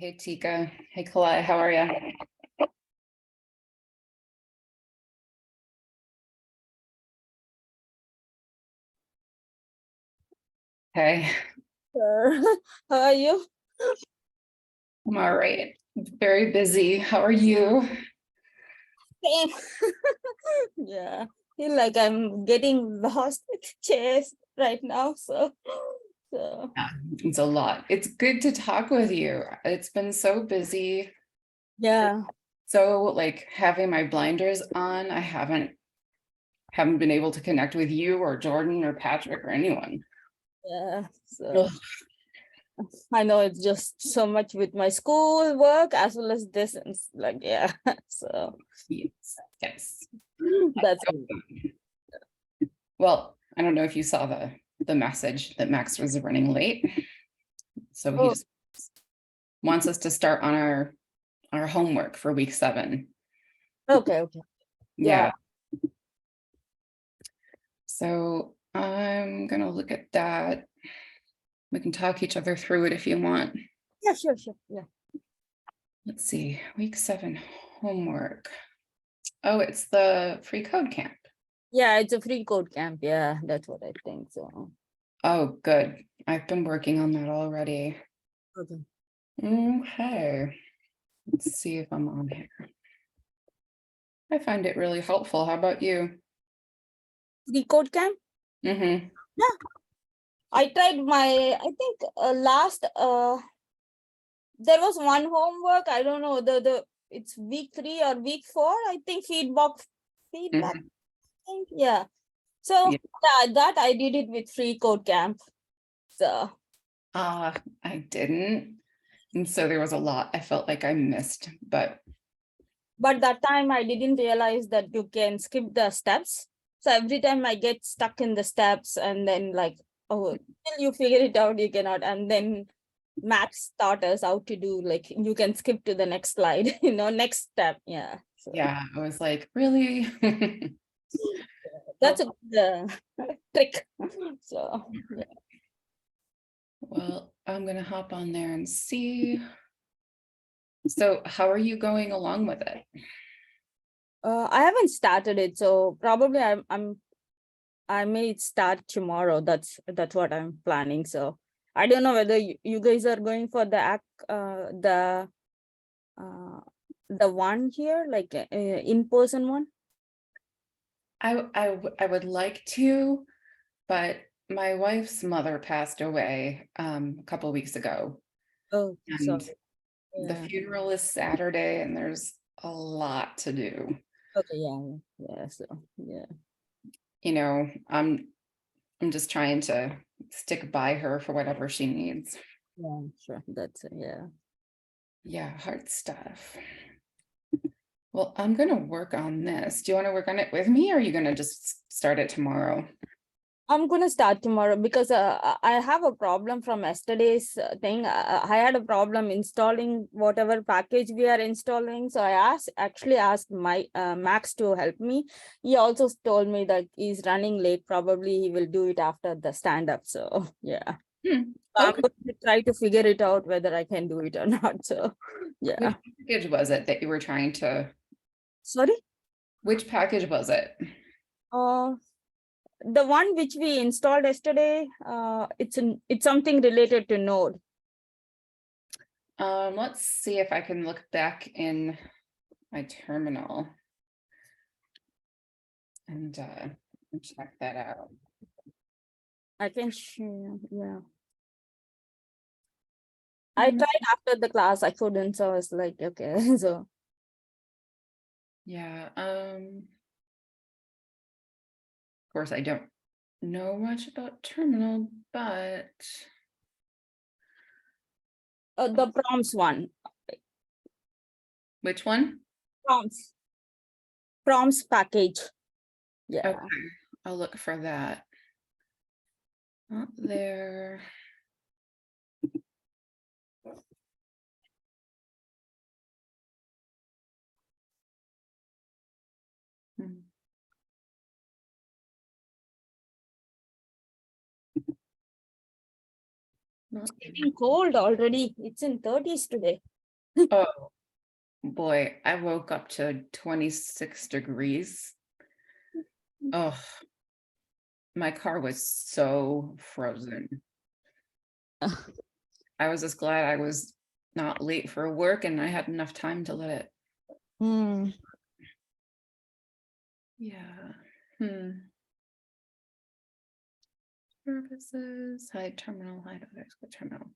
Hey Tika. Hey Kalai, how are you? Hey, Sure. How are you? I'm all right. Very busy. How are you? Same. Yeah. Feel like I'm getting lost with chairs right now. So Yeah, it's a lot. It's good to talk with you. It's been so busy. yeah. So like having my blinders on, I haven't been able to connect with you or Jordan or Patrick or anyone. Yeah. Ugh. So I know it's just so much with my school work as well as this and like yeah. So Yes, yes. that's Well, I don't know if you saw the message that Max was running late. So he oh just wants us to start on our homework for week 7. okay. Yeah. Yeah. So I'm gonna look at that. We can talk each other through it if you want. Yeah, sure. Yeah. Let's see, week 7 homework. Oh, it's the free code camp. Yeah, it's a free code camp. Yeah, that's what I think. So Oh, good. I've been working on that already. okay. Okay. Let's see if I'm on here. I find it really helpful. How about you? Free code camp? Mm-hmm. Yeah. I tried I think last there was one homework. I don't know the it's week 3 or week 4. I think feedback. Mm-hmm. I think yeah. So Yeah. yeah, that I did it with free code camp. So I didn't. And so there was a lot I felt like I missed, but but that time I didn't realize that you can skip the steps. So every time I get stuck in the steps and then like oh till you figure it out you cannot and then Max taught us how to do like you can skip to the next slide, next step. Yeah. So yeah, I was like, really? that's Oh, a good trick. So yeah. well, I'm gonna hop on there and see. So how are you going along with it? I haven't started it, so probably I may start tomorrow. That's what I'm planning. So I don't know whether you guys are going for uh the one here, like in-person one. I would like to, but my wife's mother passed away a couple weeks ago, Oh, and sorry. the Yeah. funeral is Saturday, and there's a lot to do. Okay. Yeah. So yeah. You know, I'm just trying to stick by her for whatever she needs. Yeah. Sure. That's yeah. Yeah, hard stuff. Well, I'm gonna work on this. Do you want to work on it with me, or are you gonna just start it tomorrow? I'm gonna start tomorrow because I have a problem from yesterday's thing. I had a problem installing whatever package we are installing. So I actually asked my Max to help me. He also told me that he's running late. Probably he will do it after the stand up. So yeah, I'm Okay. going to try to figure it out whether I can do it or not. So Which yeah. package was it that you were trying to? Sorry. Which package was it? Uh, the one which we installed yesterday. It's something related to Node. Let's see if I can look back in my terminal and check that out. I can share, yeah. I tried after the class, I couldn't, so I was like, okay, so Yeah. Of course, I don't know much about terminal, but the prompts one, which one? prompts, prompts package, Okay, yeah. I'll look for that. Not there. Hmm. Not- Getting cold already. It's in 30s today. Oh, boy, I woke up to 26 degrees. Oh, my car was so frozen. I was just glad I was not late for work and I had enough time to let it. Hmm. Yeah. Services, hide terminal, hide others, go terminal.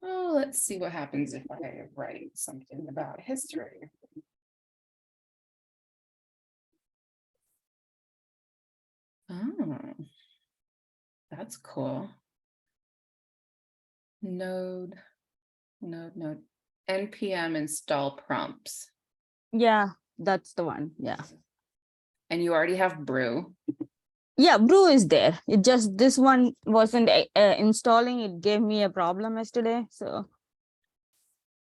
Oh, let's see what happens if I write something about history. Oh, that's cool. Node, npm install prompts. Yeah, that's the one. Yeah. And you already have brew. Yeah, brew is there. It just this one wasn't installing. It gave me a problem yesterday. So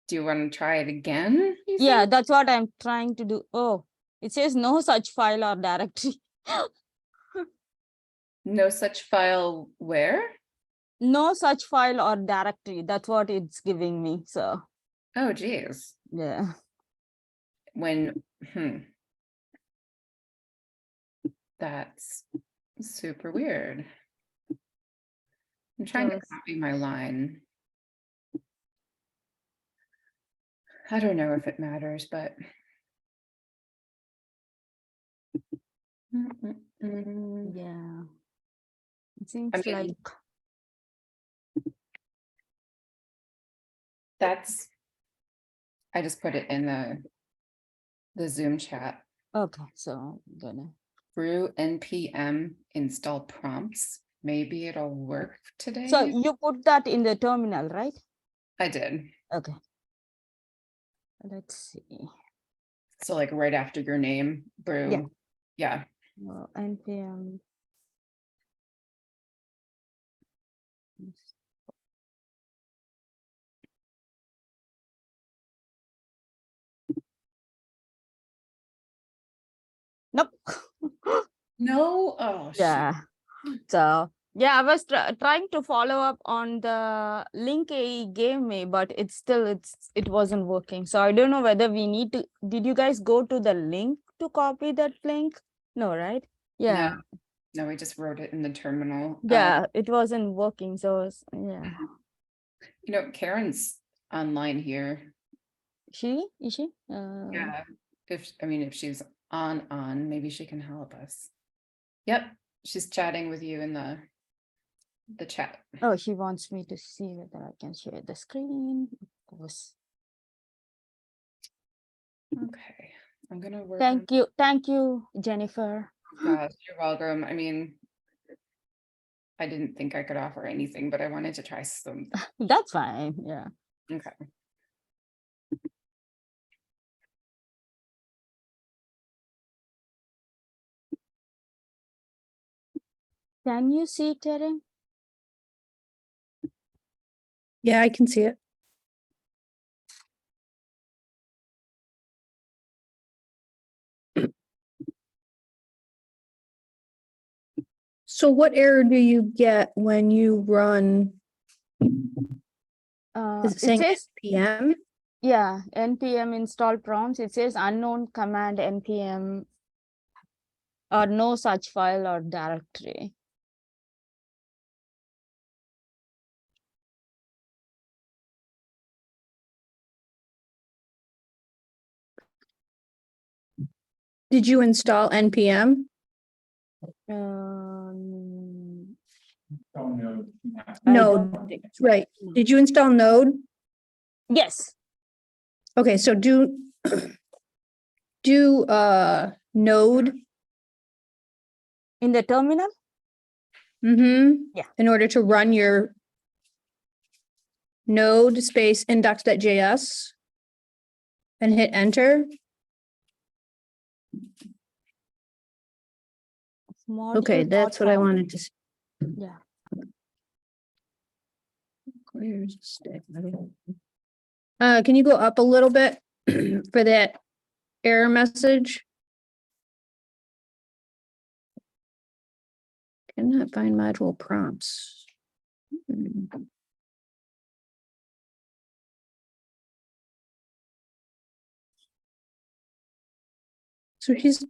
Do you want to try it again? yeah, that's what I'm trying to do. Oh, it says no such file or directory. No such file where? No such file or directory. That's what it's giving me. So Oh, geez. yeah. When, that's super weird. I'm trying to Yes. copy my line. I don't know if it matters, but. Yeah. It seems I mean, like that's, I just put it in the Zoom chat. okay. So I'm gonna. Brew npm install prompts. Maybe it'll work today. So you put that in the terminal, right? I did. Okay. Let's see. So like right after your name, brew. Yeah. Yeah. npm. Nope. No. Oh, Yeah. So yeah, I was trying to follow up on the link he gave me, but it wasn't working. So I don't know whether we need to. Did you guys go to the link to copy that link? No, right? Yeah. No, we just wrote it in the terminal. Yeah, it wasn't working. So yeah. Karen's online here. Is she? Yeah. If she's on, maybe she can help us. Yep. She's chatting with you in the chat. Oh, she wants me to see whether I can share the screen. Of course. Okay. I'm gonna work. Thank you, Jennifer. Gosh, you're welcome. I didn't think I could offer anything, but I wanted to try some. That's fine. Yeah. Okay. Can you see Terry? Yeah, I can see it. So what error do you get when you run, is it It saying says PM? yeah, npm install prompts. It says unknown command npm or no such file or directory. Did you install NPM? I Node, don't think so. right. No. Did you install Node? Yes. Okay, so do Node. In the terminal? Yeah. In order to run your Node space index.js and hit enter. Okay, that's what I wanted to see. Yeah. Can you go up a little bit for that error message? Cannot find module prompts. So he's.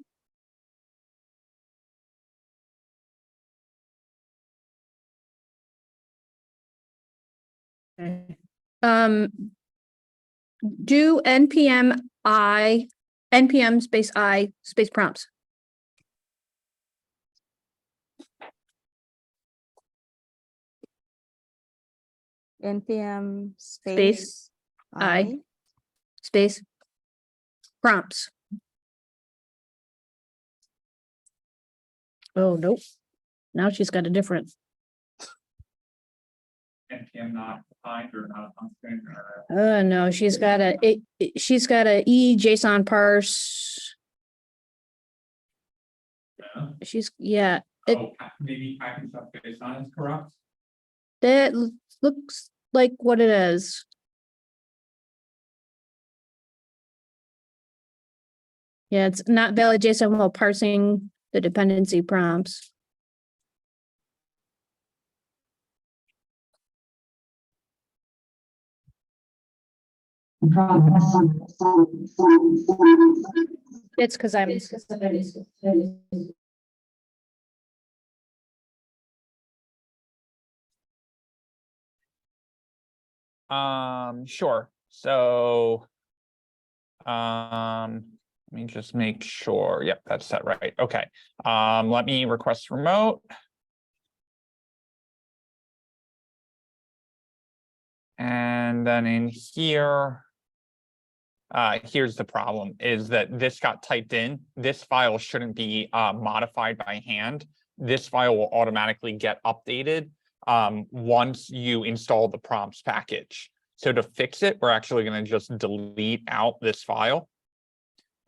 Okay. Do NPM space I space prompts. NPM Space I space prompts. Oh, nope. Now she's got a different. NPM not defined or not a function or. No, she's got she's got a E JSON parse. Yeah. It, Maybe package.json is corrupt. that looks like what it is. Yeah, it's not valid JSON while parsing the dependency prompts. It's because I'm. Sure. So, let me just make sure. Yep, that's set right. Okay. Let me request remote. And then in here, here's the problem is that this got typed in. This file shouldn't be modified by hand. This file will automatically get updated once you install the prompts package. So to fix it, we're actually going to just delete out this file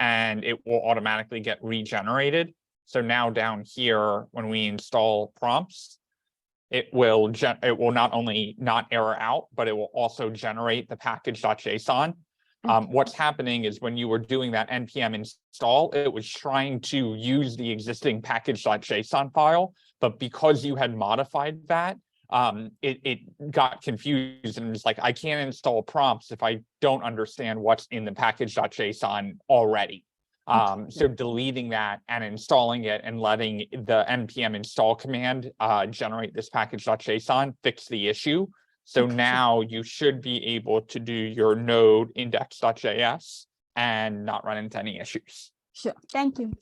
and it will automatically get regenerated. So now down here, when we install prompts, it will not only not error out, but it will also generate the package.json. What's happening is when you were doing that npm install, it was trying to use the existing package.json file, but because you had modified that, it got confused and was like, I can't install prompts if I don't understand what's in the package.json already. So deleting that and installing it and letting the npm install command generate this package.json fix the issue. So now you should be able to do your node index.js and not run into any issues. Sure. Thank you.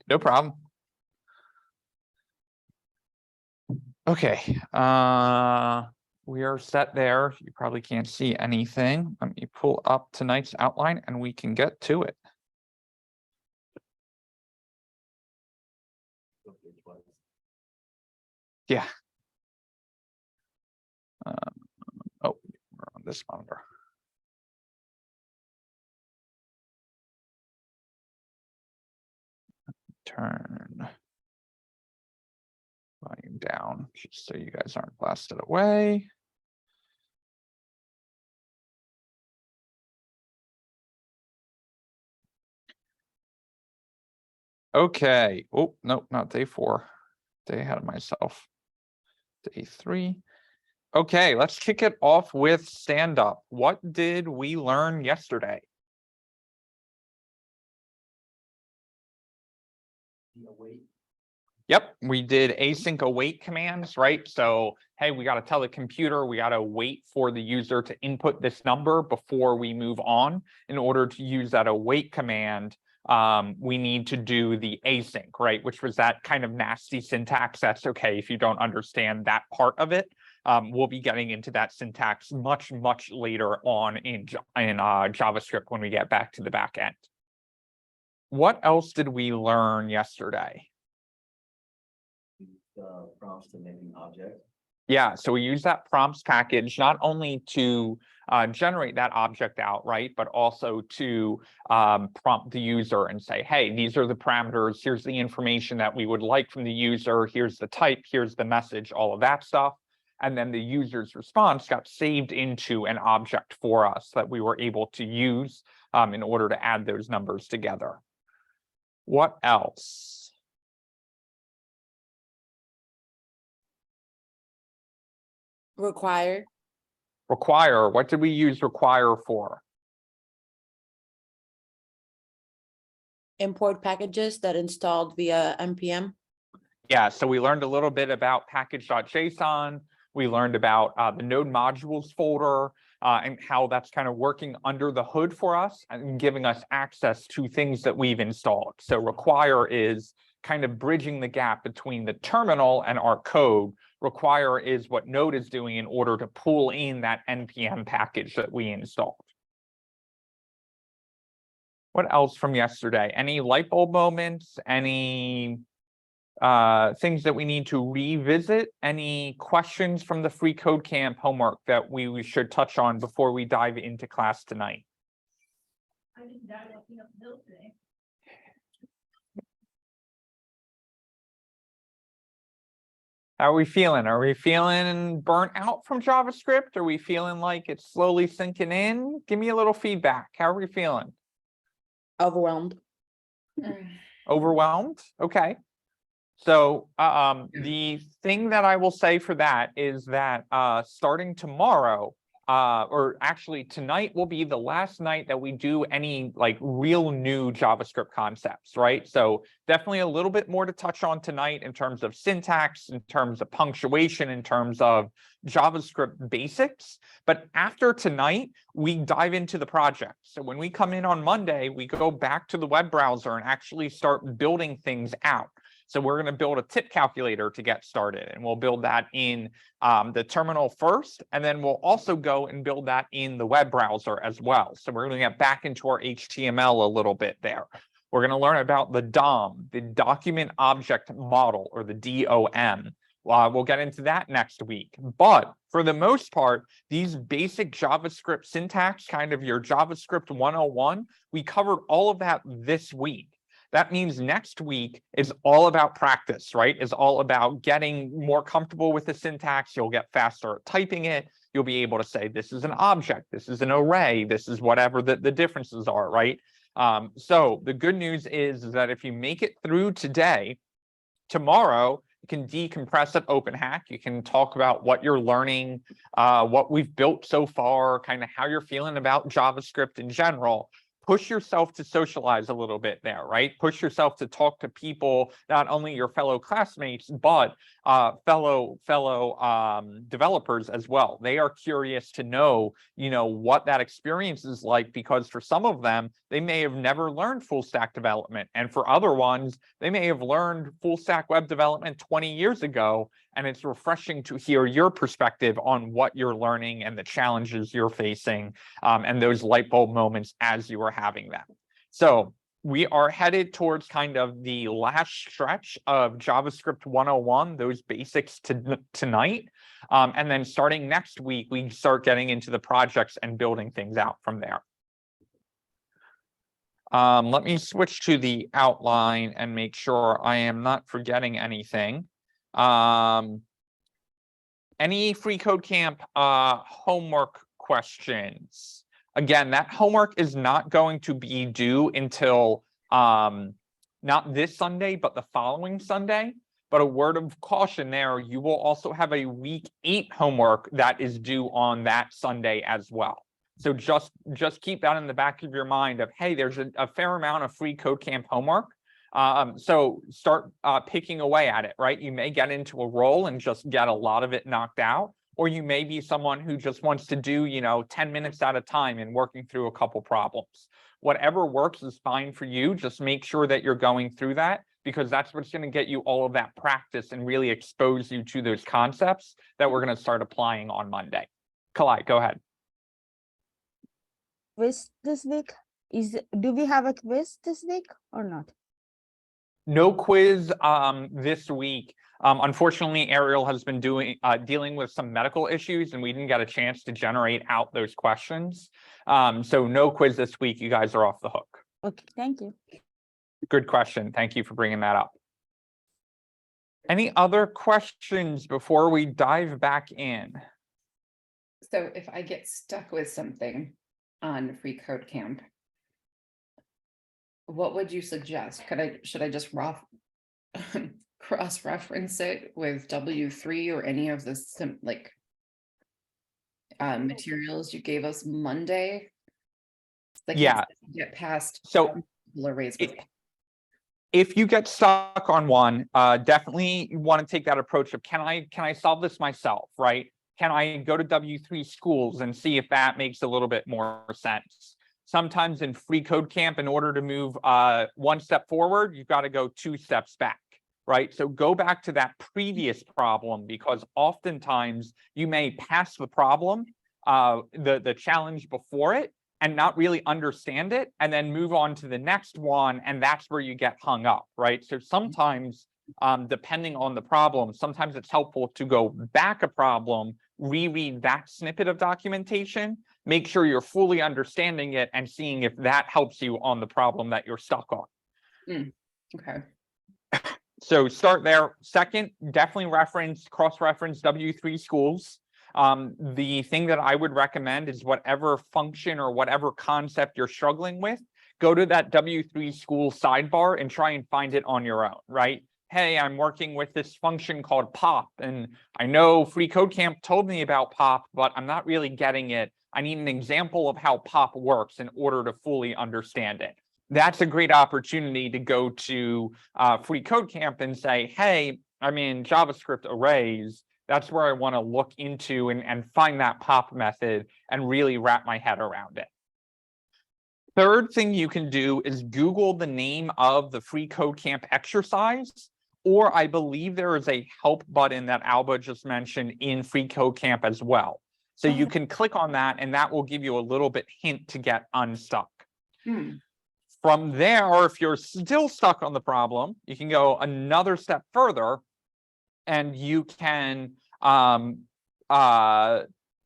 No problem. Okay. We are set there. You probably can't see anything. Let me pull up tonight's outline and we can get to it. Yeah. Oh, we're on this monitor. Turn volume down just so you guys aren't blasted away. Okay. Oh, no, not day 4. Day ahead of myself. Day 3. Okay, let's kick it off with stand up. What did we learn yesterday? Yep, we did async await commands, right? So, hey, we got to tell the computer, we got to wait for the user to input this number before we move on. In order to use that await command, we need to do the async, right? Which was that kind of nasty syntax. That's okay if you don't understand that part of it. We'll be getting into that syntax much, much later on in JavaScript when we get back to the back end. What else did we learn yesterday? Prompts to make an object. Yeah, so we use that prompts package not only to generate that object out, right, but also to prompt the user and say, hey, these are the parameters, here's the information that we would like from the user, here's the type, here's the message, all of that stuff. And then the user's response got saved into an object for us that we were able to use in order to add those numbers together. What else? Require, Require, what did we use require for? import packages that installed via npm. Yeah, so we learned a little bit about package.json. We learned about the node modules folder and how that's kind of working under the hood for us and giving us access to things that we've installed. So require is kind of bridging the gap between the terminal and our code. Require is what Node is doing in order to pull in that npm package that we installed. What else from yesterday? Any light bulb moments? Any things that we need to revisit? Any questions from the free code camp homework that we should touch on before we dive into class tonight? I didn't die looking up Bill today. How are we feeling? Are we feeling burnt out from JavaScript? Are we feeling like it's slowly sinking in? Give me a little feedback. How are we feeling? Overwhelmed. Overwhelmed? Okay. So the thing that I will say for that is that starting tomorrow, or actually tonight will be the last night that we do any like real new JavaScript concepts, right? So definitely a little bit more to touch on tonight in terms of syntax, in terms of punctuation, in terms of JavaScript basics. But after tonight, we dive into the project. So when we come in on Monday, we go back to the web browser and actually start building things out. So we're going to build a tip calculator to get started, and we'll build that in the terminal first, and then we'll also go and build that in the web browser as well. So we're going to get back into our HTML a little bit there. We're going to learn about the DOM, the document object model, or the DOM. We'll get into that next week. But for the most part, these basic JavaScript syntax, kind of your JavaScript 101, we covered all of that this week. That means next week is all about practice, right? Is all about getting more comfortable with the syntax. You'll get faster at typing it. You'll be able to say, this is an object, this is an array, this is whatever the differences are, right? So the good news is that if you make it through today, tomorrow, you can decompress at OpenHack. You can talk about what you're learning, what we've built so far, kind of how you're feeling about JavaScript in general. Push yourself to socialize a little bit there, right? Push yourself to talk to people, not only your fellow classmates, but fellow developers as well. They are curious to know, what that experience is like, because for some of them, they may have never learned full stack development. And for other ones, they may have learned full stack web development 20 years ago. And it's refreshing to hear your perspective on what you're learning and the challenges you're facing, and those light bulb moments as you are having them. So we are headed towards kind of the last stretch of JavaScript 101, those basics tonight. And then starting next week, we start getting into the projects and building things out from there. Let me switch to the outline and make sure I am not forgetting anything. Any free code camp homework questions? Again, that homework is not going to be due until not this Sunday, but the following Sunday. But a word of caution there, you will also have a week 8 homework that is due on that Sunday as well. So just keep that in the back of your mind of, hey, there's a fair amount of free code camp homework. So start picking away at it, right? You may get into a role and just get a lot of it knocked out, or you may be someone who just wants to do, 10 minutes at a time and working through a couple problems. Whatever works is fine for you. Just make sure that you're going through that, because that's what's going to get you all of that practice and really expose you to those concepts that we're going to start applying on Monday. Kalai, go ahead. Quiz this week? Do we have a quiz this week or not? No quiz this week. Unfortunately, Ariel has been dealing with some medical issues, and we didn't get a chance to generate out those questions. So no quiz this week. You guys are off the hook. Okay, thank you. Good question. Thank you for bringing that up. Any other questions before we dive back in? So if I get stuck with something on free code camp, what would you suggest? Should I just cross-reference it with W3 or any of the materials you gave us Monday. Like, Yeah. get past. So people are raised with. if you get stuck on one, definitely want to take that approach of can I solve this myself, right? Can I go to W3 schools and see if that makes a little bit more sense? Sometimes in free code camp, in order to move one step forward, you've got to go 2 steps back, right? So go back to that previous problem, because oftentimes you may pass the problem, the challenge before it, and not really understand it, and then move on to the next one, and that's where you get hung up, right? So sometimes, depending on the problem, sometimes it's helpful to go back a problem, reread that snippet of documentation, make sure you're fully understanding it, and seeing if that helps you on the problem that you're stuck on. Okay. So start there. Second, definitely cross-reference W3 schools. The thing that I would recommend is whatever function or whatever concept you're struggling with, go to that W3 school sidebar and try and find it on your own, right? Hey, I'm working with this function called pop, and I know Free Code Camp told me about pop, but I'm not really getting it. I need an example of how pop works in order to fully understand it. That's a great opportunity to go to Free Code Camp and say, hey, I'm in JavaScript arrays. That's where I want to look into and find that pop method and really wrap my head around it. Third thing you can do is Google the name of the Free Code Camp exercise, or I believe there is a help button that Alba just mentioned in Free Code Camp as well. So you can click on that, and that will give you a little bit hint to get unstuck. From there, or if you're still stuck on the problem, you can go another step further, and you can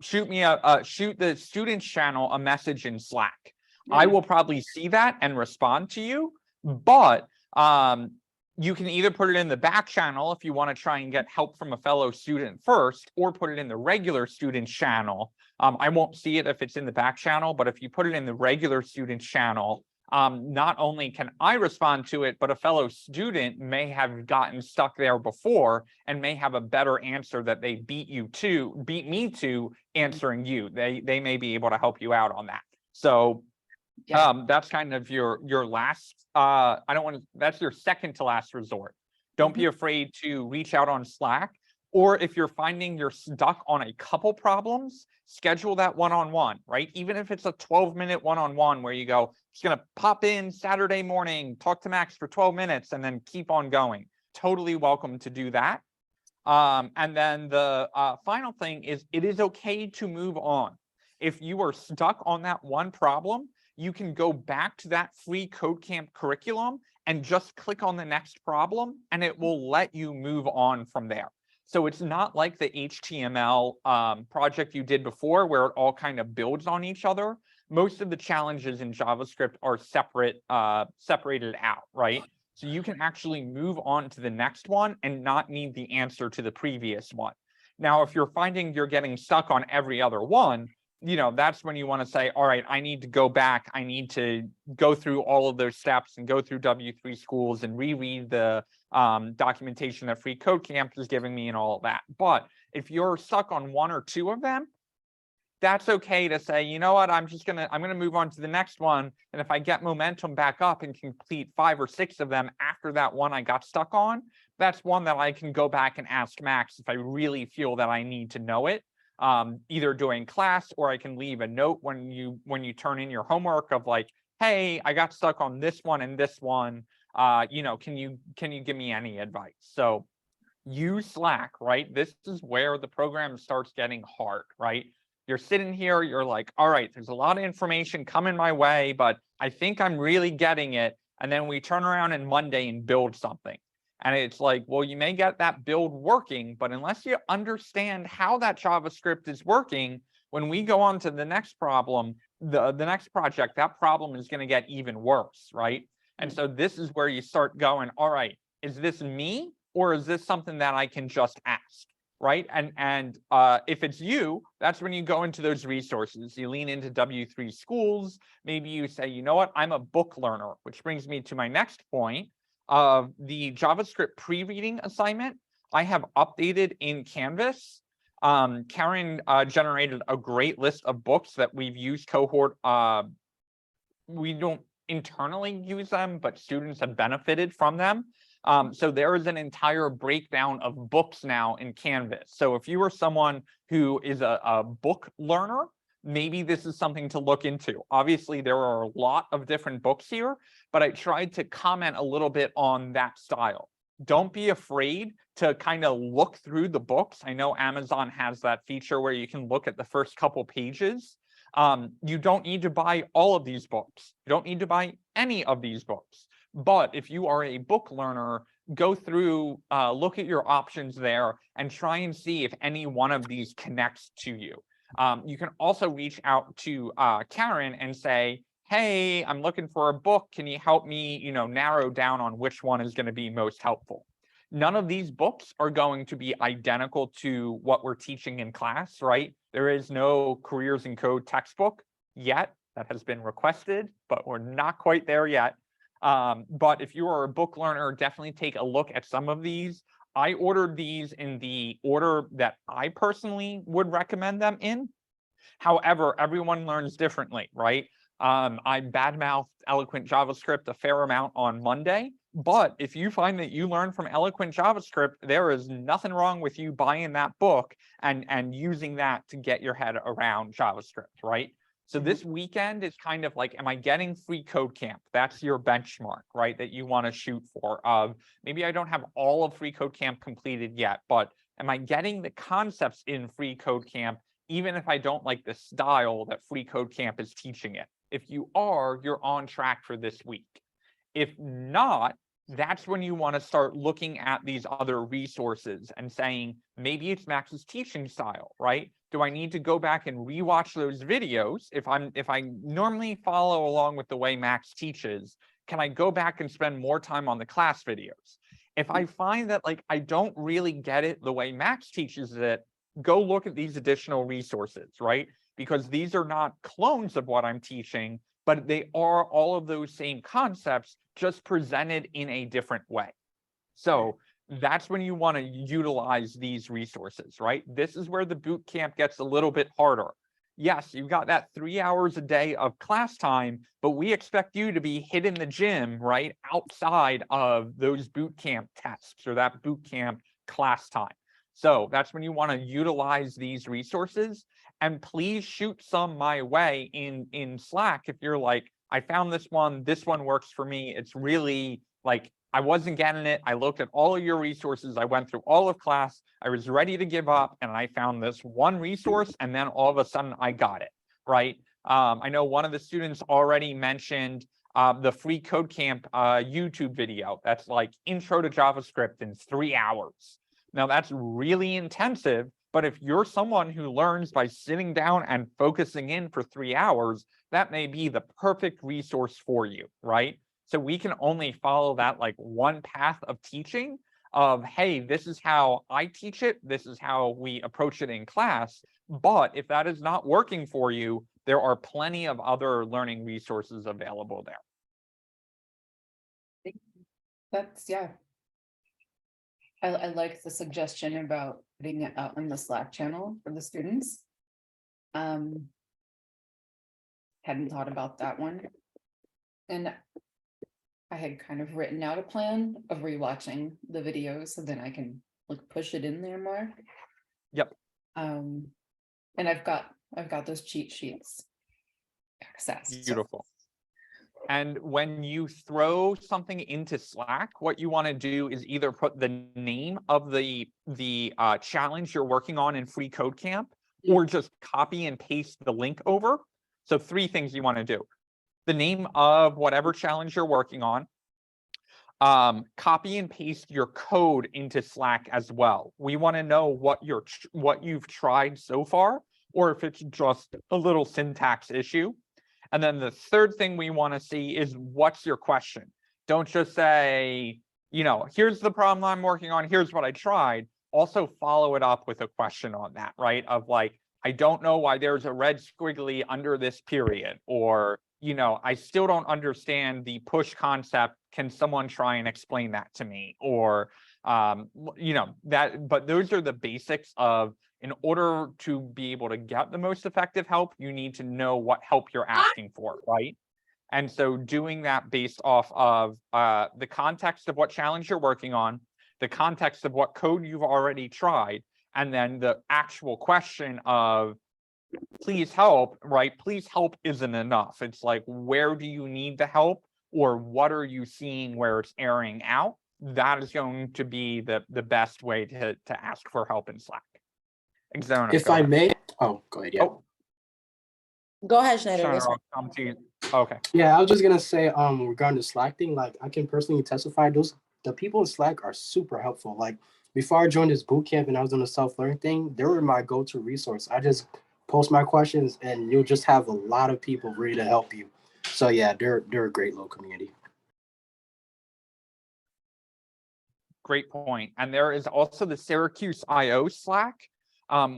shoot the students channel a message in Slack. I will probably see that and respond to you, but you can either put it in the back channel if you want to try and get help from a fellow student first, or put it in the regular students channel. I won't see it if it's in the back channel, but if you put it in the regular students channel, not only can I respond to it, but a fellow student may have gotten stuck there before and may have a better answer that they beat me to answering you. They may be able to help you out on that. So that's kind of your last, that's your second to last resort. Don't be afraid to reach out on Slack, or if you're finding you're stuck on a couple problems, schedule that one-on-one, right? Even if it's a 12-minute one-on-one where you go, just gonna pop in Saturday morning, talk to Max for 12 minutes, and then keep on going. Totally welcome to do that. And then the final thing is, it is okay to move on. If you are stuck on that one problem, you can go back to that Free Code Camp curriculum and just click on the next problem, and it will let you move on from there. So it's not like the HTML project you did before, where it all kind of builds on each other. Most of the challenges in JavaScript are separated out, right? So you can actually move on to the next one and not need the answer to the previous one. Now, if you're finding you're getting stuck on every other one, that's when you want to say, all right, I need to go back. I need to go through all of those steps and go through W3 schools and reread the documentation that Free Code Camp is giving me and all of that. But if you're stuck on one or two of them, that's okay to say, you know what, I'm gonna move on to the next one. And if I get momentum back up and complete 5 or 6 of them after that one I got stuck on, that's one that I can go back and ask Max if I really feel that I need to know it. Either during class, or I can leave a note when you turn in your homework of like, hey, I got stuck on this one and this one. Can you give me any advice? So use Slack, right? This is where the program starts getting hard, right? You're sitting here, you're like, all right, there's a lot of information coming my way, but I think I'm really getting it. And then we turn around on Monday and build something. And it's like, well, you may get that build working, but unless you understand how that JavaScript is working, when we go on to the next problem, the next project, that problem is going to get even worse, right? And so this is where you start going, all right, is this me, or is this something that I can just ask, right? And if it's you, that's when you go into those resources. You lean into W3 schools. Maybe you say, you know what, I'm a book learner, which brings me to my next point. The JavaScript pre-reading assignment, I have updated in Canvas. Karen generated a great list of books that we've used cohort. We don't internally use them, but students have benefited from them. So there is an entire breakdown of books now in Canvas. So if you are someone who is a book learner, maybe this is something to look into. Obviously, there are a lot of different books here, but I tried to comment a little bit on that style. Don't be afraid to kind of look through the books. I know Amazon has that feature where you can look at the first couple pages. You don't need to buy all of these books. You don't need to buy any of these books. But if you are a book learner, go through, look at your options there and try and see if any one of these connects to you. You can also reach out to Karen and say, hey, I'm looking for a book. Can you help me, narrow down on which one is going to be most helpful? None of these books are going to be identical to what we're teaching in class, right? There is no careers in code textbook yet. That has been requested, but we're not quite there yet. But if you are a book learner, definitely take a look at some of these. I ordered these in the order that I personally would recommend them in. However, everyone learns differently, right? I badmouthed Eloquent JavaScript a fair amount on Monday, but if you find that you learn from Eloquent JavaScript, there is nothing wrong with you buying that book and using that to get your head around JavaScript, right? So this weekend is kind of like, am I getting free code camp? That's your benchmark, right? That you want to shoot for. Maybe I don't have all of free code camp completed yet, but am I getting the concepts in free code camp, even if I don't like the style that free code camp is teaching it? If you are, you're on track for this week. If not, that's when you want to start looking at these other resources and saying, maybe it's Max's teaching style, right? Do I need to go back and rewatch those videos? If I normally follow along with the way Max teaches, can I go back and spend more time on the class videos? If I find that I don't really get it the way Max teaches it, go look at these additional resources, right? Because these are not clones of what I'm teaching, but they are all of those same concepts just presented in a different way. So that's when you want to utilize these resources, right? This is where the boot camp gets a little bit harder. Yes, you've got that 3 hours a day of class time, but we expect you to be hitting the gym, right, outside of those boot camp tests or that boot camp class time. So that's when you want to utilize these resources, and please shoot some my way in Slack. If you're like, I found this one works for me. It's really I wasn't getting it. I looked at all of your resources. I went through all of class. I was ready to give up, and I found this one resource, and then all of a sudden I got it, right? I know one of the students already mentioned the free code camp YouTube video. That's like intro to JavaScript in 3 hours. Now that's really intensive, but if you're someone who learns by sitting down and focusing in for 3 hours, that may be the perfect resource for you, right? So we can only follow that one path of teaching of, hey, this is how I teach it. This is how we approach it in class. But if that is not working for you, there are plenty of other learning resources available there. That's, yeah. I like the suggestion about putting it out in the Slack channel for the students. Hadn't thought about that one. And I had kind of written out a plan of rewatching the videos so then I can push it in there more. Yep. And I've got those cheat sheets accessed. Beautiful. And when you throw something into Slack, what you want to do is either put the name of the challenge you're working on in free code camp, or just copy and paste the link over. So 3 things you want to do: the name of whatever challenge you're working on, copy and paste your code into Slack as well. We want to know what you've tried so far, or if it's just a little syntax issue. And then the third thing we want to see is, what's your question? Don't just say, here's the problem I'm working on, here's what I tried. Also follow it up with a question on that, right? Of I don't know why there's a red squiggly under this period, or, I still don't understand the push concept. Can someone try and explain that to me? Or, but those are the basics of, in order to be able to get the most effective help, you need to know what help you're asking for, right? And so doing that based off of the context of what challenge you're working on, the context of what code you've already tried, and then the actual question of please help, right? Please help isn't enough. It's like, where do you need the help, or what are you seeing where it's airing out? That is going to be the best way to ask for help in Slack. Xona, If go I ahead. may, oh, go ahead, yeah. Oh, Go ahead, Schneider. Schneider, That's I'll come to you. Okay. Yeah, I was just gonna say, regarding the Slack thing, like I can personally testify, the people in Slack are super helpful. Like before I joined this boot camp and I was on the self-learning thing, they were my go-to resource. I just post my questions and you'll just have a lot of people ready to help you. So yeah, they're a great little community. Great point. And there is also the Syracuse IO Slack,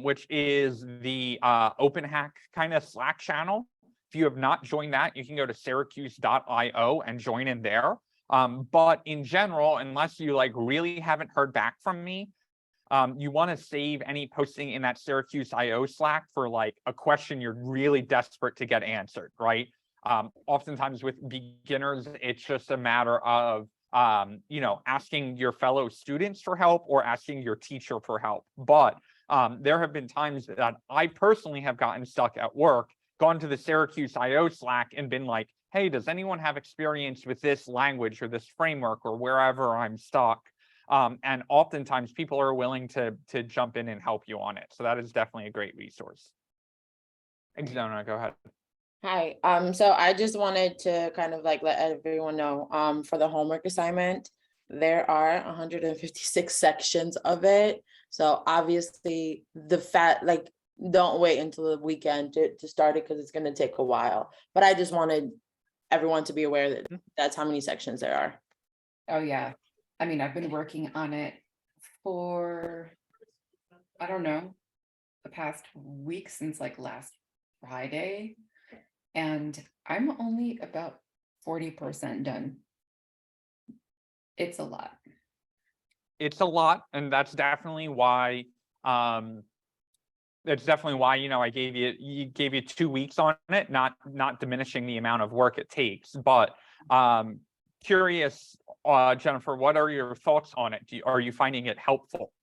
which is the open hack kind of Slack channel. If you have not joined that, you can go to syracuse.io and join in there. But in general, unless you like really haven't heard back from me, you want to save any posting in that Syracuse IO Slack for like a question you're really desperate to get answered, right? Oftentimes with beginners, it's just a matter of asking your fellow students for help or asking your teacher for help. But there have been times that I personally have gotten stuck at work, gone to the Syracuse IO Slack and been like, hey, does anyone have experience with this language or this framework or wherever I'm stuck? And oftentimes people are willing to jump in and help you on it. So that is definitely a great resource. Xona, go ahead. Hi, so I just wanted to kind of like let everyone know, for the homework assignment, there are 156 sections of it. So obviously don't wait until the weekend to start it because it's gonna take a while. But I just wanted everyone to be aware that that's how many sections there are. Oh, yeah. I mean, I've been working on it for, I don't know, the past week since like last Friday. And I'm only about 40% done. It's a lot. It's a lot, and that's definitely why I gave you 2 weeks on it, not diminishing the amount of work it takes. But curious, Jennifer, what are your thoughts on it? Are you finding it helpful?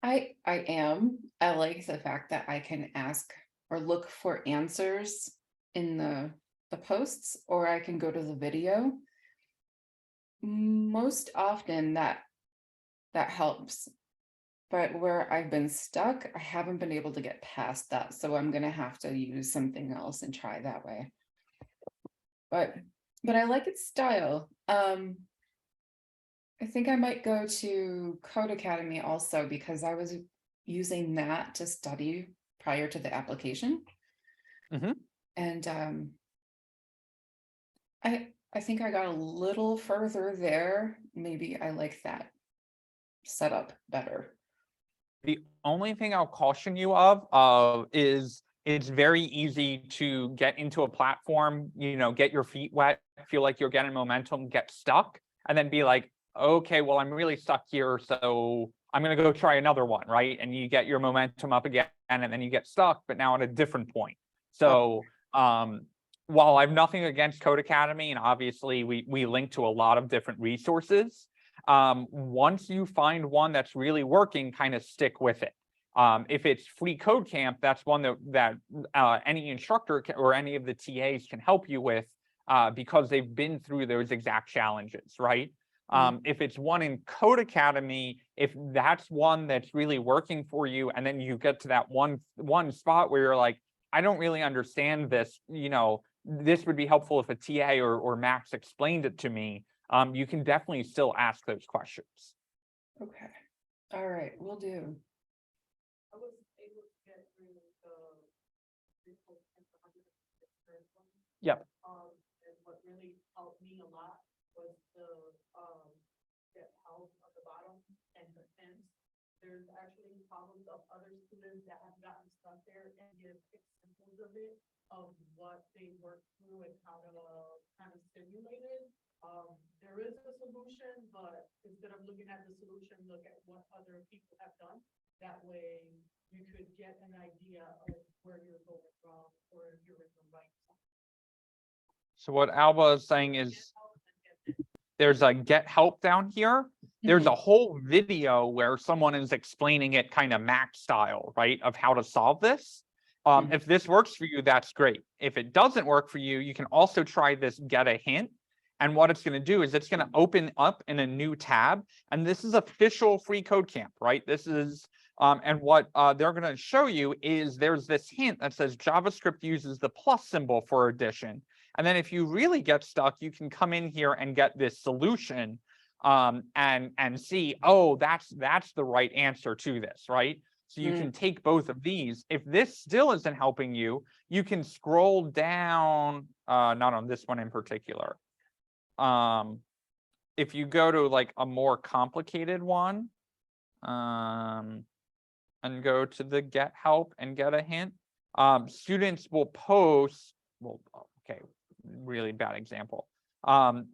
I am. I like the fact that I can ask or look for answers in the posts, or I can go to the video. Most often that helps. But where I've been stuck, I haven't been able to get past that. So I'm gonna have to use something else and try that way. But I like its style. I think I might go to Code Academy also because I was using that to study prior to the application. Mm-hmm. And I think I got a little further there. Maybe I like that setup better. The only thing I'll caution you of is it's very easy to get into a platform, get your feet wet, feel like you're getting momentum, get stuck, and then be like, okay, well, I'm really stuck here, so I'm going to go try another one, right? And you get your momentum up again, and then you get stuck, but now at a different point. So while I have nothing against Code Academy, and obviously we link to a lot of different resources, once you find one that's really working, kind of stick with it. If it's Free Code Camp, that's one that any instructor or any of the TAs can help you with because they've been through those exact challenges, right? If it's one in Code Academy, if that's one that's really working for you, and then you get to that one spot where you're like, I don't really understand this, this would be helpful if a TA or Max explained it to me. You can definitely still ask those questions. Okay. All right, we'll do. I was able to get through Yep. And what really helped me a lot was the get help at the bottom and the pins. There's actually problems of other students that have gotten stuck there and give examples of it, of what they worked through and how to kind of simulate it. There is a solution, but instead of looking at the solution, look at what other people have done. That way you could get an idea of where you're going wrong or if you're in the right. So what Alba is saying is there's a get help down here. There's a whole video where someone is explaining it kind of Mac style, right, of how to solve this. If this works for you, that's great. If it doesn't work for you, you can also try this get a hint. And what it's going to do is it's going to open up in a new tab. And this is official free code camp, right? This is, and what they're going to show you is there's this hint that says JavaScript uses the plus symbol for addition. And then if you really get stuck, you can come in here and get this solution and see, oh, that's the right answer to this, right? So you can take both of these. If this still isn't helping you, you can scroll down, not on this one in particular. If you go to like a more complicated one, and go to the get help and get a hint, students will post, well, okay, really bad example,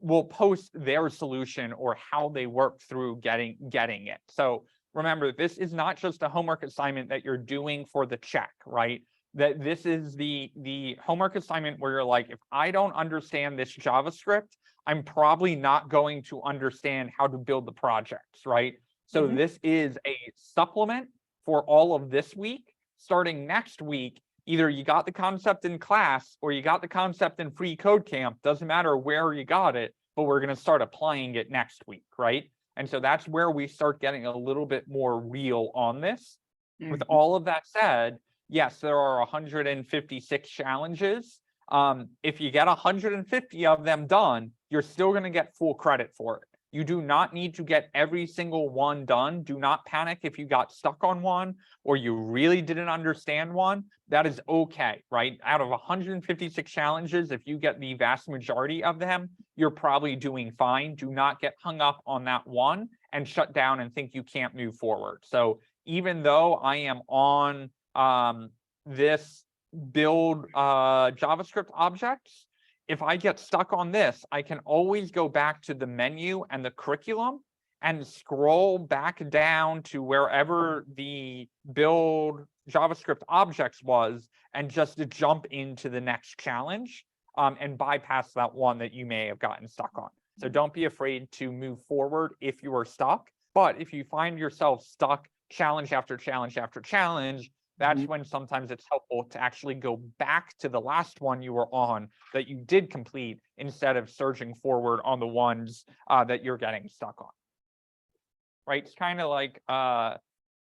will post their solution or how they work through getting it. So remember, this is not just a homework assignment that you're doing for the check, right? That this is the homework assignment where you're like, if I don't understand this JavaScript, I'm probably not going to understand how to build the projects, right? So this is a supplement for all of this week. Starting next week, either you got the concept in class or you got the concept in free code camp. Doesn't matter where you got it, but we're going to start applying it next week, right? And so that's where we start getting a little bit more real on this. With all of that said, yes, there are 156 challenges. If you get 150 of them done, you're still going to get full credit for it. You do not need to get every single one done. Do not panic if you got stuck on one or you really didn't understand one. That is okay, right? Out of 156 challenges, if you get the vast majority of them, you're probably doing fine. Do not get hung up on that one and shut down and think you can't move forward. So even though I am on this build JavaScript objects, if I get stuck on this, I can always go back to the menu and the curriculum and scroll back down to wherever the build JavaScript objects was and just to jump into the next challenge and bypass that one that you may have gotten stuck on. So don't be afraid to move forward if you are stuck. But if you find yourself stuck challenge after challenge after challenge, that's when sometimes it's helpful to actually go back to the last one you were on that you did complete instead of surging forward on the ones that you're getting stuck on. Right? It's kind of like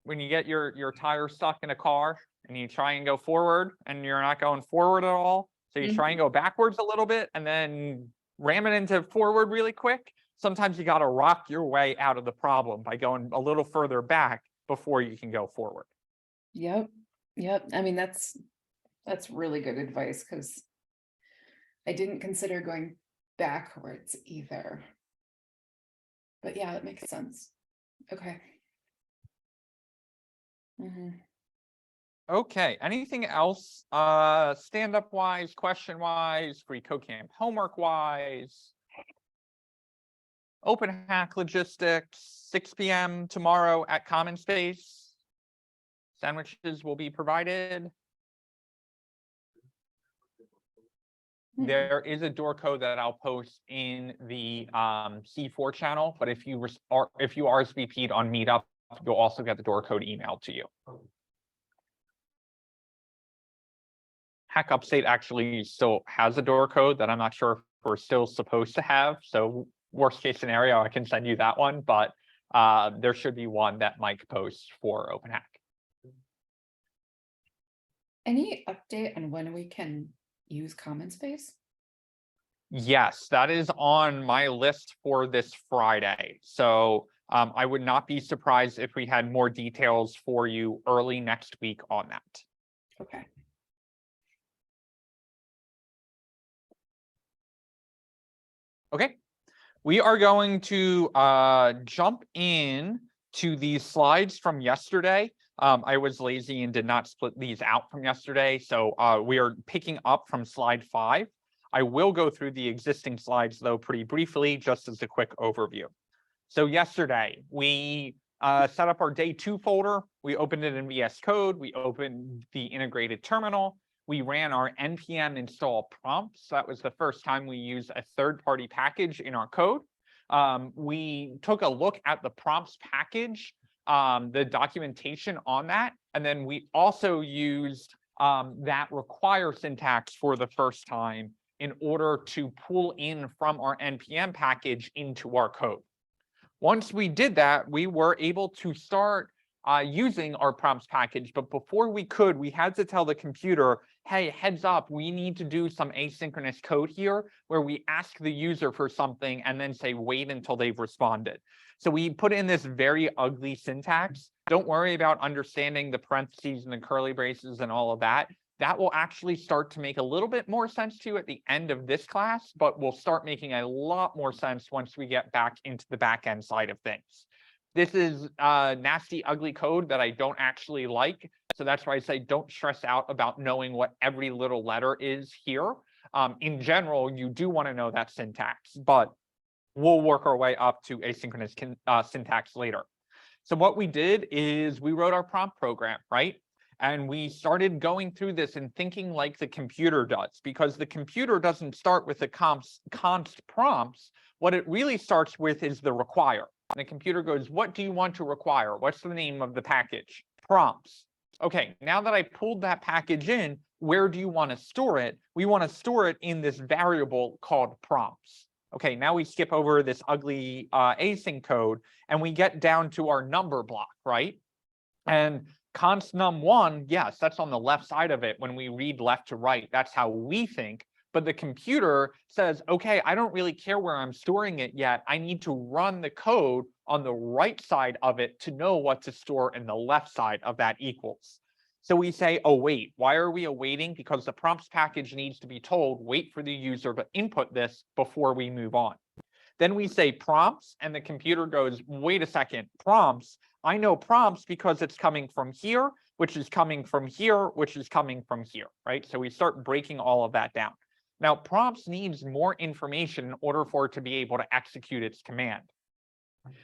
when you get your tire stuck in a car and you try and go forward and you're not going forward at all. So you try and go backwards a little bit and then ram it into forward really quick. Sometimes you got to rock your way out of the problem by going a little further back before you can go forward. Yep. I mean, that's really good advice because I didn't consider going backwards either. But yeah, it makes sense. Okay. Okay, anything else stand-up wise, question wise, free code camp homework wise? Open hack logistics, 6 p.m. tomorrow at Common Space. Sandwiches will be provided. There is a door code that I'll post in the C4 channel, but if you RSVP'd on Meetup, you'll also get the door code emailed to you. Hack Upstate actually still has a door code that I'm not sure if we're still supposed to have. So worst case scenario, I can send you that one, but there should be one that Mike posts for Open Hack. Any update on when we can use Common Space? Yes, that is on my list for this Friday. So I would not be surprised if we had more details for you early next week on that. Okay. Okay, we are going to jump in to these slides from yesterday. I was lazy and did not split these out from yesterday, so we are picking up from slide 5. I will go through the existing slides though pretty briefly, just as a quick overview. So yesterday we set up our day 2 folder. We opened it in VS Code. We opened the integrated terminal. We ran our npm install prompts. That was the first time we used a third-party package in our code. We took a look at the prompts package, the documentation on that, and then we also used that require syntax for the first time in order to pull in from our npm package into our code. Once we did that, we were able to start using our prompts package, but before we could, we had to tell the computer, hey, heads up, we need to do some asynchronous code here where we ask the user for something and then say, wait until they've responded. So we put in this very ugly syntax. Don't worry about understanding the parentheses and the curly braces and all of that. That will actually start to make a little bit more sense to you at the end of this class, but will start making a lot more sense once we get back into the back end side of things. This is nasty, ugly code that I don't actually like. So that's why I say don't stress out about knowing what every little letter is here. In general, you do want to know that syntax, but we'll work our way up to asynchronous syntax later. So what we did is we wrote our prompt program, right? And we started going through this and thinking like the computer does, because the computer doesn't start with the const prompts. What it really starts with is the require. And the computer goes, what do you want to require? What's the name of the package? Prompts. Okay, now that I pulled that package in, where do you want to store it? We want to store it in this variable called prompts. Okay, now we skip over this ugly async code and we get down to our number block, right? And const num1, yes, that's on the left side of it. When we read left to right, that's how we think. But the computer says, okay, I don't really care where I'm storing it yet. I need to run the code on the right side of it to know what to store in the left side of that equals. So we say, oh, wait, why are we awaiting? Because the prompts package needs to be told, wait for the user to input this before we move on. Then we say prompts, and the computer goes, wait a second, prompts. I know prompts because it's coming from here, which is coming from here, which is coming from here, right? So we start breaking all of that down. Now, prompts needs more information in order for it to be able to execute its command.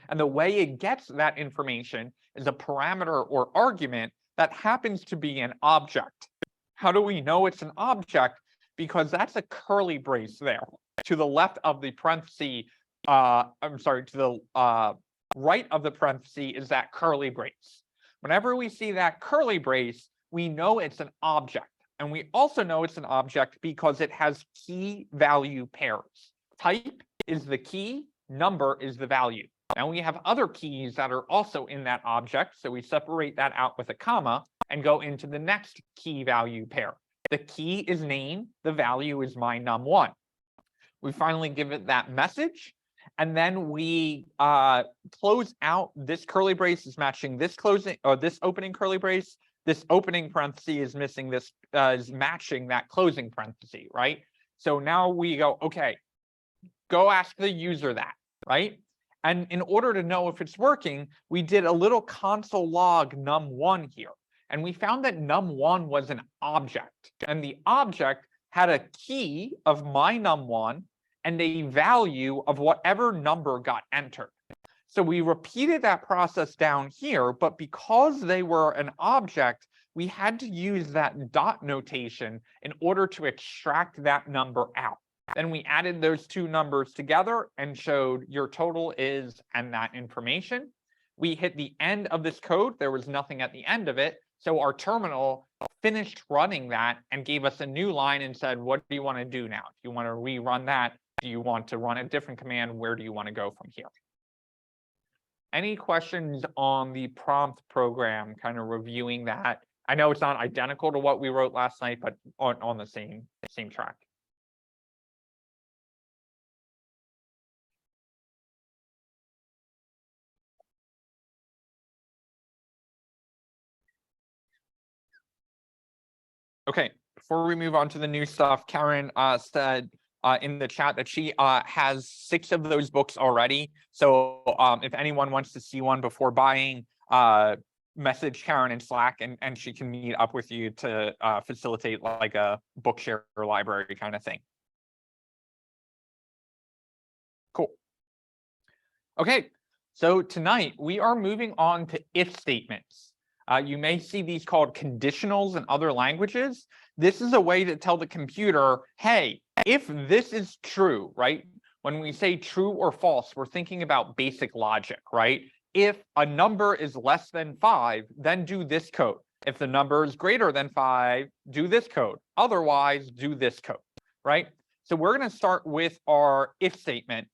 And the way it gets that information is a parameter or argument that happens to be an object. How do we know it's an object? Because that's a curly brace there. To the left of the parenthesis, I'm sorry, to the right of the parenthesis is that curly brace. Whenever we see that curly brace, we know it's an object. And we also know it's an object because it has key value pairs. Type is the key, number is the value. Now we have other keys that are also in that object, so we separate that out with a comma and go into the next key value pair. The key is name, the value is my num1. We finally give it that message, and then we close out. This curly brace is matching this closing or this opening curly brace. This opening parenthesis is missing this, is matching that closing parenthesis, right? So now we go, okay, go ask the user that, right? And in order to know if it's working, we did a little console log num1 here. And we found that num1 was an object. And the object had a key of my num1 and a value of whatever number got entered. So we repeated that process down here, but because they were an object, we had to use that dot notation in order to extract that number out. Then we added those two numbers together and showed your total is and that information. We hit the end of this code. There was nothing at the end of it. So our terminal finished running that and gave us a new line and said, what do you want to do now? Do you want to rerun that? Do you want to run a different command? Where do you want to go from here? Any questions on the prompt program, kind of reviewing that? I know it's not identical to what we wrote last night, but on the same track. Okay, before we move on to the new stuff, Karen said in the chat that she has 6 of those books already. So if anyone wants to see one before buying, message Karen in Slack and she can meet up with you to facilitate like a Bookshare library kind of thing. Cool. Okay, So tonight we are moving on to if statements. You may see these called conditionals in other languages. This is a way to tell the computer, hey, if this is true, right? When we say true or false, we're thinking about basic logic, right? If a number is less than 5, then do this code. If the number is greater than 5, do this code. Otherwise, do this code, right? So we're going to start with our if statement.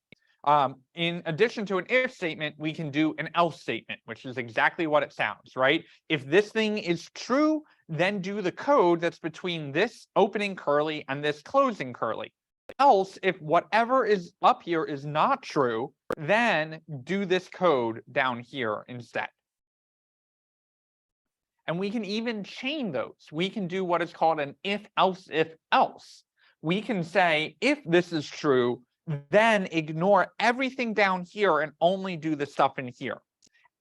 In addition to an if statement, we can do an else statement, which is exactly what it sounds, right? If this thing is true, then do the code that's between this opening curly and this closing curly. Else, if whatever is up here is not true, then do this code down here instead. And we can even chain those. We can do what is called an if else. We can say, if this is true, then ignore everything down here and only do the stuff in here.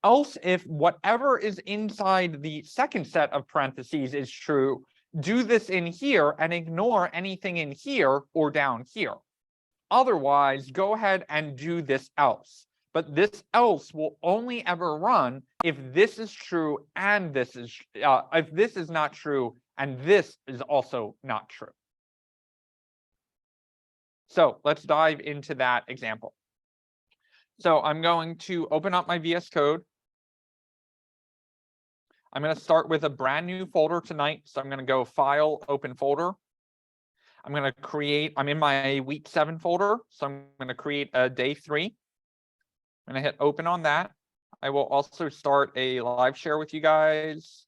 Else, if whatever is inside the second set of parentheses is true, do this in here and ignore anything in here or down here. Otherwise, go ahead and do this else. But this else will only ever run if this is true and this is, if this is not true and this is also not true. So let's dive into that example. So I'm going to open up my VS Code. I'm going to start with a brand new folder tonight. So I'm going to go File, Open Folder. I'm going to create, I'm in my week 7 folder. So I'm going to create a day 3. I'm going to hit open on that. I will also start a live share with you guys.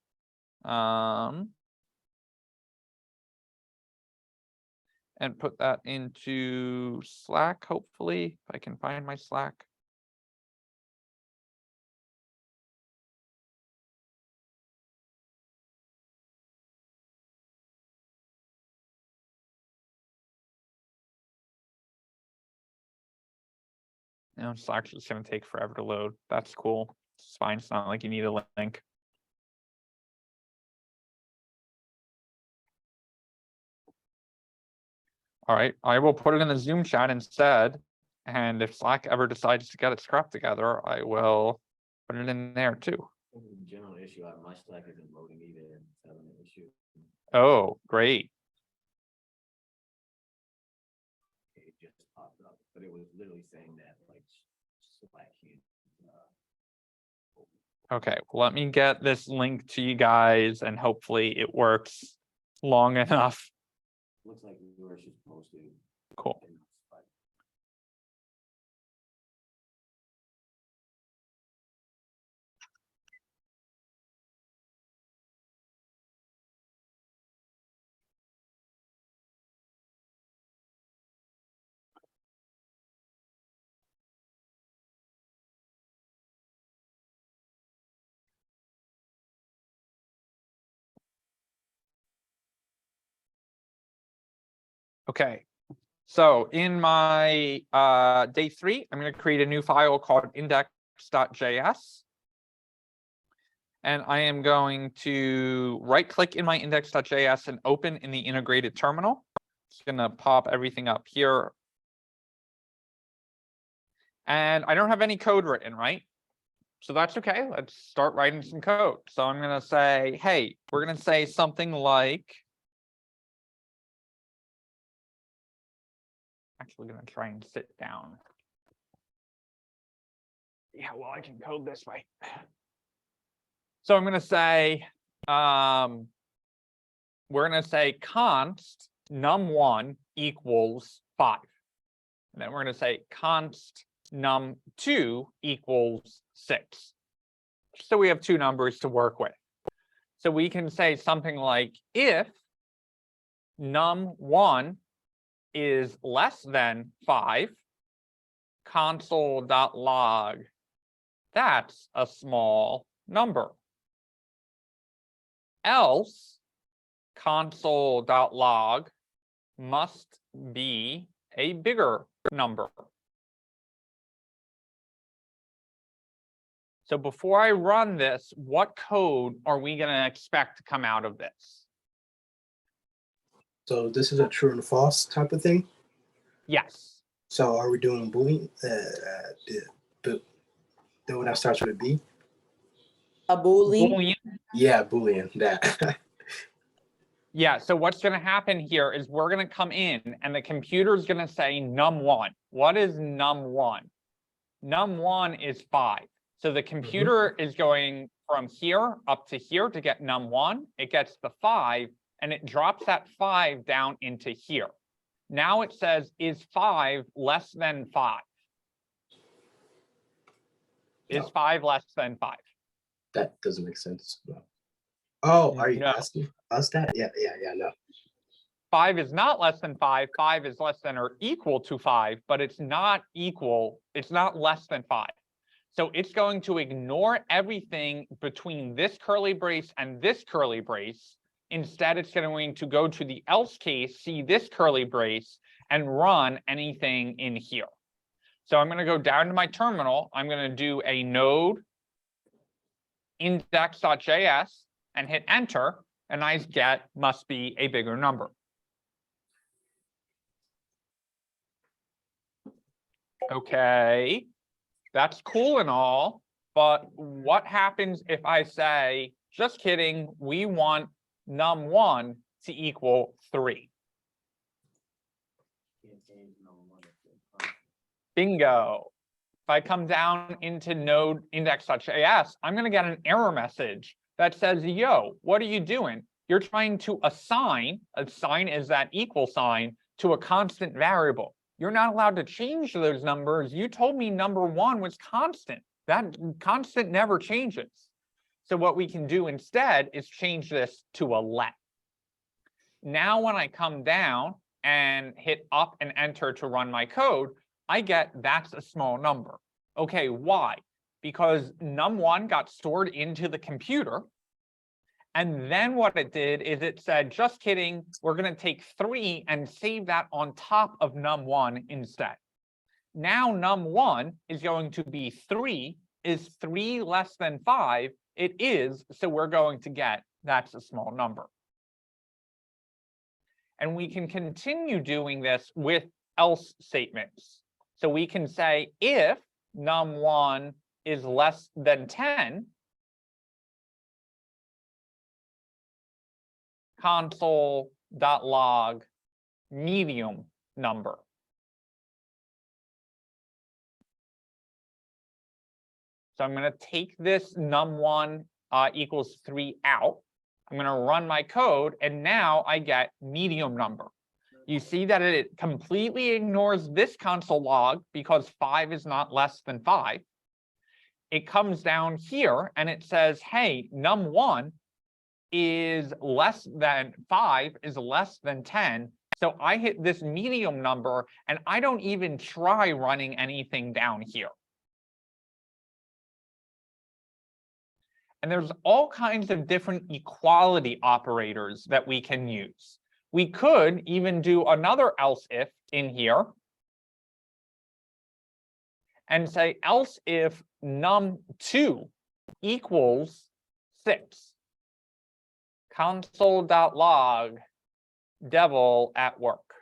And put that into Slack, hopefully, if I can find my Slack. Now Slack's just going to take forever to load. That's cool. It's fine. It's not like you need a link. All right, I will put it in the Zoom chat instead. And if Slack ever decides to get its crap together, I will put it in there too. The general issue, my Slack isn't loading either, and it's having an issue. Oh, great. It just popped up, but it was literally saying that like Slack can't. Okay, well, let me get this link to you guys and hopefully it works long enough. Looks like yours is posted. Cool. Okay, so in my day 3, I'm going to create a new file called index.js. And I am going to right click in my index.js and open in the integrated terminal. Just going to pop everything up here. And I don't have any code written, right? So that's okay. Let's start writing some code. So I'm going to say, hey, we're going to say something like, actually going to try and sit down. Yeah, well, I can code this way. So I'm going to say, we're going to say const num1 equals 5. And then we're going to say const num2 equals 6. So we have 2 numbers to work with. So we can say something like if num1 is less than 5, console.log, that's a small number. Else, console.log must be a bigger number. So before I run this, what code are we going to expect to come out of this? So this is a true and false type of thing. Yes. So are we doing Boolean? The one that starts with a B? A Boolean? Boolean. Yeah, Boolean, that. Yeah, so what's going to happen here is we're going to come in and the computer is going to say num1. What is num1? Num1 is 5. So the computer is going from here up to here to get num1. It gets the 5 and it drops that 5 down into here. Now it says, is 5 less than 5? Is No. 5 less than 5? That doesn't make sense. No. Oh, are you No. asking us that? Yeah, no. 5 is not less than 5. 5 is less than or equal to 5, but it's not equal. It's not less than 5. So it's going to ignore everything between this curly brace and this curly brace. Instead, it's going to go to the else case, see this curly brace, and run anything in here. So I'm going to go down to my terminal. I'm going to do a node index.js and hit enter, and I get must be a bigger number. Okay, that's cool and all, but what happens if I say, just kidding, we want num1 to equal 3? Bingo. If I come down into node index.js, I'm going to get an error message that says, yo, what are you doing? You're trying to assign is that equal sign, to a constant variable. You're not allowed to change those numbers. You told me number1 was constant. That constant never changes. So what we can do instead is change this to a let. Now when I come down and hit up and enter to run my code, I get that's a small number. Okay, why? Because num1 got stored into the computer. And then what it did is it said, just kidding, we're going to take 3 and save that on top of num1 instead. Now num1 is going to be 3. Is 3 less than 5? It is, so we're going to get that's a small number. And we can continue doing this with else statements. So we can say if num1 is less than 10, console.log medium number. So I'm going to take this num1 equals 3 out. I'm going to run my code, and now I get medium number. You see that it completely ignores this console log because 5 is not less than 5. It comes down here and it says, hey, num1 is less than 5 is less than 10. So I hit this medium number and I don't even try running anything down here. And there's all kinds of different equality operators that we can use. We could even do another else if in here and say else if num2 equals 6. Console.log devil at work.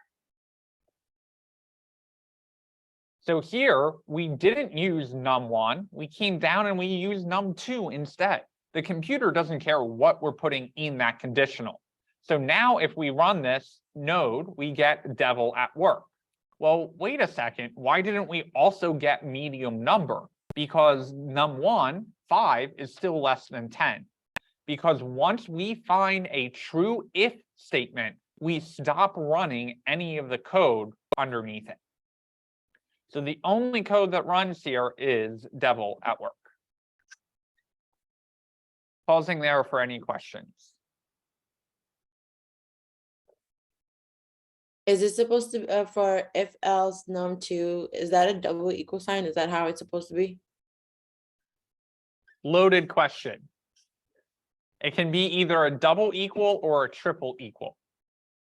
So here we didn't use num1. We came down and we used num2 instead. The computer doesn't care what we're putting in that conditional. So now if we run this node, we get devil at work. Well, wait a second. Why didn't we also get medium number? Because num1, 5, is still less than 10. Because once we find a true if statement, we stop running any of the code underneath it. So the only code that runs here is devil at work. Pausing there for any questions. Is it supposed to for if else num2, is that a double equal sign? Is that how it's supposed to be? Loaded question. It can be either a double equal or a triple equal.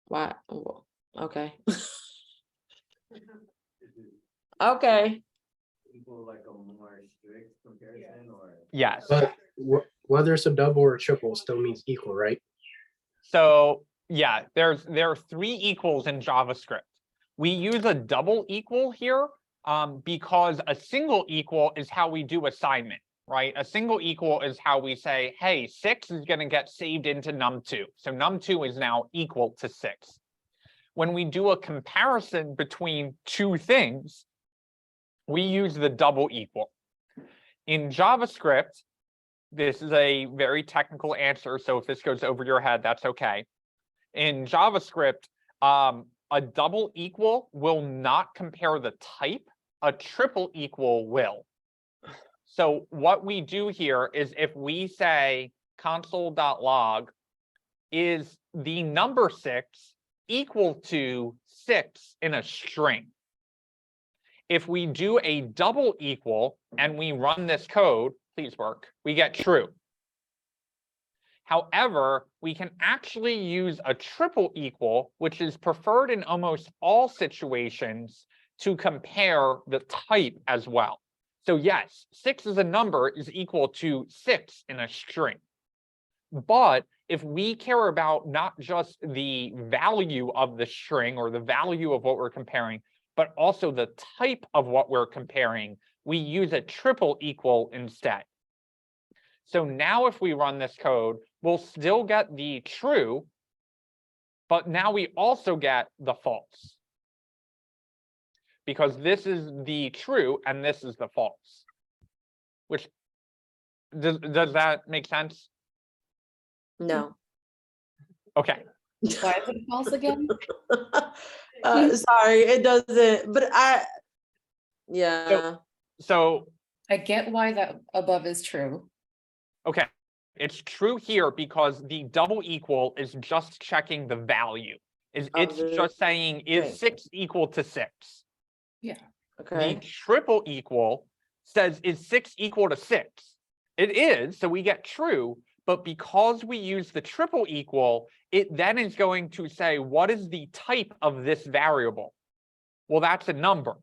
Why? Oh, okay. Okay. Equal like a more strict comparison or? Yes. But whether it's a double or a triple still means equal, right? So yeah, there are 3 equals in JavaScript. We use a double equal here because a single equal is how we do assignment, right? A single equal is how we say, hey, 6 is going to get saved into num2. So num2 is now equal to 6. When we do a comparison between two things, we use the double equal. In JavaScript, this is a very technical answer, so if this goes over your head, that's okay. In JavaScript, a double equal will not compare the type, a triple equal will. So what we do here is if we say console.log is the number 6 equal to 6 in a string. If we do a double equal and we run this code, please work, we get true. However, we can actually use a triple equal, which is preferred in almost all situations, to compare the type as well. So yes, 6 as a number is equal to 6 in a string. But if we care about not just the value of the string or the value of what we're comparing, but also the type of what we're comparing, we use a triple equal instead. So now if we run this code, we'll still get the true, but now we also get the false. Because this is the true and this is the false. Which, does that make sense? No. Okay. Why is it false again? Sorry, it doesn't, but yeah. So I get why that above is true. okay, it's true here because the double equal is just checking the value. It's just saying, is 6 equal to 6? Yeah. Okay. The triple equal says, is 6 equal to 6? It is, so we get true, but because we use the triple equal, it then is going to say, what is the type of this variable? Well, that's a number.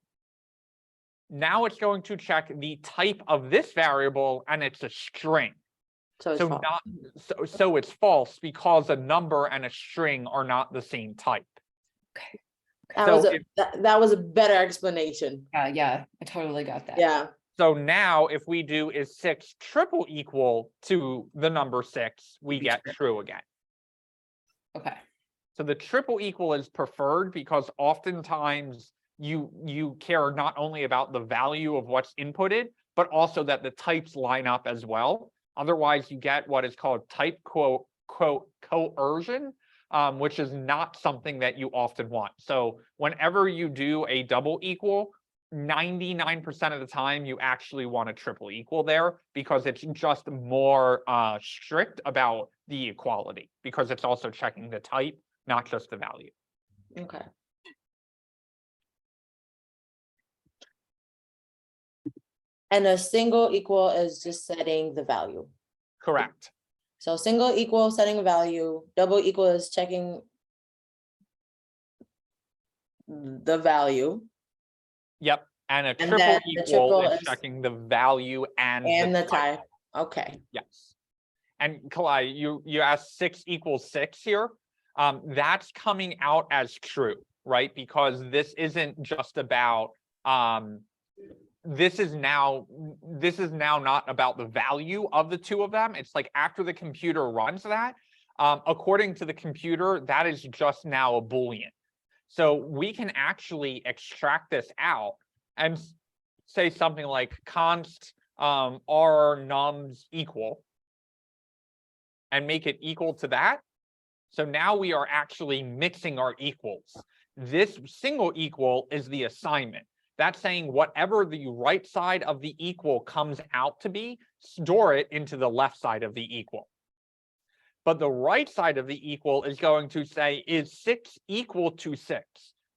Now it's going to check the type of this variable, and it's a string. So it's false. So it's false because a number and a string are not the same type. Okay. That was a better explanation. Yeah, I totally got that. Yeah. So now if we do is 6 triple equal to the number 6, we get true again. Okay. So the triple equal is preferred because oftentimes you care not only about the value of what's inputted, but also that the types line up as well. Otherwise, you get what is called type coercion, which is not something that you often want. So whenever you do a double equal, 99% of the time, you actually want a triple equal there because it's just more strict about the equality because it's also checking the type, not just the value. Okay. And a single equal is just setting the value. Correct. So single equal setting a value, double equal is checking the value. Yep. And a And triple then the equal triple is is- checking the value and the type. Okay. Yes. And Kalai, you asked 6 equals 6 here. That's coming out as true, right? Because this isn't just about this is now not about the value of the two of them. It's like after the computer runs that, according to the computer, that is just now a Boolean. So we can actually extract this out and say something like const r nums equal and make it equal to that. So now we are actually mixing our equals. This single equal is the assignment. That's saying whatever the right side of the equal comes out to be, store it into the left side of the equal. But the right side of the equal is going to say, is 6 equal to 6?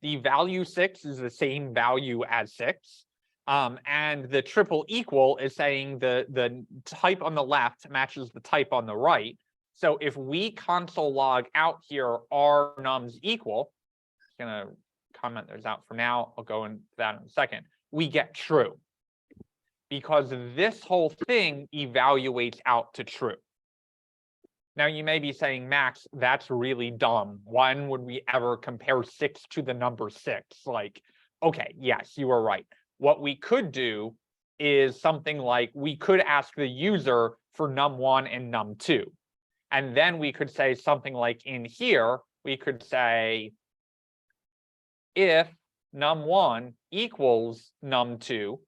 The value 6 is the same value as 6. And the triple equal is saying the type on the left matches the type on the right. So if we console log out here r nums equal, I'm going to comment those out for now. I'll go into that in a second. We get true because this whole thing evaluates out to true. Now you may be saying, Max, that's really dumb. When would we ever compare 6 to the number 6? Like, okay, yes, you are right. what we could do is something like we could ask the user for num1 and num2. And then we could say something like in here, we could say if num1 equals num2,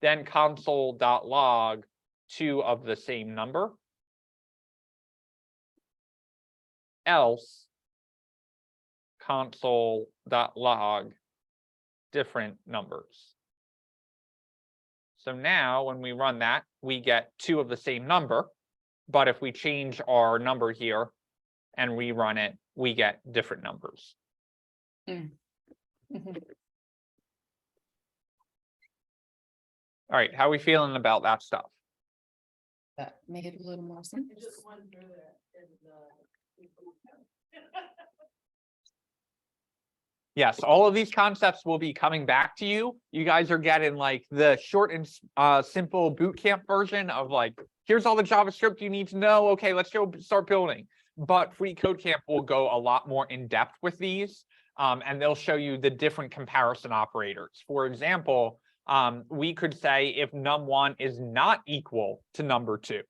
then console.log 2 of the same number. Else console.log different numbers. So now when we run that, we get 2 of the same number. But if we change our number here and rerun it, we get different numbers. Mhm. All right, how are we feeling about that stuff? That made it a little more sense. And just one further is the. Yes, all of these concepts will be coming back to you. You guys are getting like the short and simple boot camp version of like, here's all the JavaScript you need to know. Okay, let's go start building. But Free Code Camp will go a lot more in depth with these, and they'll show you the different comparison operators. For example, we could say if num1 is not equal to number 2.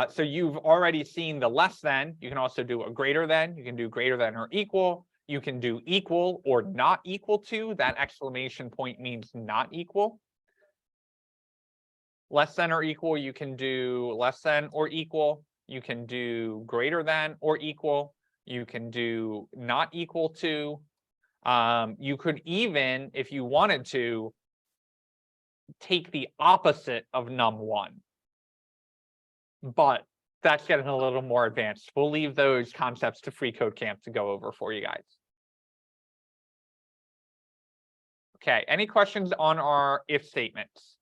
So you've already seen the less than. You can also do a greater than. You can do greater than or equal. You can do equal or not equal to. That exclamation point means not equal. Less than or equal, you can do less than or equal. You can do greater than or equal. You can do not equal to. You could even, if you wanted to, take the opposite of num1. But that's getting a little more advanced. We'll leave those concepts to Free Code Camp to go over for you guys. Okay, any questions on our if statements?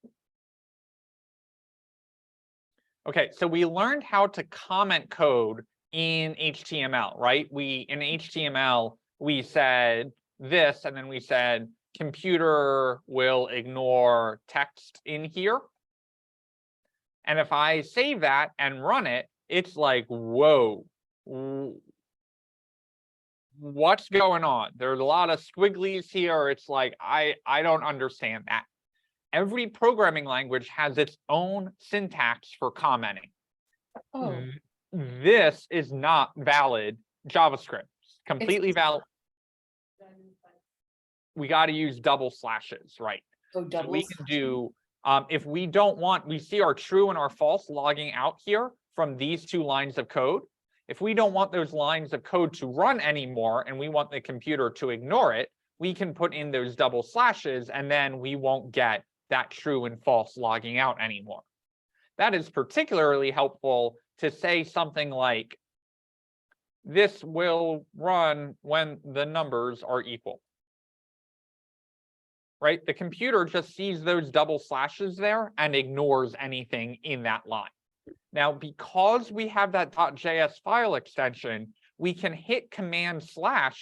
Okay, so we learned how to comment code in HTML, right? In HTML, we said this, and then we said computer will ignore text in here. And if I save that and run it, it's like, whoa, what's going on? There's a lot of squigglies here. It's like, I don't understand that. Every programming language has its own syntax for commenting. Oh, This is not valid JavaScript. Completely valid. We got to use double slashes, right? oh, So double. we can do, if we don't want, we see our true and our false logging out here from these 2 lines of code. If we don't want those lines of code to run anymore and we want the computer to ignore it, we can put in those double slashes and then we won't get that true and false logging out anymore. That is particularly helpful to say something like, this will run when the numbers are equal. Right? The computer just sees those double slashes there and ignores anything in that line. Now, because we have that .js file extension, we can hit command/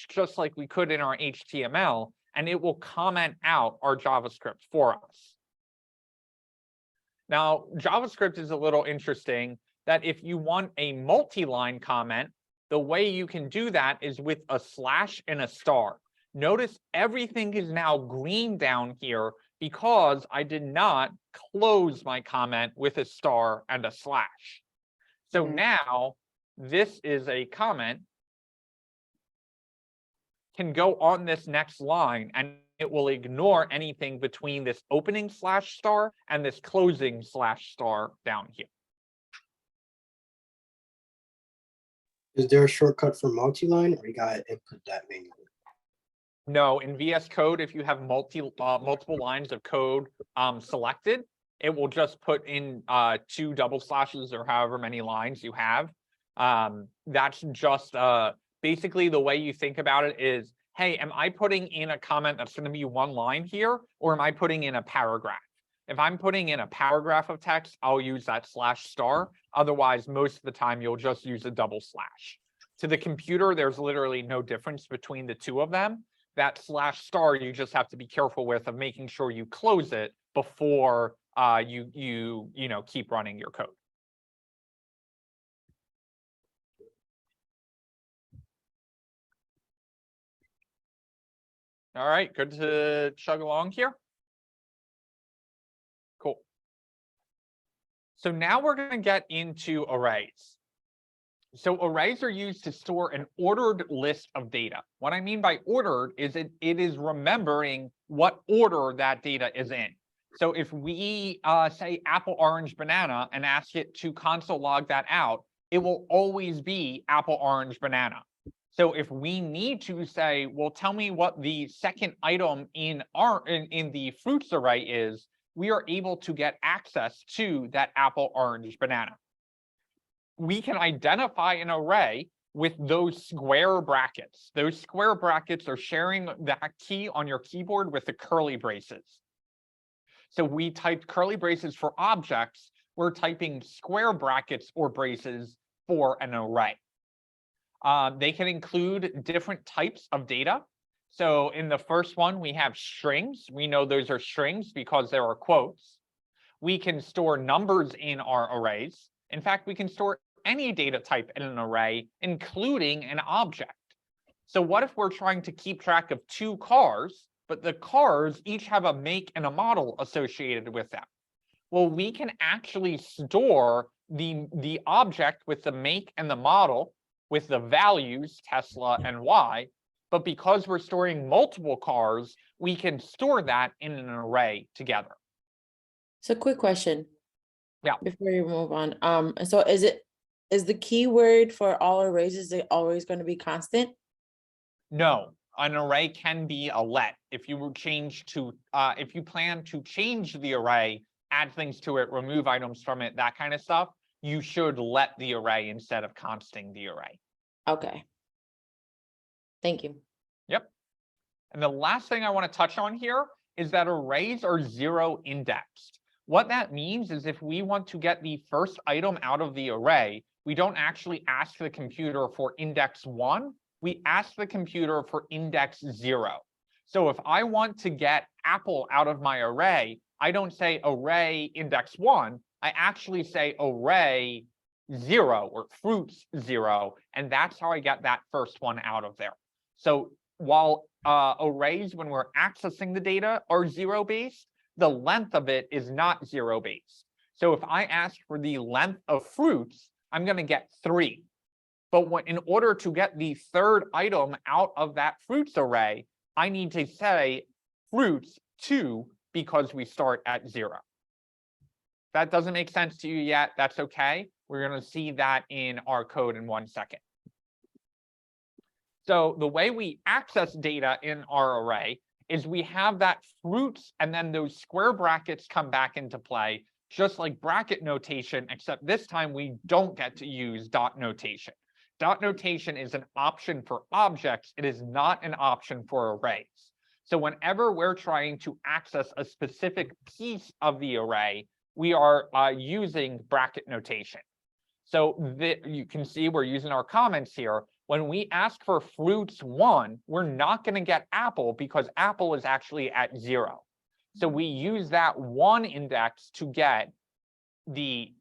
just like we could in our HTML, and it will comment out our JavaScript for us. Now, JavaScript is a little interesting that if you want a multi-line comment, the way you can do that is with a slash and a star. Notice everything is now green down here because I did not close my comment with a star and a slash. So now this is a comment, can go on this next line and it will ignore anything between this opening slash star and this closing slash star down here. Is there a shortcut for multi-line, or you gotta input that manually? No, in VS Code, if you have multiple lines of code selected, it will just put in 2 double slashes or however many lines you have. That's just basically the way you think about it is, hey, am I putting in a comment that's going to be 1 line here, or am I putting in a paragraph? If I'm putting in a paragraph of text, I'll use that /star. Otherwise, most of the time, you'll just use a double slash. To the computer, there's literally no difference between the 2 of them. That /star, you just have to be careful with of making sure you close it before you keep running your code. All right, good to chug along here. So now we're going to get into arrays. So arrays are used to store an ordered list of data. What I mean by ordered is it is remembering what order that data is in. So if we say apple, orange, banana and ask it to console log that out, it will always be apple, orange, banana. So if we need to say, well, tell me what the second item in the fruits array is, we are able to get access to that apple, orange, banana. We can identify an array with those square brackets. Those square brackets are sharing that key on your keyboard with the curly braces. So we typed curly braces for objects. We're typing square brackets or braces for an array. They can include different types of data. So in the first one, we have strings. We know those are strings because there are quotes. We can store numbers in our arrays. In fact, we can store any data type in an array, including an object. So what if we're trying to keep track of 2 cars, but the cars each have a make and a model associated with them? Well, we can actually store the object with the make and the model with the values, Tesla and Y, but because we're storing multiple cars, we can store that in an array together. So quick question. Yeah. Before you move on, so is the keyword for all arrays, is it always going to be constant? No, an array can be a let. If you if you plan to change the array, add things to it, remove items from it, that kind of stuff, you should let the array instead of consting the array. Okay. Thank you. Yep. And the last thing I want to touch on here is that arrays are 0 indexed. What that means is if we want to get the first item out of the array, we don't actually ask the computer for index 1, we ask the computer for index 0. So if I want to get apple out of my array, I don't say array index 1, I actually say array 0 or fruits 0, and that's how I get that first one out of there. So while arrays, when we're accessing the data, are 0 based, the length of it is not 0 based. So if I ask for the length of fruits, I'm going to get 3. But in order to get the third item out of that fruits array, I need to say fruits 2 because we start at 0. If that doesn't make sense to you yet, that's okay. We're going to see that in our code in 1 second. So the way we access data in our array is we have that fruits and then those square brackets come back into play, just like bracket notation, except this time we don't get to use dot notation. Dot notation is an option for objects. It is not an option for arrays. So whenever we're trying to access a specific piece of the array, we are using bracket notation. So you can see we're using our comments here. When we ask for fruits 1, we're not going to get apple because apple is actually at 0. So we use that 1 index to get the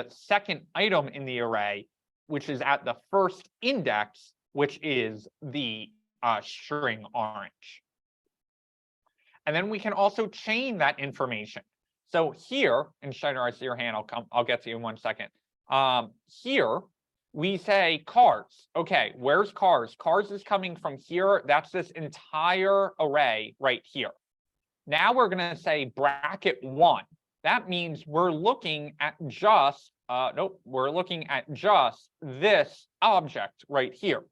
second item in the array, which is at the first index, which is the string orange. And then we can also chain that information. So here, and Schneider, I see your hand. I'll get to you in 1 second. Here we say cars. Okay, where's cars? Cars is coming from here. That's this entire array right here. Now we're going to say bracket 1. That means we're looking at just, we're looking at just this object right here.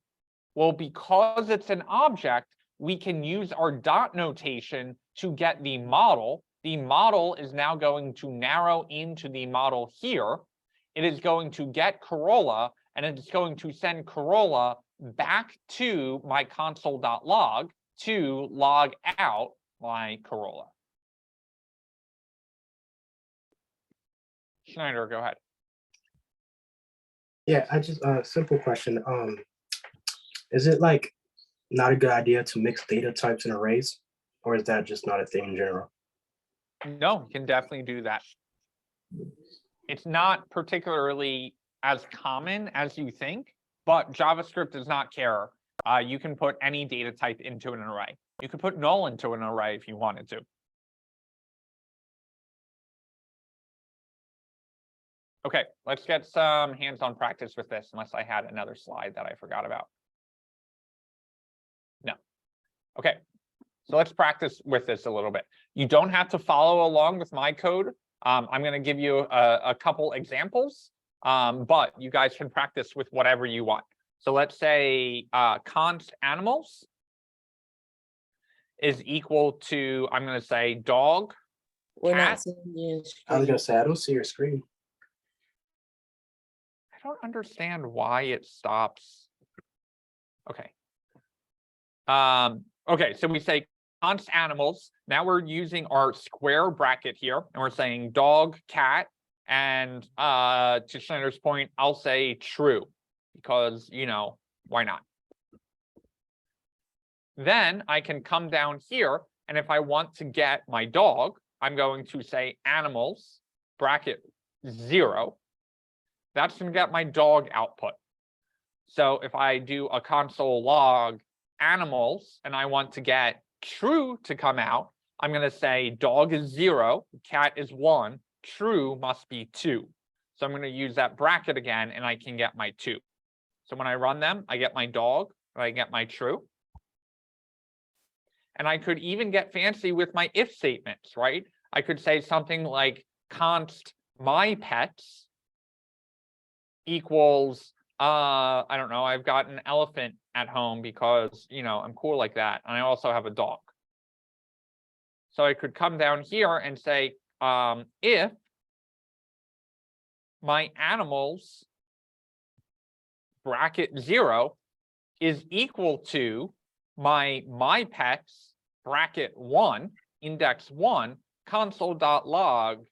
Well, because it's an object, we can use our dot notation to get the model. The model is now going to narrow into the model here. It is going to get Corolla, and it's going to send Corolla back to my console.log to log out my Corolla. Schneider, go ahead. Yeah, I just simple question. Is it like not a good idea to mix data types in arrays, or is that just not a thing in general? No, you can definitely do that. It's not particularly as common as you think, but JavaScript does not care. You can put any data type into an array. You could put null into an array if you wanted to. Okay, let's get some hands-on practice with this, unless I had another slide that I forgot about. No. Okay, so let's practice with this a little bit. You don't have to follow along with my code. I'm going to give you a couple examples, but you guys can practice with whatever you want. So let's say const animals is equal to, I'm going to say dog. We're not Cat. seeing you. I was gonna say, I don't see your screen. I don't understand why it stops. Okay. Okay, so we say const animals. Now we're using our square bracket here, and we're saying dog, cat, and to Slender's point, I'll say true, because, you know, why not? Then I can come down here, and if I want to get my dog, I'm going to say animals, bracket 0. That's going to get my dog output. So if I do a console log animals, and I want to get true to come out, I'm going to say dog is 0, cat is 1, true must be 2. So I'm going to use that bracket again, and I can get my 2. So when I run them, I get my dog, and I get my true. And I could even get fancy with my if statements, right? I could say something like const my pets equals, I don't know, I've got an elephant at home because, you know, I'm cool like that. And I also have a dog. So I could come down here and say, if my animals bracket 0 is equal to my pets bracket 1, index 1, console.log,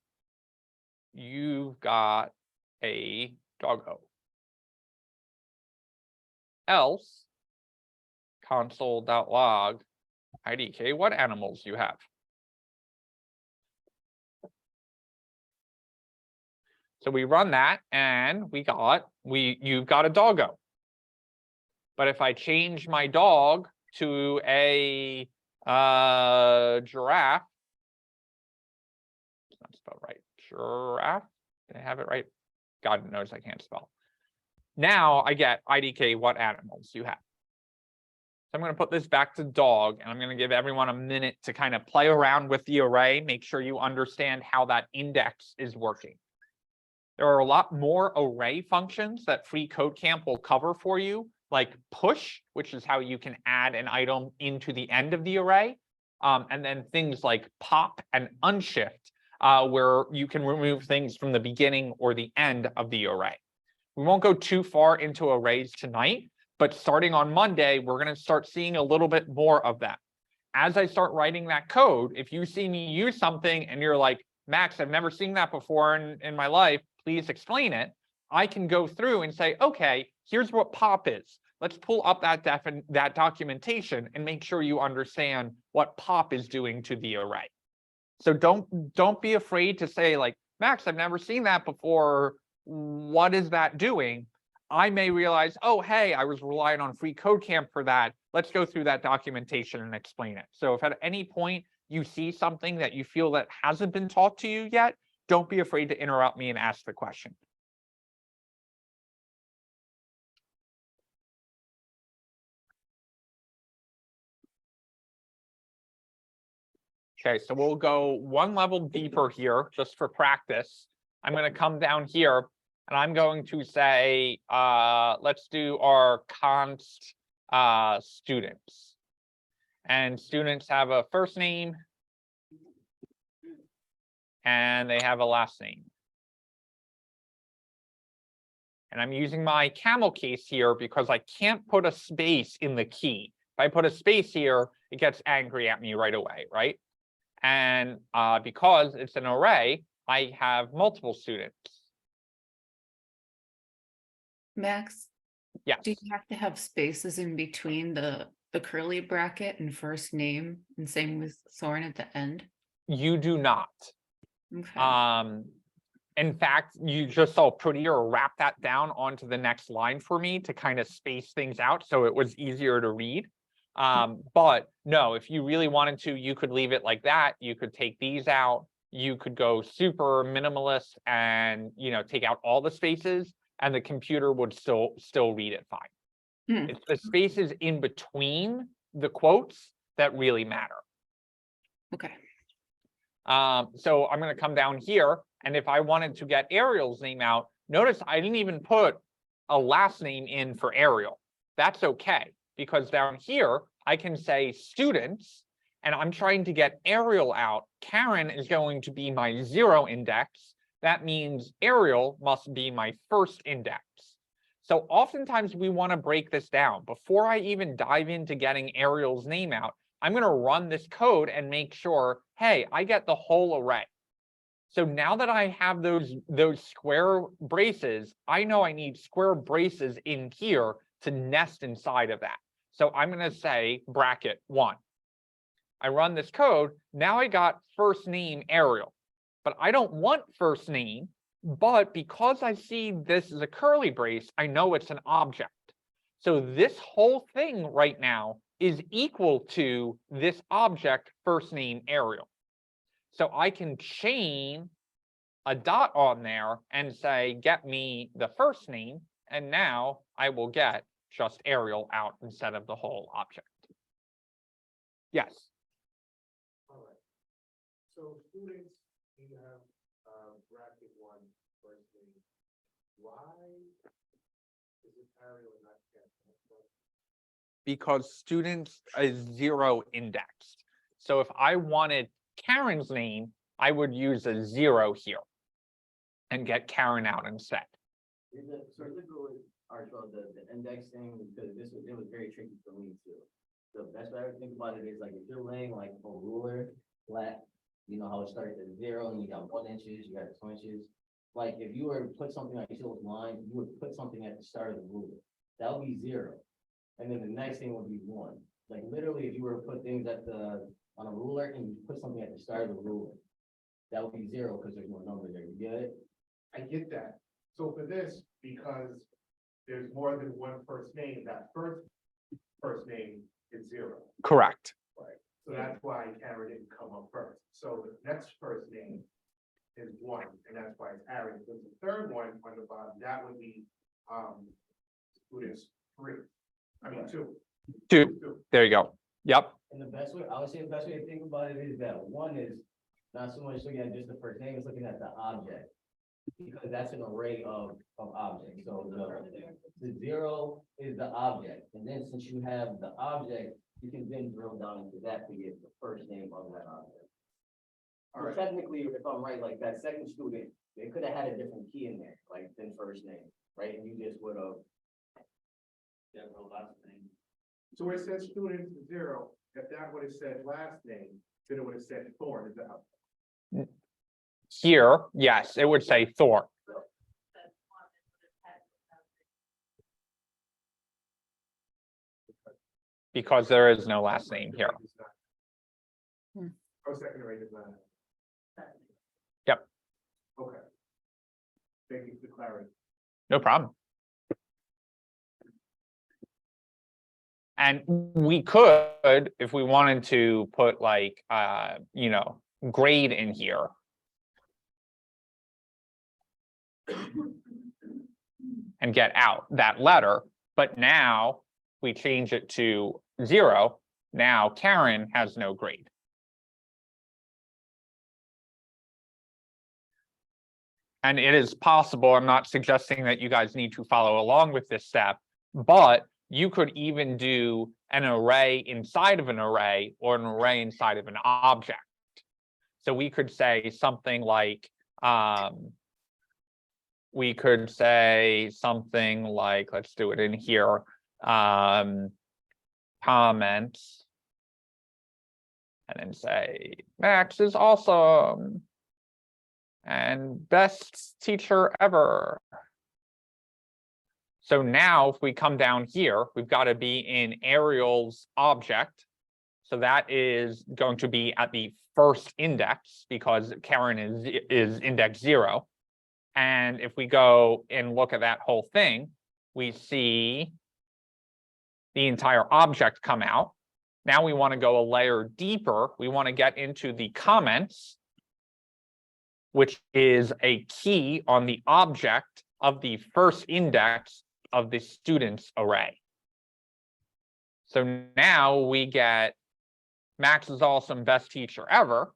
you've got a doggo. Else, console.log, IDK, what animals you have. So we run that, and you've got a doggo. But if I change my dog to a giraffe, it's not spelled right. Giraffe? Did I have it right? God knows I can't spell. Now I get IDK what animals you have. So I'm going to put this back to dog, and I'm going to give everyone a minute to kind of play around with the array, make sure you understand how that index is working. There are a lot more array functions that Free Code Camp will cover for you, like push, which is how you can add an item into the end of the array, and then things like pop and unshift, where you can remove things from the beginning or the end of the array. We won't go too far into arrays tonight, but starting on Monday, we're going to start seeing a little bit more of that. As I start writing that code, if you see me use something and you're like, Max, I've never seen that before in my life, please explain it. I can go through and say, okay, here's what pop is. Let's pull up that documentation and make sure you understand what pop is doing to the array. So don't be afraid to say like, Max, I've never seen that before. What is that doing? I may realize, oh, hey, I was relying on Free Code Camp for that. Let's go through that documentation and explain it. So if at any point you see something that you feel that hasn't been taught to you yet, don't be afraid to interrupt me and ask the question. Okay, so we'll go one level deeper here just for practice. I'm going to come down here and I'm going to say, let's do our const students. And students have a first name and they have a last name. And I'm using my camel case here because I can't put a space in the key. If I put a space here, it gets angry at me right away, right? And because it's an array, I have multiple students. Max, Yes. do you have to have spaces in between the curly bracket and first name, and same with Soren at the end? You do not. Okay. In fact, you just saw prettier wrap that down onto the next line for me to kind of space things out so it was easier to read. But no, if you really wanted to, you could leave it like that. You could take these out. you could go super minimalist and, take out all the spaces and the computer would still read it fine. Hmm. It's the spaces in between the quotes that really matter. Okay. So I'm going to come down here, and if I wanted to get Ariel's name out, notice I didn't even put a last name in for Ariel. That's okay, because down here I can say students, and I'm trying to get Ariel out. Karen is going to be my 0 index. That means Ariel must be my first index. So oftentimes we want to break this down. Before I even dive into getting Ariel's name out, I'm going to run this code and make sure, hey, I get the whole array. So now that I have those square braces, I know I need square braces in here to nest inside of that. So I'm going to say bracket 1. I run this code. Now I got first name Ariel, but I don't want first name. But because I see this as a curly brace, I know it's an object. So this whole thing right now is equal to this object first name Ariel. So I can chain a dot on there and say, get me the first name. And now I will get just Ariel out instead of the whole object. Yes. All right. So students, you have bracket 1 first name. Why is it Ariel and not Karen? Because students is 0 indexed. So if I wanted Karen's name, I would use a 0 here and get Karen out instead. So the index thing, because it was very tricky for me too. The best way I would think about it is like if you're laying like a ruler flat, you know how it starts at 0 and you got 1 inches, you got 2 inches. Like if you were to put something on each of those lines, you would put something at the start of the ruler. That would be 0. And then the next thing would be 1. Like literally, if you were to put things on a ruler and you put something at the start of the ruler, that would be 0 because there's no number there. You get it? I get that. So for this, because there's more than one first name, that first name is 0. Correct. Right. So that's why Karen didn't come up first. So the next first name is 1, and that's why it's Aaron. But the third one on the bottom, that would be students 3. I mean 2. 2. There you go. Yep. And the best way, I would say the best way to think about it is that 1 is not so much looking at just the first name, it's looking at the object. Because that's an array of objects. So the 0 is the object. And then since you have the object, you can then drill down into that to get the first name of that object. All So right. technically, if I'm right, like that second student, they could have had a different key in there, like than first name, right? And you just would have. Yeah, no last name. So where it says students 0, if that would have said last name, then it would have said Thorn is out. Here, yes, it would say Thor. Because there is no last name here. Hmm. Oh, secondary is not. Yep. Okay. Thank you for the clarity. No problem. And we could, if we wanted to put like, grade in here. And get out that letter, but now we change it to 0. Now Karen has no grade. And it is possible, I'm not suggesting that you guys need to follow along with this step, but you could even do an array inside of an array or an array inside of an object. So we could say something like, let's do it in here, comments, and then say, Max is awesome and best teacher ever. So now if we come down here, we've got to be in Ariel's object. So that is going to be at the first index because Karen is index 0. And if we go and look at that whole thing, we see the entire object come out. Now we want to go a layer deeper. We want to get into the comments. which is a key on the object of the first index of the student's array. So now we get Max is awesome, best teacher ever.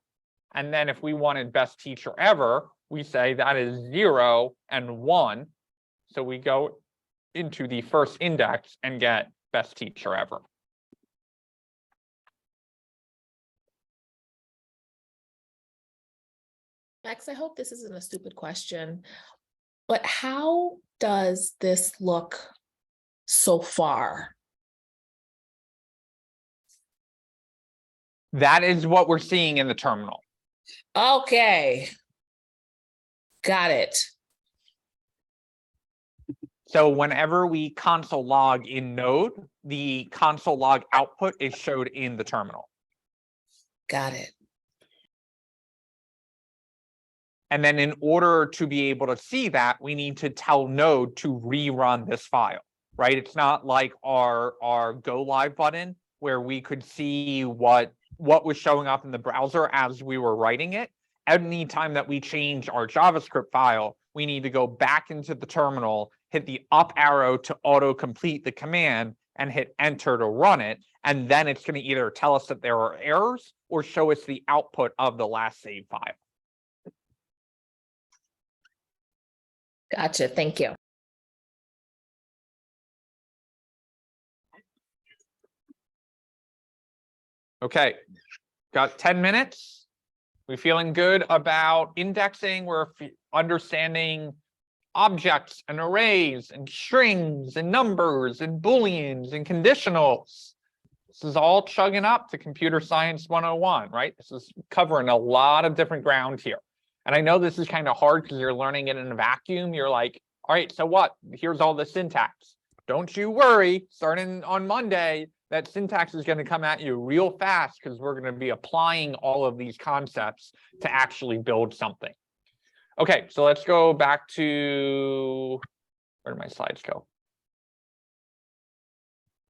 And then if we wanted best teacher ever, we say that is 0 and 1. So we go into the first index and get best teacher ever. Max, I hope this isn't a stupid question, but how does this look so far? That is what we're seeing in the terminal. Okay. Got it. So whenever we console log in Node, the console log output is showed in the terminal. Got it. And then in order to be able to see that, we need to tell Node to rerun this file, right? It's not like our go live button where we could see what was showing up in the browser as we were writing it. Anytime that we change our JavaScript file, we need to go back into the terminal, hit the up arrow to auto-complete the command, and hit enter to run it. And then it's going to either tell us that there are errors or show us the output of the last save file. Gotcha. Thank you. Okay, got 10 minutes. We feeling good about indexing? We're understanding objects and arrays and strings and numbers and booleans and conditionals. This is all chugging up to computer science 101, right? This is covering a lot of different ground here. And I know this is kind of hard because you're learning it in a vacuum. You're like, all right, so what? Here's all the syntax. Don't you worry, starting on Monday, that syntax is going to come at you real fast because we're going to be applying all of these concepts to actually build something. Okay, so let's go back to, where did my slides go?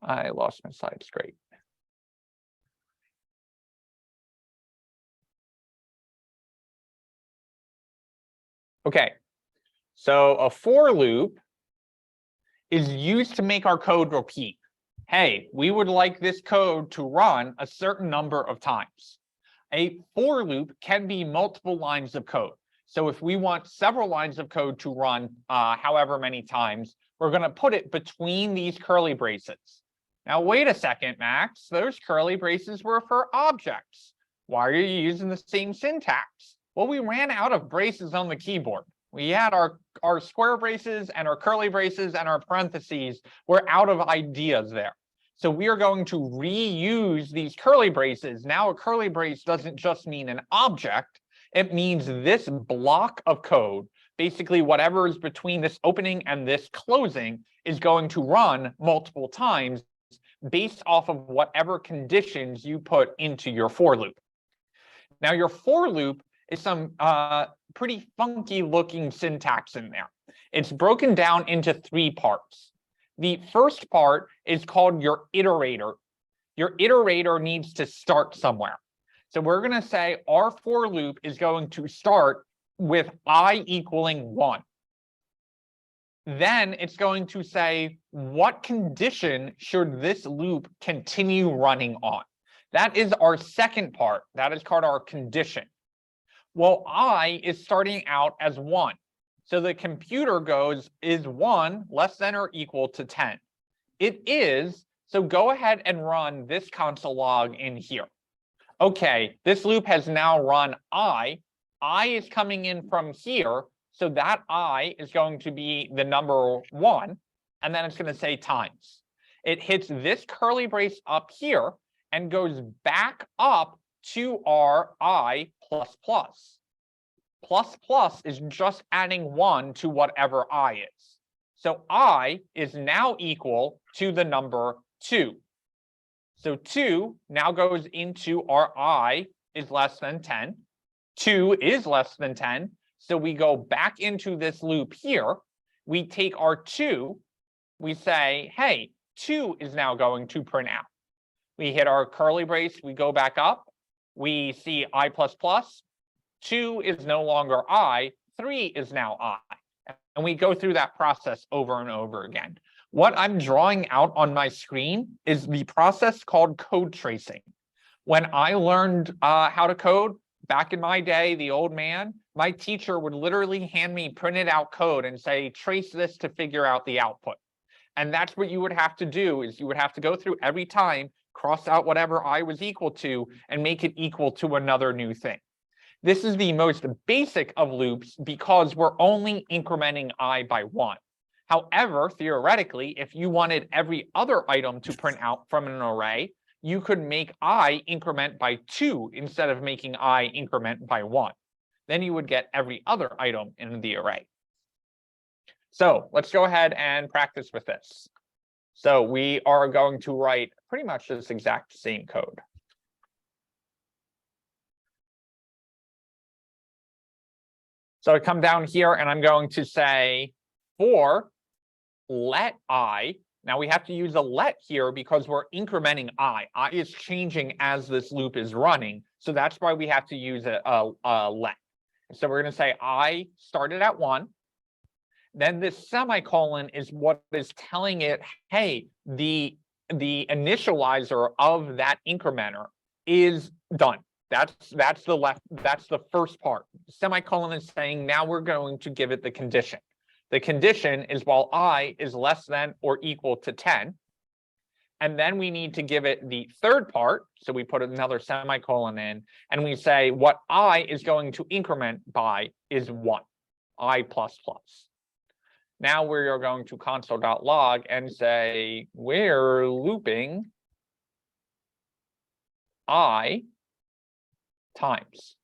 I lost my slides, great. Okay, so a for loop is used to make our code repeat. Hey, we would like this code to run a certain number of times. A for loop can be multiple lines of code. So if we want several lines of code to run however many times, we're going to put it between these curly braces. Now, wait a second, Max. Those curly braces were for objects. Why are you using the same syntax? Well, we ran out of braces on the keyboard. We had our square braces and our curly braces and our parentheses. We're out of ideas there. So we are going to reuse these curly braces. Now a curly brace doesn't just mean an object. It means this block of code, basically whatever is between this opening and this closing, is going to run multiple times based off of whatever conditions you put into your for loop. Now your for loop is some pretty funky looking syntax in there. It's broken down into 3 parts. The first part is called your iterator. Your iterator needs to start somewhere. So we're going to say our for loop is going to start with I equaling 1. Then it's going to say, what condition should this loop continue running on? That is our second part. That is called our condition. Well, I is starting out as 1. So the computer goes, is 1 less than or equal to 10? It is, so go ahead and run this console log in here. Okay, this loop has now run I. I is coming in from here, so that I is going to be the number 1, and then it's going to say times. It hits this curly brace up here and goes back up to our I plus plus. Plus plus is just adding 1 to whatever I is. So I is now equal to the number 2. So 2 now goes into our I is less than 10. 2 is less than 10. So we go back into this loop here. We take our 2. We say, hey, 2 is now going to print out. We hit our curly brace. We go back up. We see I plus plus. 2 is no longer I, 3 is now I. And we go through that process over and over again. What I'm drawing out on my screen is the process called code tracing. When I learned how to code back in my day, the old man, my teacher would literally hand me printed out code and say, trace this to figure out the output. And that's what you would have to do, is you would have to go through every time, cross out whatever I was equal to, and make it equal to another new thing. This is the most basic of loops because we're only incrementing I by 1. However, theoretically, if you wanted every other item to print out from an array, you could make I increment by 2 instead of making I increment by 1. Then you would get every other item in the array. So let's go ahead and practice with this. So we are going to write pretty much this exact same code. So I come down here and I'm going to say for let I. Now we have to use a let here because we're incrementing I. I is changing as this loop is running. So that's why we have to use a let. So we're going to say I started at 1. Then this semicolon is what is telling it, hey, the initializer of that incrementer is done. That's the first part. Semicolon is saying now we're going to give it the condition. The condition is while I is less than or equal to 10. And then we need to give it the third part. So we put another semicolon in and we say what I is going to increment by is 1, I plus plus. Now we are going to console.log and say we're looping I times.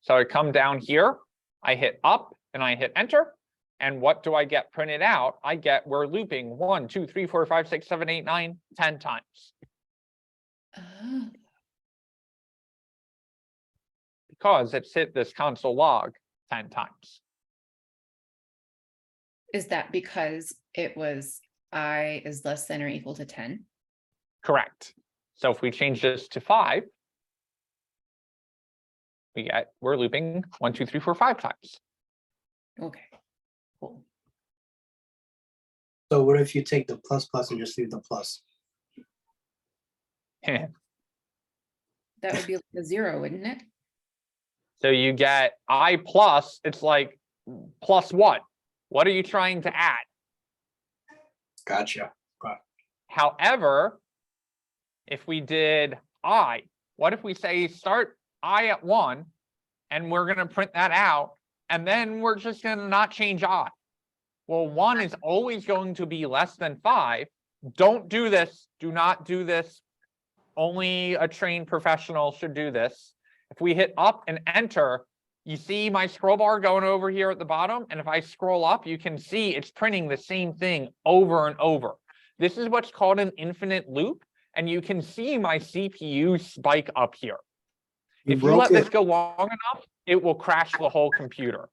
So I come down here, I hit up and I hit enter. And what do I get printed out? I get we're looping 1, 2, 3, 4, 5, 6, 7, 8, 9, 10 times. Because it's hit this console log 10 times. Is that because it was I is less than or equal to 10? Correct. So if we change this to 5, we get we're looping 1, 2, 3, 4, 5 times. Okay, cool. So what if you take the plus plus and just leave the plus? That would be like a 0, wouldn't it? So you get I plus, it's like plus what? What are you trying to add? Gotcha. However, if we did I, what if we say start I at 1 and we're going to print that out and then we're just going to not change I? Well, 1 is always going to be less than 5. Don't do this. Do not do this. Only a trained professional should do this. If we hit up and enter, you see my scroll bar going over here at the bottom. And if I scroll up, you can see it's printing the same thing over and over. This is what's called an infinite loop. And you can see my CPU spike up here. If you let this go long enough, it will crash the whole computer.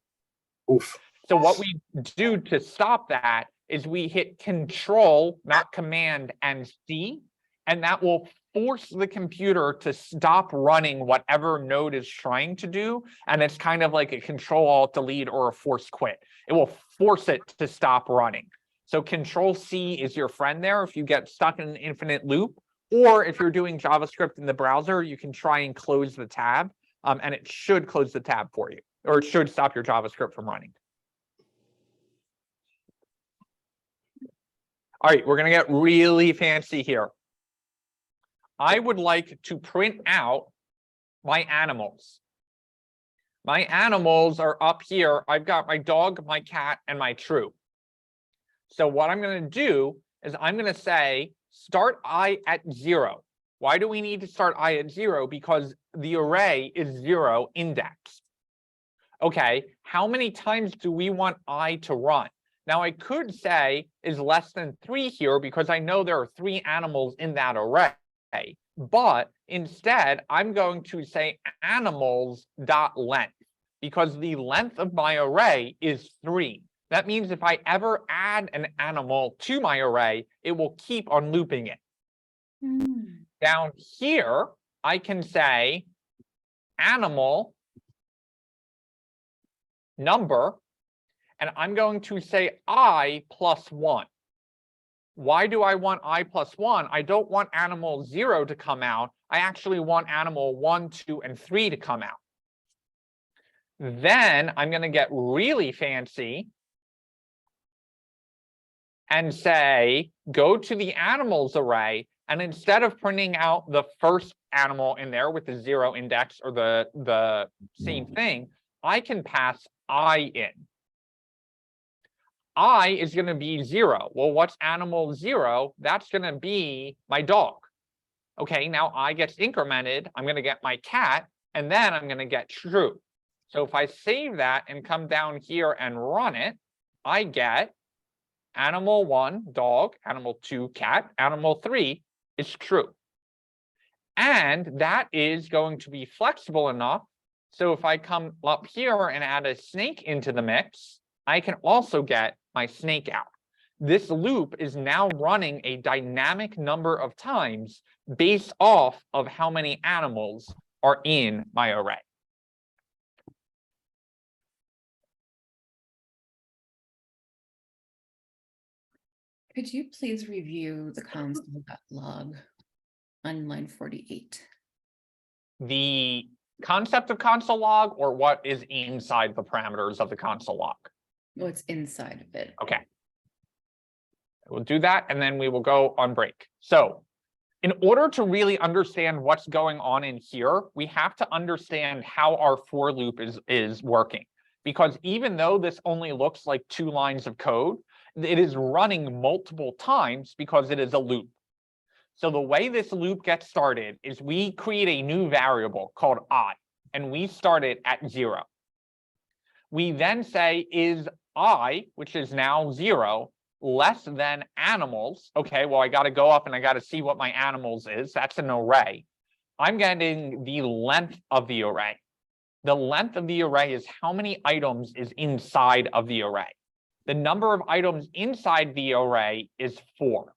Oof. So what we do to stop that is we hit Control, not Command, and C, and that will force the computer to stop running whatever node is trying to do. And it's kind of like a Control-Alt-Delete or a force quit. It will force it to stop running. So Control-C is your friend there if you get stuck in an infinite loop. Or if you're doing JavaScript in the browser, you can try and close the tab, and it should close the tab for you, or it should stop your JavaScript from running. All right, we're going to get really fancy here. I would like to print out my animals. My animals are up here. I've got my dog, my cat, and my true. So what I'm going to do is I'm going to say start I at 0. Why do we need to start I at 0? Because the array is 0 indexed. Okay, how many times do we want I to run? Now I could say is less than 3 here because I know there are 3 animals in that array. But instead, I'm going to say animals.length because the length of my array is 3. That means if I ever add an animal to my array, it will keep on looping it. Down here, I can say animal number, and I'm going to say I plus 1. Why do I want I plus 1? I don't want animal 0 to come out. I actually want animal 1, 2, and 3 to come out. Then I'm going to get really fancy and say, go to the animals array, and instead of printing out the first animal in there with the 0 index or the same thing, I can pass I in. I is going to be 0. Well, what's animal 0? That's going to be my dog. Okay, now I gets incremented. I'm going to get my cat, and then I'm going to get true. So if I save that and come down here and run it, I get animal 1, dog, animal 2, cat, animal 3 is true. And that is going to be flexible enough. So if I come up here and add a snake into the mix, I can also get my snake out. This loop is now running a dynamic number of times based off of how many animals are in my array. Could you please review the console.log on line 48? The concept of console log, or what is inside the parameters of the console log? What's inside of it? Okay. We'll do that, and then we will go on break. So in order to really understand what's going on in here, we have to understand how our for loop is working. Because even though this only looks like 2 lines of code, it is running multiple times because it is a loop. So the way this loop gets started is we create a new variable called I, and we start it at 0. We then say, is I, which is now 0, less than animals? Okay, well, I got to go up and I got to see what my animals is. That's an array. I'm getting the length of the array. The length of the array is how many items is inside of the array. The number of items inside the array is 4.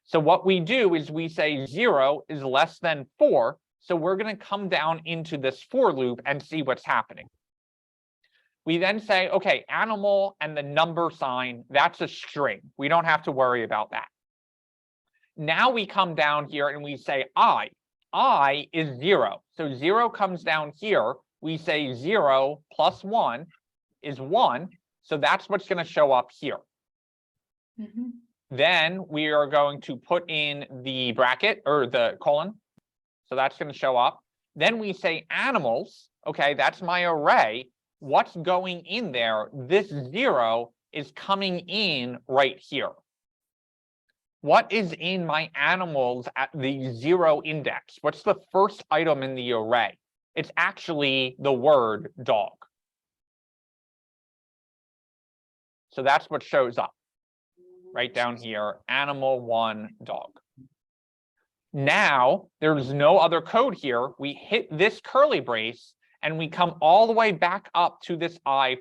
So what we do is we say 0 is less than 4. So we're going to come down into this for loop and see what's happening. We then say, okay, animal and the number sign, that's a string. We don't have to worry about that. Now we come down here and we say I. I is 0. So 0 comes down here. We say 0 plus 1 is 1. So that's what's going to show up here. Mm-hmm. Then we are going to put in the bracket or the colon. So that's going to show up. Then we say animals. Okay, that's my array. What's going in there? This 0 is coming in right here. What is in my animals at the 0 index? What's the first item in the array? It's actually the word dog. So that's what shows up right down here, animal 1, dog. Now, there's no other code here. We hit this curly brace, and we come all the way back up to this I++.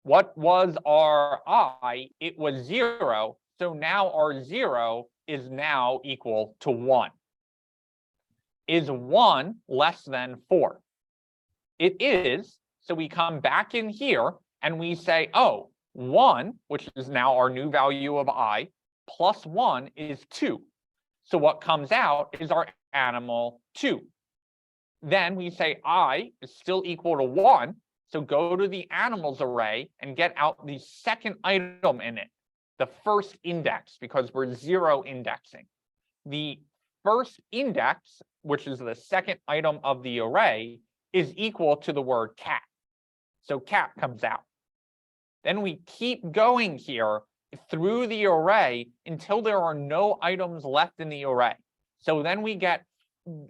What was our I? It was 0. So now our 0 is now equal to 1. Is 1 less than 4? It is. So we come back in here, and we say, oh, 1, which is now our new value of I, plus 1 is 2. So what comes out is our animal 2. Then we say I is still equal to 1. So go to the animals array and get out the second item in it, the first index, because we're 0 indexing. The first index, which is the second item of the array, is equal to the word cat. So cat comes out. Then we keep going here through the array until there are no items left in the array. So then we get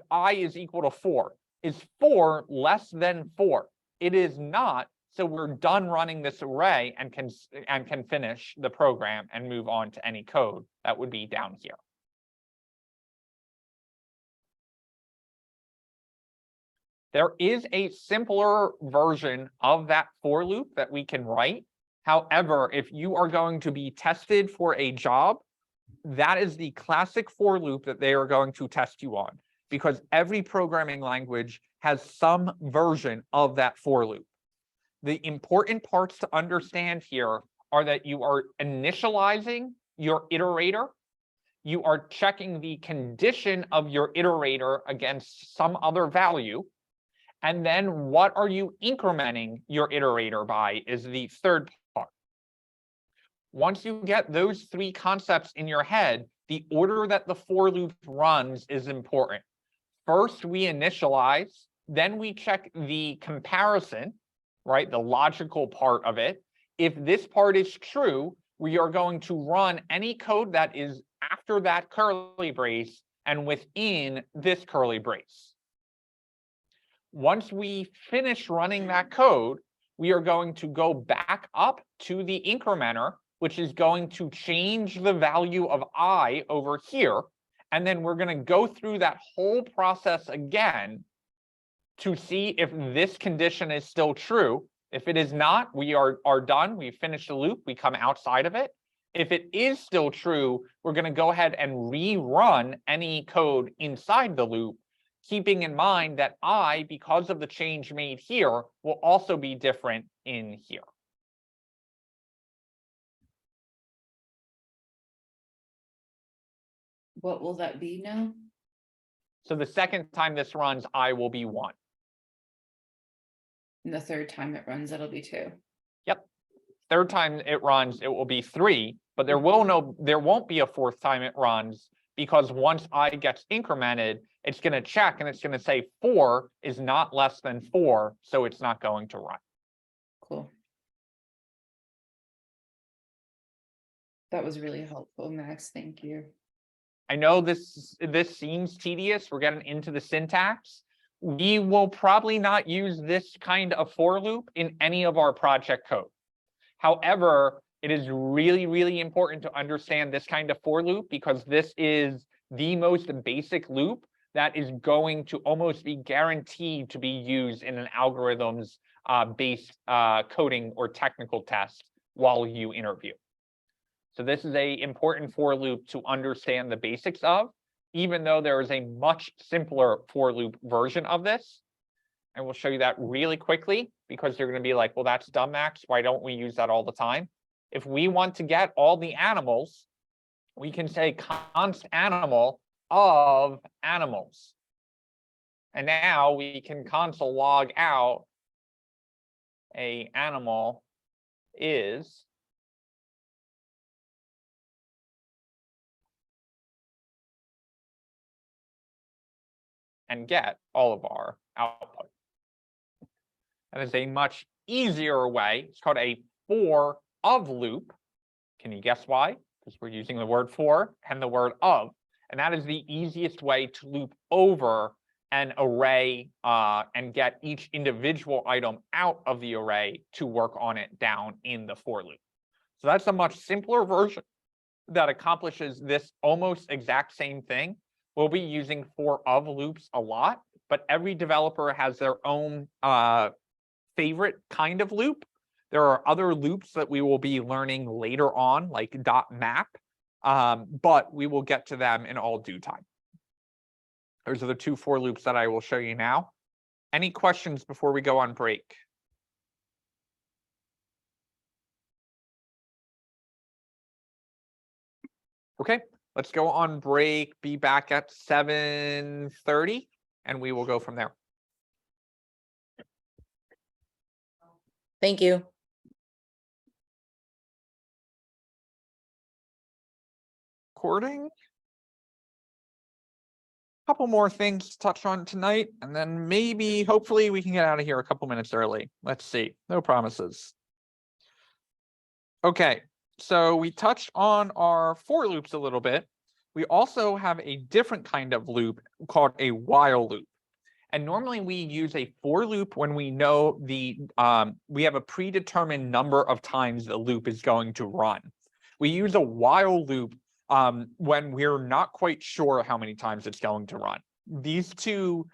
I is equal to 4. Is 4 less than 4? It is not. So we're done running this array and can finish the program and move on to any code that would be down here. There is a simpler version of that for loop that we can write. However, if you are going to be tested for a job, that is the classic for loop that they are going to test you on, because every programming language has some version of that for loop. The important parts to understand here are that you are initializing your iterator, you are checking the condition of your iterator against some other value, and then what are you incrementing your iterator by is the third part. Once you get those three concepts in your head, the order that the for loop runs is important. First, we initialize, then we check the comparison, right? The logical part of it. If this part is true, we are going to run any code that is after that curly brace and within this curly brace. Once we finish running that code, we are going to go back up to the incrementer, which is going to change the value of I over here. And then we're going to go through that whole process again to see if this condition is still true. If it is not, we are done. We finish the loop. We come outside of it. If it is still true, we're going to go ahead and rerun any code inside the loop, keeping in mind that I, because of the change made here, will also be different in here. What will that be now? So the second time this runs, I will be 1. And the third time it runs, it'll be 2. Yep. Third time it runs, it will be 3, but there won't be a fourth time it runs, because once I gets incremented, it's going to check and it's going to say 4 is not less than 4, so it's not going to run. Cool. That was really helpful, Max. Thank you. I know this seems tedious. We're getting into the syntax. We will probably not use this kind of for loop in any of our project code. However, it is really, really important to understand this kind of for loop, because this is the most basic loop that is going to almost be guaranteed to be used in an algorithms based coding or technical test while you interview. So this is an important for loop to understand the basics of, even though there is a much simpler for loop version of this. And we'll show you that really quickly, because you're going to be like, well, that's dumb, Max. Why don't we use that all the time? If we want to get all the animals, we can say const animal of animals. And now we can console log out a animal is and get all of our output. That is a much easier way. It's called a for of loop. Can you guess why? Because we're using the word for and the word of. And that is the easiest way to loop over an array and get each individual item out of the array to work on it down in the for loop. So that's a much simpler version that accomplishes this almost exact same thing. We'll be using for of loops a lot, but every developer has their own favorite kind of loop. There are other loops that we will be learning later on, like .map, but we will get to them in all due time. Those are the 2 for loops that I will show you now. Any questions before we go on break? Okay, let's go on break, be back at 7:30, and we will go from there. Thank you. Recording. Couple more things to touch on tonight, and then maybe, hopefully, we can get out of here a couple minutes early. Let's see. No promises. Okay, so we touched on our for loops a little bit. We also have a different kind of loop called a while loop. And normally we use a for loop when we know we have a predetermined number of times the loop is going to run. We use a while loop when we're not quite sure how many times it's going to run. These two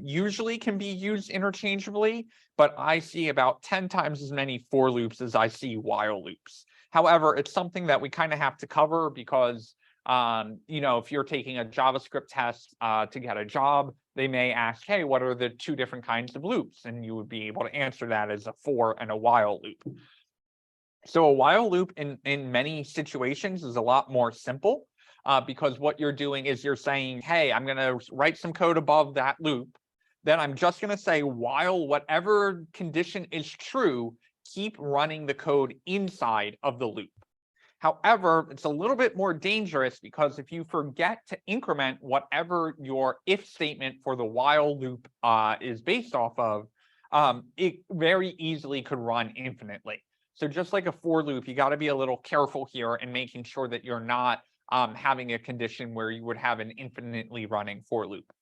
usually can be used interchangeably, but I see about 10 times as many for loops as I see while loops. However, it's something that we kind of have to cover, because You know, if you're taking a JavaScript test to get a job, they may ask, hey, what are the two different kinds of loops? And you would be able to answer that as a for and a while loop. So a while loop in many situations is a lot more simple because what you're doing is you're saying, hey, I'm going to write some code above that loop. Then I'm just going to say while whatever condition is true, keep running the code inside of the loop. However, it's a little bit more dangerous because if you forget to increment whatever your if statement for the while loop is based off of, it very easily could run infinitely. So just like a for loop, you got to be a little careful here and making sure that you're not having a condition where you would have an infinitely running for loop,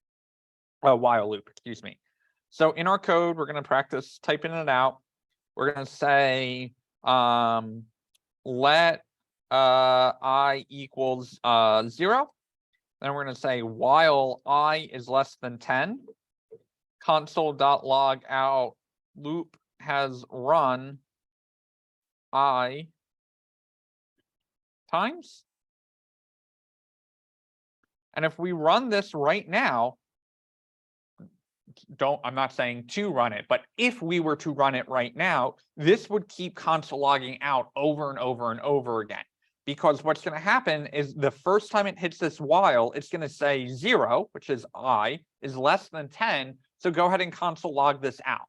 while loop, excuse me. So in our code, we're going to practice typing it out. We're going to say let I equals 0. Then we're going to say while I is less than 10, console.log out loop has run I times. And if we run this right now, I'm not saying to run it, but if we were to run it right now, this would keep console logging out over and over and over again. Because what's going to happen is the first time it hits this while, it's going to say 0, which is I, is less than 10. So go ahead and console log this out.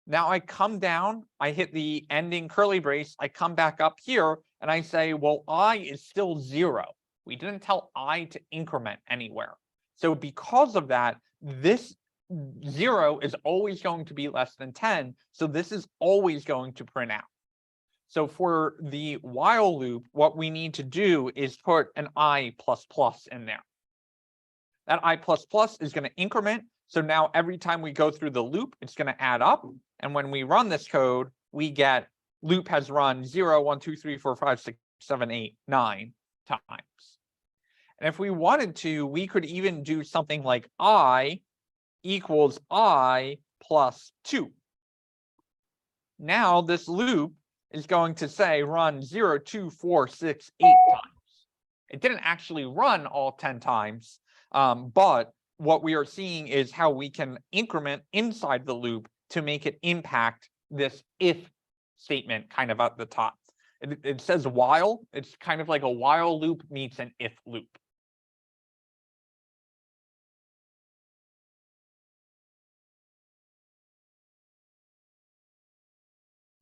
Now I come down, I hit the ending curly brace, I come back up here and I say, well, I is still 0. We didn't tell I to increment anywhere. So because of that, this 0 is always going to be less than 10. So this is always going to print out. So for the while loop, what we need to do is put an I++ in there. That I++ is going to increment. So now every time we go through the loop, it's going to add up. And when we run this code, we get loop has run 0, 1, 2, 3, 4, 5, 6, 7, 8, 9 times. And if we wanted to, we could even do something like I equals I plus 2. Now this loop is going to say run 0, 2, 4, 6, 8 times. It didn't actually run all 10 times, but what we are seeing is how we can increment inside the loop to make it impact this if statement kind of at the top. It says while, it's kind of like a while loop meets an if loop.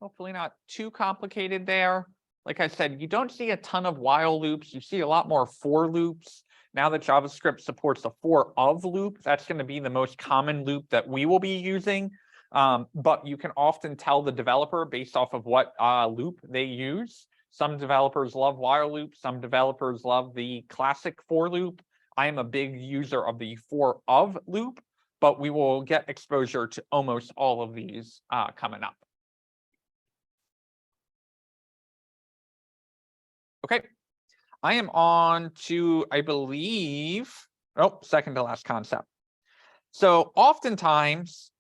Hopefully not too complicated there. Like I said, you don't see a ton of while loops. You see a lot more for loops. Now that JavaScript supports a for of loop, that's going to be the most common loop that we will be using. But you can often tell the developer based off of what loop they use. Some developers love while loop. Some developers love the classic for loop. I am a big user of the for of loop, but we will get exposure to almost all of these coming up. Okay, I am on to, I believe, second to last concept. So oftentimes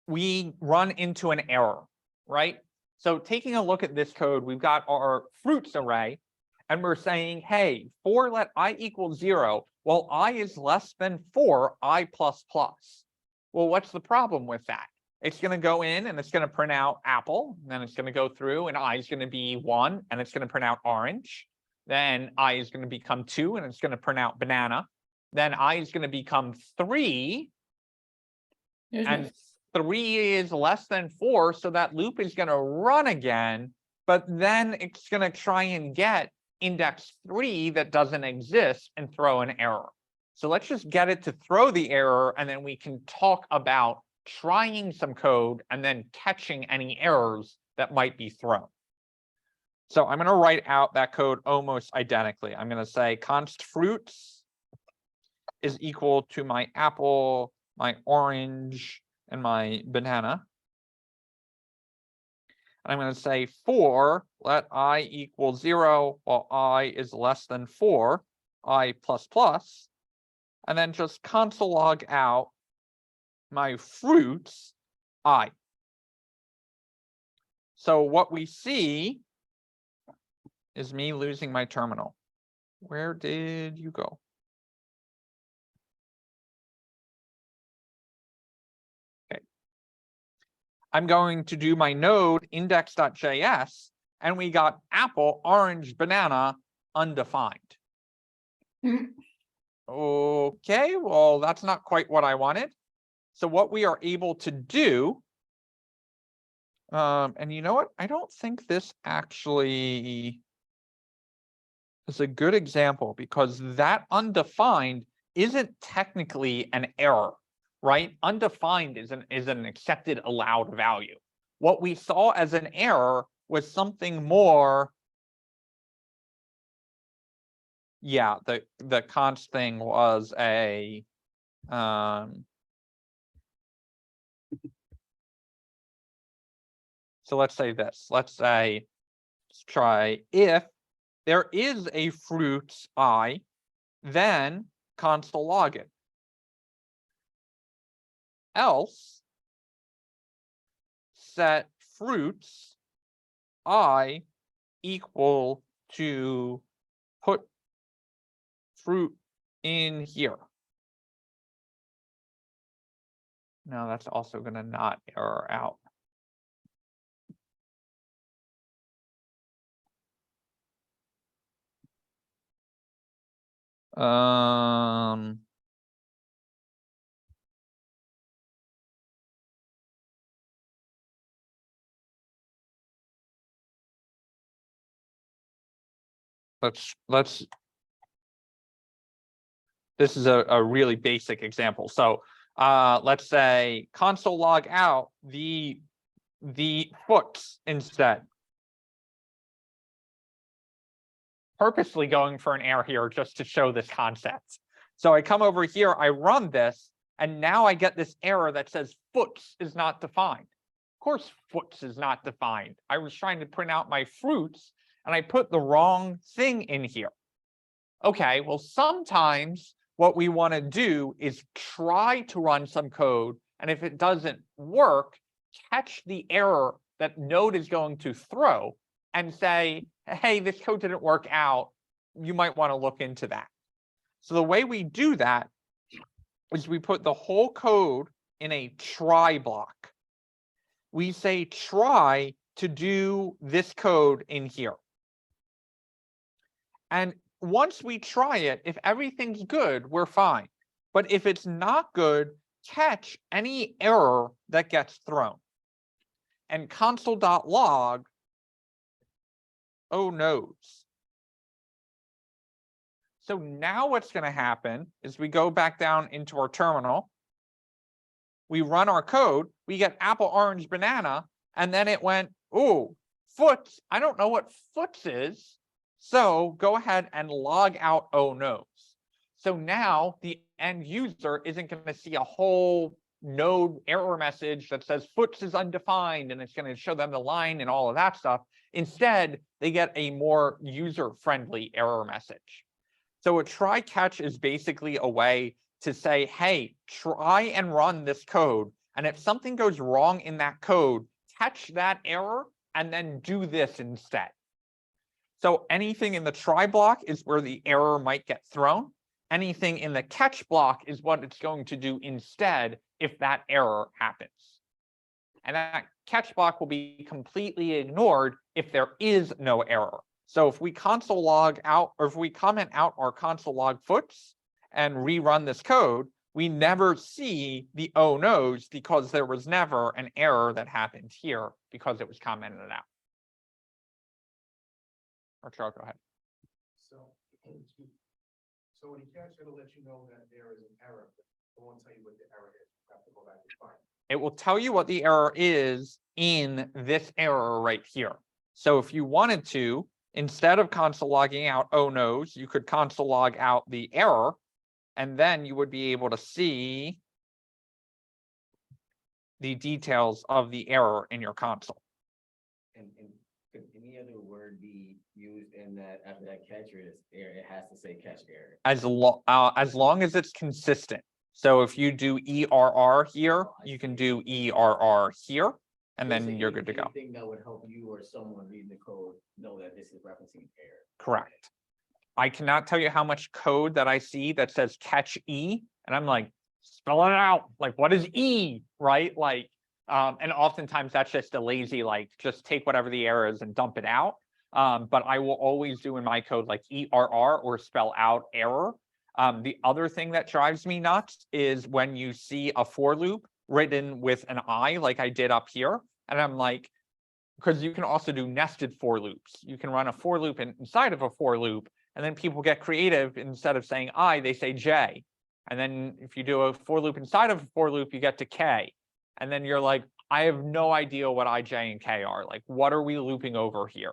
we run into an error, right? So taking a look at this code, we've got our fruits array, and we're saying, hey, for let I equal 0, well, I is less than 4, I++. Well, what's the problem with that? It's going to go in and it's going to print out apple. Then it's going to go through and I is going to be 1 and it's going to print out orange. Then I is going to become 2 and it's going to print out banana. Then I is going to become 3. And 3 is less than 4. So that loop is going to run again. But then it's going to try and get index 3 that doesn't exist and throw an error. So let's just get it to throw the error and then we can talk about trying some code and then catching any errors that might be thrown. So I'm going to write out that code almost identically. I'm going to say const fruits is equal to my apple, my orange, and my banana. And I'm going to say for let I equal 0 while I is less than 4, I++, and then just console log out my fruits, I. So what we see is me losing my terminal. Where did you go? Okay. I'm going to do my node index.js, and we got apple, orange, banana, undefined. Okay, well, that's not quite what I wanted. So what we are able to do, and you know what? I don't think this actually is a good example, because that undefined isn't technically an error, right? Undefined is an accepted allowed value. What we saw as an error was something more. Yeah, the const thing was a so let's say this. Let's try if there is a fruits I, then console log it. Else set fruits I equal to put fruit in here. Now that's also going to not error out. Let's this is a really basic example. So let's say console log out the foots instead. Purposely going for an error here just to show this concept. So I come over here, I run this, and now I get this error that says foots is not defined. Of course, foots is not defined. I was trying to print out my fruits, and I put the wrong thing in here. Okay, well, sometimes what we want to do is try to run some code, and if it doesn't work, catch the error that Node is going to throw and say, hey, this code didn't work out. You might want to look into that. So the way we do that is we put the whole code in a try block. We say try to do this code in here. And once we try it, if everything's good, we're fine. But if it's not good, catch any error that gets thrown. And console.log, oh nodes. So now what's going to happen is we go back down into our terminal. We run our code. We get apple, orange, banana. And then it went, oh, foots. I don't know what foots is. So go ahead and log out oh nodes. So now the end user isn't going to see a whole node error message that says foots is undefined, and it's going to show them the line and all of that stuff. Instead, they get a more user-friendly error message. So a try catch is basically a way to say, hey, try and run this code. And if something goes wrong in that code, catch that error and then do this instead. So anything in the try block is where the error might get thrown. Anything in the catch block is what it's going to do instead if that error happens. And that catch block will be completely ignored if there is no error. So if we console log out, or if we comment out our console log foots and rerun this code, we never see the oh no's because there was never an error that happened here because it was commented out. Or Charles, go ahead. So when you catch, it'll let you know that there is an error. It won't tell you what the error is. You have to go back and find it. It will tell you what the error is in this error right here. So if you wanted to, instead of console logging out oh no's, you could console log out the error, and then you would be able to see the details of the error in your console. And could any other word be used in that after that catch, or it has to say catch error? As long as it's consistent. So if you do ERR here, you can do ERR here, and then you're good to go. Anything that would help you or someone reading the code know that this is referencing error. Correct. I cannot tell you how much code that I see that says catch E, and I'm like, spell it out. Like, what is E, right? Like, and oftentimes that's just a lazy, like, just take whatever the error is and dump it out. But I will always do in my code like ERR or spell out error. The other thing that drives me nuts is when you see a for loop written with an I, like I did up here, and I'm like, because you can also do nested for loops. You can run a for loop inside of a for loop, and then people get creative. Instead of saying I, they say J. And then if you do a for loop inside of a for loop, you get to K. And then you're like, I have no idea what I, J, and K are. Like, what are we looping over here?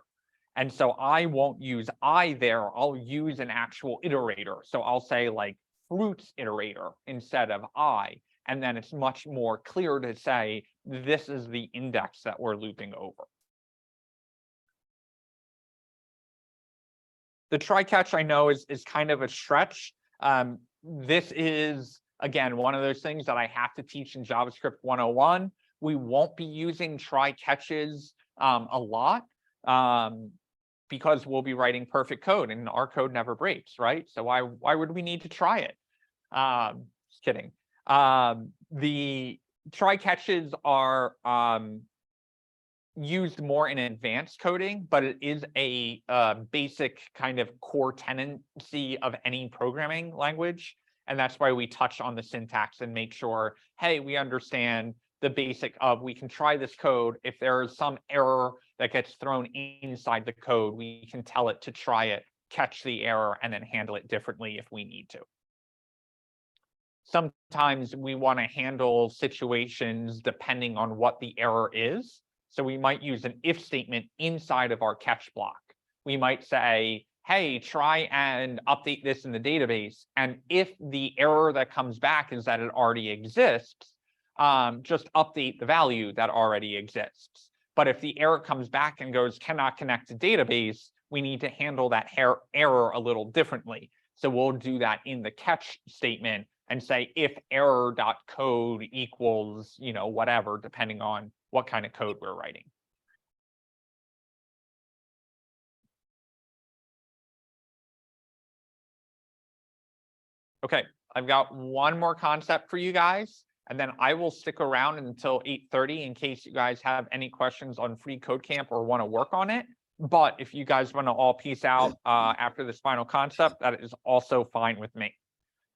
And so I won't use I there. I'll use an actual iterator. So I'll say like fruits iterator instead of I. And then it's much more clear to say, this is the index that we're looping over. The try catch, I know, is kind of a stretch. This is, again, one of those things that I have to teach in JavaScript 101. We won't be using try catches a lot because we'll be writing perfect code and our code never breaks, right? So why would we need to try it? Just kidding. The try catches are used more in advanced coding, but it is a basic kind of core tendency of any programming language. And that's why we touch on the syntax and make sure, hey, we understand the basic of, we can try this code. If there is some error that gets thrown inside the code, we can tell it to try it, catch the error, and then handle it differently if we need to. Sometimes we want to handle situations depending on what the error is. So we might use an if statement inside of our catch block. We might say, hey, try and update this in the database. And if the error that comes back is that it already exists, just update the value that already exists. But if the error comes back and goes, cannot connect to database, we need to handle that error a little differently. So we'll do that in the catch statement and say if error.code equals, you know, whatever, depending on what kind of code we're writing. Okay, I've got one more concept for you guys, and then I will stick around until 8:30 in case you guys have any questions on Free Code Camp or want to work on it. But if you guys want to all peace out after this final concept, that is also fine with me.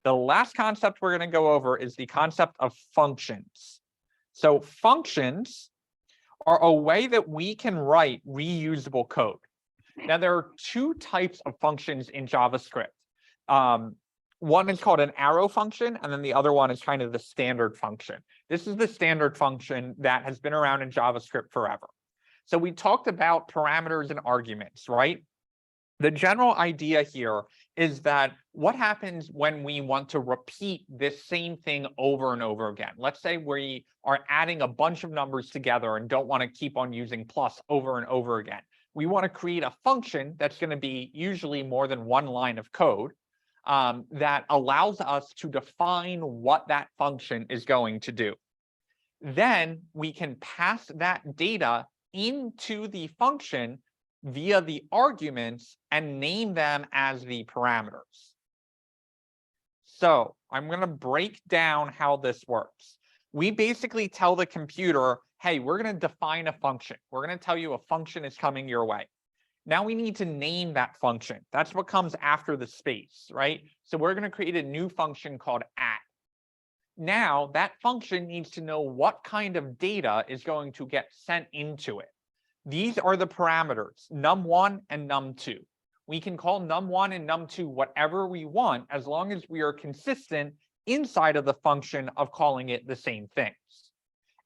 The last concept we're going to go over is the concept of functions. So functions are a way that we can write reusable code. Now, there are two types of functions in JavaScript. One is called an arrow function, and then the other one is kind of the standard function. This is the standard function that has been around in JavaScript forever. So we talked about parameters and arguments, right? The general idea here is that what happens when we want to repeat this same thing over and over again? Let's say we are adding a bunch of numbers together and don't want to keep on using plus over and over again. We want to create a function that's going to be usually more than one line of code that allows us to define what that function is going to do. Then we can pass that data into the function via the arguments and name them as the parameters. So I'm going to break down how this works. We basically tell the computer, hey, we're going to define a function. We're going to tell you a function is coming your way. Now we need to name that function. That's what comes after the space, right? So we're going to create a new function called @. Now that function needs to know what kind of data is going to get sent into it. These are the parameters, num1 and num2. We can call num1 and num2 whatever we want as long as we are consistent inside of the function of calling it the same things.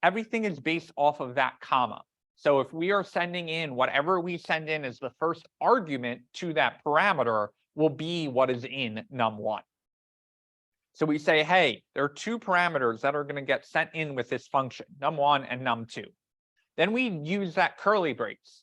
Everything is based off of that comma. So if we are sending in whatever we send in as the first argument to that parameter will be what is in num1. So we say, hey, there are two parameters that are going to get sent in with this function, num1 and num2. Then we use that curly brace.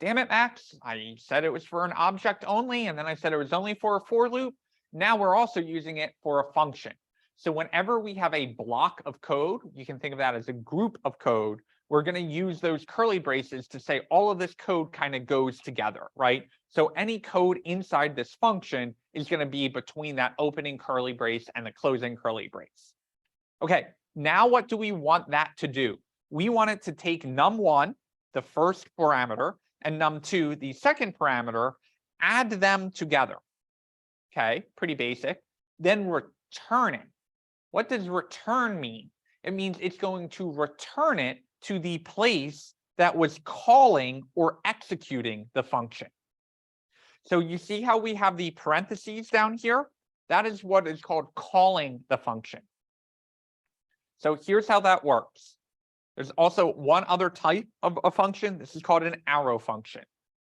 Damn it, Max, I said it was for an object only, and then I said it was only for a for loop. Now we're also using it for a function. So whenever we have a block of code, you can think of that as a group of code, we're going to use those curly braces to say all of this code kind of goes together, right? So any code inside this function is going to be between that opening curly brace and the closing curly brace. Okay, now what do we want that to do? We want it to take num1, the first parameter, and num2, the second parameter, add them together. Okay, pretty basic. Then return it. What does return mean? It means it's going to return it to the place that was calling or executing the function. So you see how we have the parentheses down here? That is what is called calling the function. So here's how that works. There's also one other type of a function. This is called an arrow function.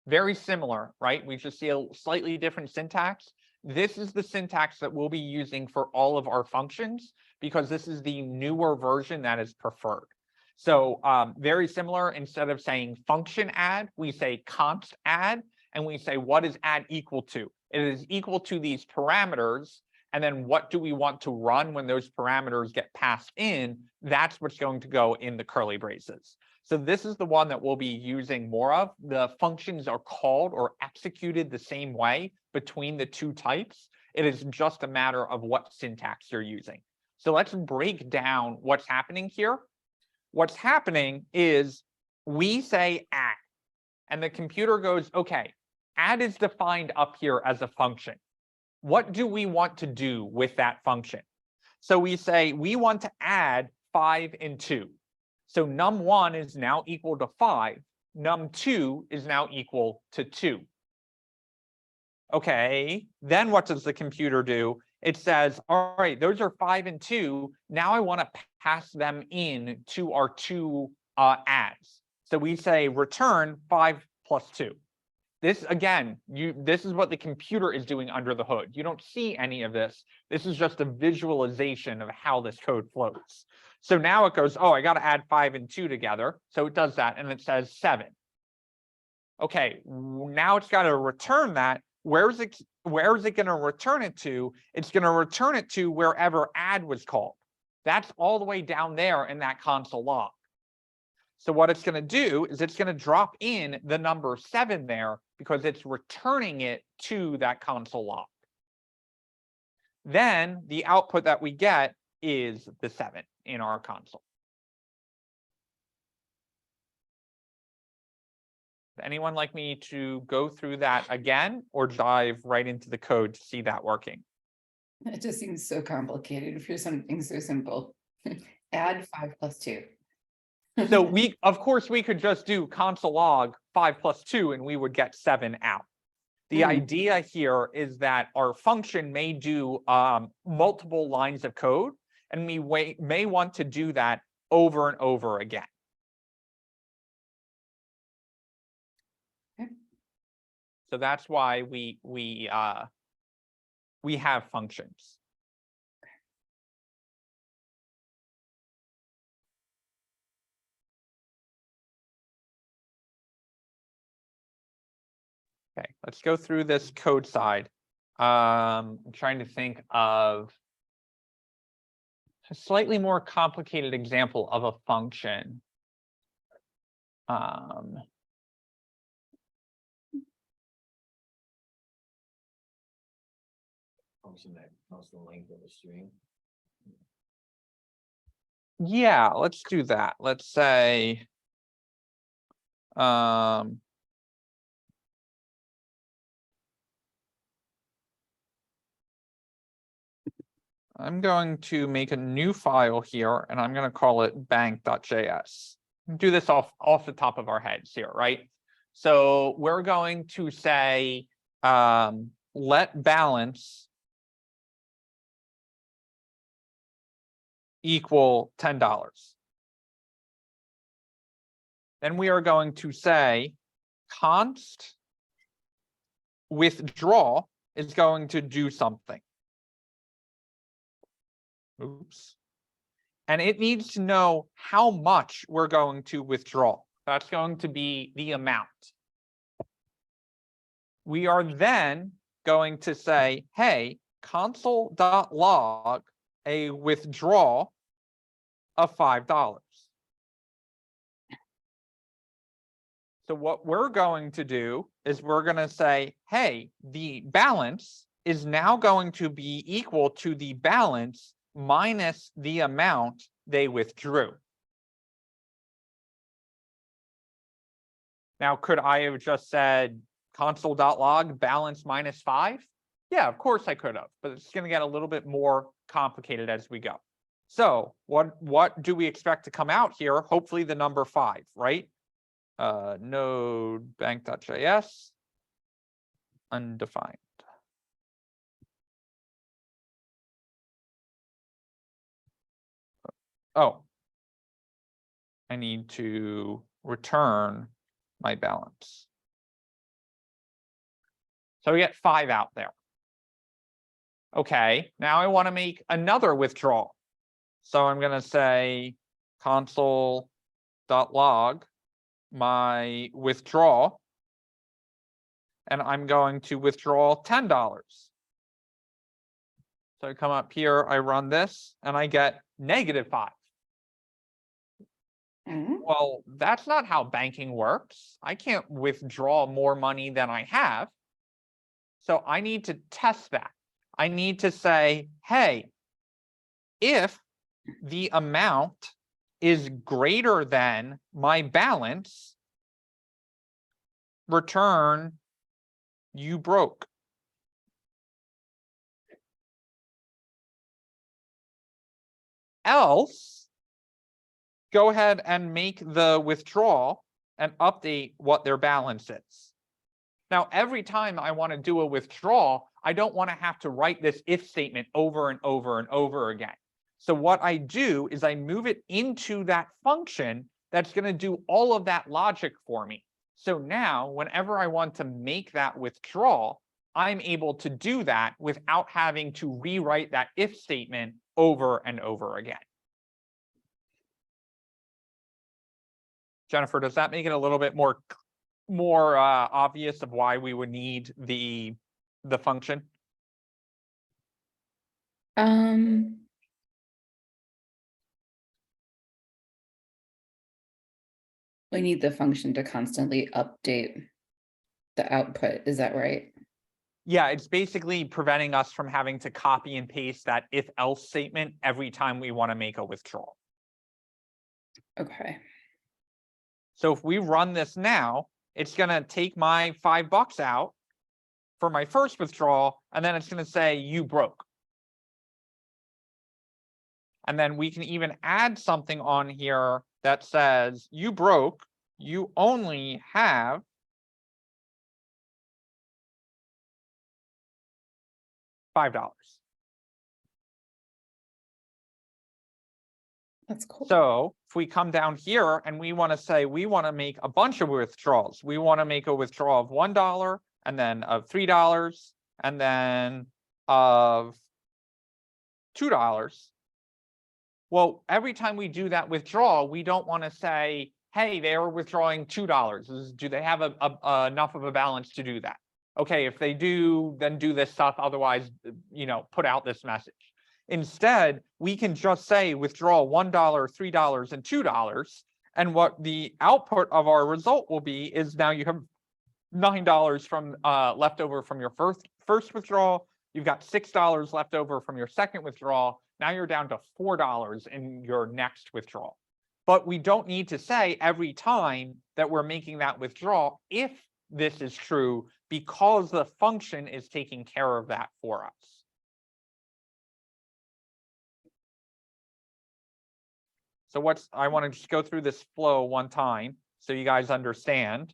Very similar, right? We just see a slightly different syntax. This is the syntax that we'll be using for all of our functions because this is the newer version that is preferred. So very similar, instead of saying function add, we say const add, and we say what is add equal to? It is equal to these parameters, and then what do we want to run when those parameters get passed in? That's what's going to go in the curly braces. So this is the one that we'll be using more of. The functions are called or executed the same way between the two types. It is just a matter of what syntax you're using. So let's break down what's happening here. What's happening is we say add, and the computer goes, okay, add is defined up here as a function. What do we want to do with that function? So we say we want to add 5 and 2. So num1 is now equal to 5. Num2 is now equal to 2. Okay, then what does the computer do? It says, all right, those are 5 and 2. Now I want to pass them in to our two adds. So we say return 5 plus 2. This, again, this is what the computer is doing under the hood. You don't see any of this. This is just a visualization of how this code flows. So now it goes, oh, I got to add 5 and 2 together. So it does that, and it says 7. Okay, now it's got to return that. Where is it going to return it to? It's going to return it to wherever add was called. That's all the way down there in that console log. So what it's going to do is it's going to drop in the number 7 there because it's returning it to that console log. Then the output that we get is the 7 in our console. Would anyone like me to go through that again or dive right into the code to see that working? It just seems so complicated for something so simple. Add 5 plus 2. So of course, we could just do console log 5 plus 2 and we would get 7 out. The idea here is that our function may do multiple lines of code, and we may want to do that over and over again. Okay. So that's why we have functions. Okay, let's go through this code side. I'm trying to think of a slightly more complicated example of a function. Function that counts the length of a string. Yeah, let's do that. Let's say I'm going to make a new file here, and I'm going to call it bank.js. Do this off the top of our heads here, right? So we're going to say let balance equal $10. Then we are going to say const withdraw is going to do something. Oops. And it needs to know how much we're going to withdraw. That's going to be the amount. We are then going to say, hey, console.log a withdrawal of $5. So what we're going to do is we're going to say, hey, the balance is now going to be equal to the balance minus the amount they withdrew. Now, could I have just said console.log balance minus 5? Yeah, of course I could have, but it's going to get a little bit more complicated as we go. So what do we expect to come out here? Hopefully the number 5, right? Node bank.js, undefined. Oh, I need to return my balance. So we get 5 out there. Okay, now I want to make another withdrawal. So I'm going to say console.log my withdrawal, and I'm going to withdraw $10. So I come up here, I run this, and I get -5. Well, that's not how banking works. I can't withdraw more money than I have. So I need to test that. I need to say, hey, if the amount is greater than my balance, return you broke. Else, go ahead and make the withdrawal and update what their balance is. Now, every time I want to do a withdrawal, I don't want to have to write this if statement over and over and over again. So what I do is I move it into that function that's going to do all of that logic for me. So now, whenever I want to make that withdrawal, I'm able to do that without having to rewrite that if statement over and over again. Jennifer, does that make it a little bit more obvious of why we would need the function? We need the function to constantly update the output. Is that right? Yeah, it's basically preventing us from having to copy and paste that if else statement every time we want to make a withdrawal. Okay. So if we run this now, it's going to take my $5 out for my first withdrawal, and then it's going to say you broke. And then we can even add something on here that says you broke, you only have $5. That's cool. So if we come down here and we want to say we want to make a bunch of withdrawals, we want to make a withdrawal of $1 and then of $3 and then of $2. Well, every time we do that withdrawal, we don't want to say, hey, they are withdrawing $2. Do they have enough of a balance to do that? Okay, if they do, then do this stuff. Otherwise, put out this message. Instead, we can just say withdraw $1, $3, and $2. And what the output of our result will be is now you have $9 from left over from your first withdrawal. You've got $6 left over from your second withdrawal. Now you're down to $4 in your next withdrawal. But we don't need to say every time that we're making that withdrawal if this is true, because the function is taking care of that for us. So I want to just go through this flow one time so you guys understand.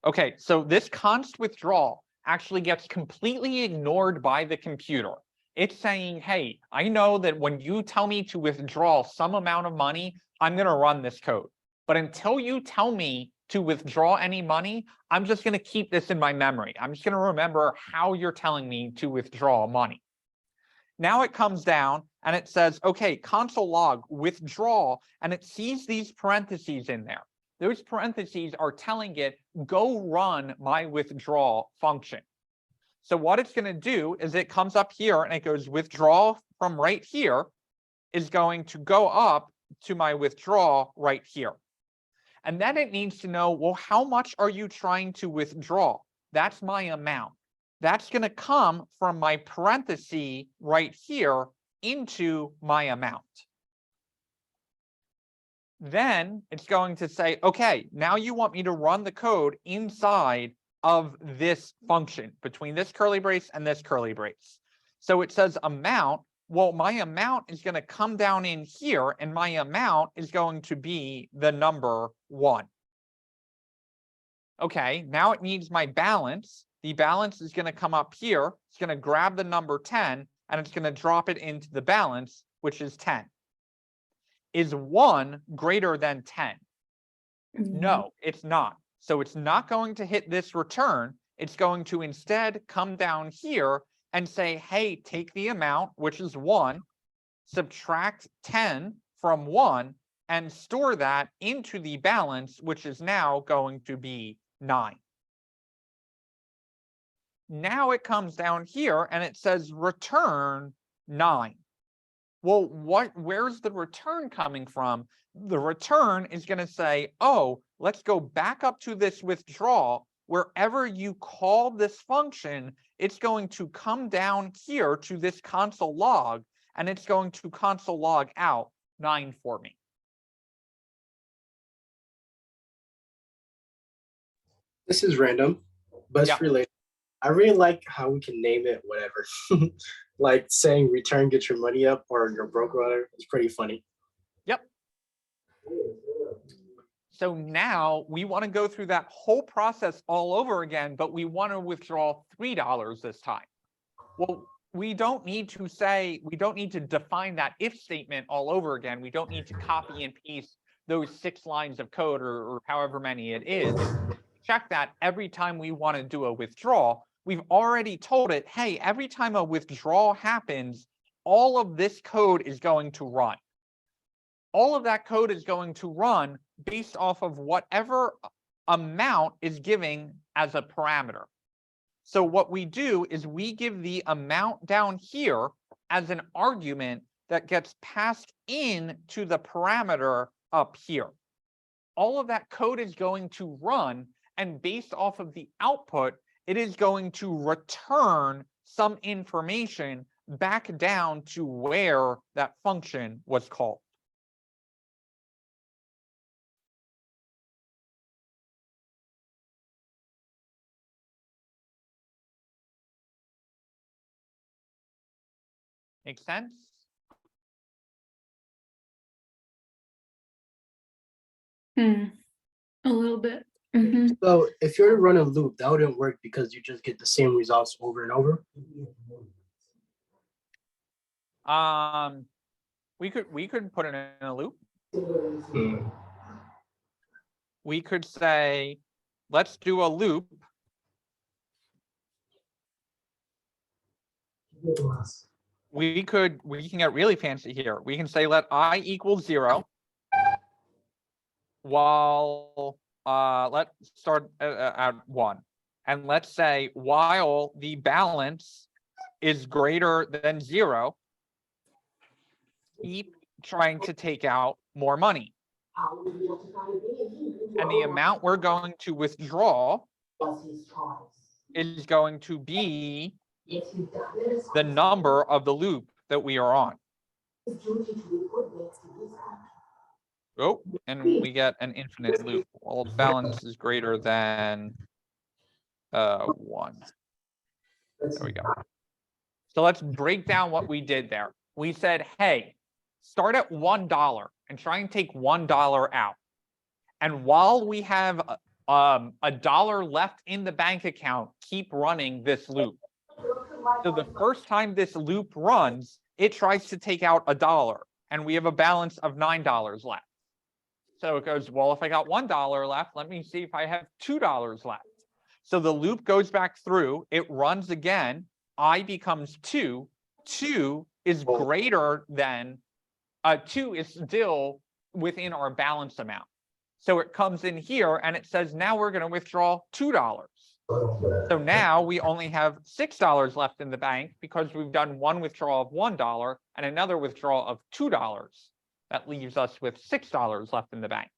Okay, so this const withdrawal actually gets completely ignored by the computer. It's saying, hey, I know that when you tell me to withdraw some amount of money, I'm going to run this code. But until you tell me to withdraw any money, I'm just going to keep this in my memory. I'm just going to remember how you're telling me to withdraw money. Now it comes down and it says, okay, console log withdraw, and it sees these parentheses in there. Those parentheses are telling it, go run my withdrawal function. So what it's going to do is it comes up here and it goes withdraw from right here is going to go up to my withdrawal right here. And then it needs to know, well, how much are you trying to withdraw? That's my amount. That's going to come from my parenthesis right here into my amount. Then it's going to say, okay, now you want me to run the code inside of this function between this curly brace and this curly brace. So it says amount. Well, my amount is going to come down in here, and my amount is going to be the number 1. Okay, now it needs my balance. The balance is going to come up here. It's going to grab the number 10, and it's going to drop it into the balance, which is 10. Is 1 greater than 10? No, it's not. So it's not going to hit this return. It's going to instead come down here and say, hey, take the amount, which is 1, subtract 10 from 1, and store that into the balance, which is now going to be 9. Now it comes down here and it says return 9. Well, where's the return coming from? The return is going to say, oh, let's go back up to this withdrawal. Wherever you call this function, it's going to come down here to this console log, and it's going to console log out 9 for me. This is random, but it's Yeah. related. I really like how we can name it whatever. Like saying return, get your money up, or your broke whatever. It's pretty funny. Yep. So now we want to go through that whole process all over again, but we want to withdraw $3 this time. Well, we don't need to define that if statement all over again. We don't need to copy and paste those 6 lines of code or however many it is. Check that every time we want to do a withdrawal. We've already told it, hey, every time a withdrawal happens, all of this code is going to run. All of that code is going to run based off of whatever amount is giving as a parameter. So what we do is we give the amount down here as an argument that gets passed in to the parameter up here. All of that code is going to run, and based off of the output, it is going to return some information back down to where that function was called. Make sense? A little bit. Mhm. So if you're to run a loop, that wouldn't work because you just get the same results over and over. We could put it in a loop. Hmm. We could say, let's do a loop. We can get really fancy here. We can say let I equal 0 while let's start at 1, and let's say while the balance is greater than 0, keep trying to take out more money. And the amount we're going to withdraw is going to be the number of the loop that we are on. Oh, and we get an infinite loop. Well, balance is greater than 1. There we go. So let's break down what we did there. We said, hey, start at $1 and try and take $1 out. And while we have $1 left in the bank account, keep running this loop. So the first time this loop runs, it tries to take out $1, and we have a balance of $9 left. So it goes, well, if I got $1 left, let me see if I have $2 left. So the loop goes back through, it runs again, I becomes 2, 2 is greater than, 2 is still within our balance amount. So it comes in here and it says, now we're going to withdraw $2. So now we only have $6 left in the bank because we've done one withdrawal of $1 and another withdrawal of $2. That leaves us with $6 left in the bank.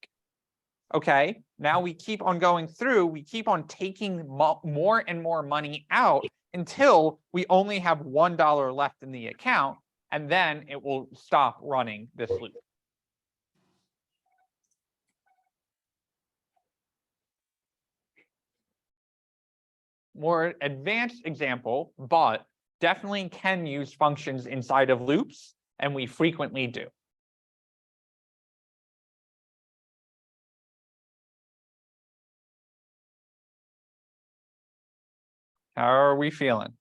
Okay, now we keep on going through, we keep on taking more and more money out until we only have $1 left in the account, and then it will stop running this loop. More advanced example, but definitely can use functions inside of loops, and we frequently do. How are we feeling?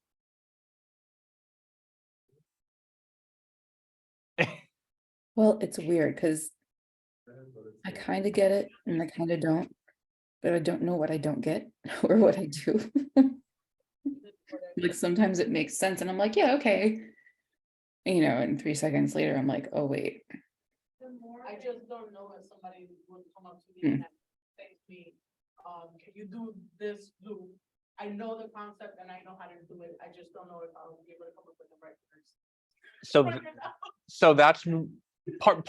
Well, it's weird because I kind of get it and I kind of don't, but I don't know what I don't get or what I do. Like sometimes it makes sense and I'm like, yeah, okay. You know, and 3 seconds later, I'm like, oh, wait. I just don't know if somebody would come up to me and say to me, can you do this loop? I know the concept and I know how to do it. I just don't know if I'll be able to come up with the right words. So that's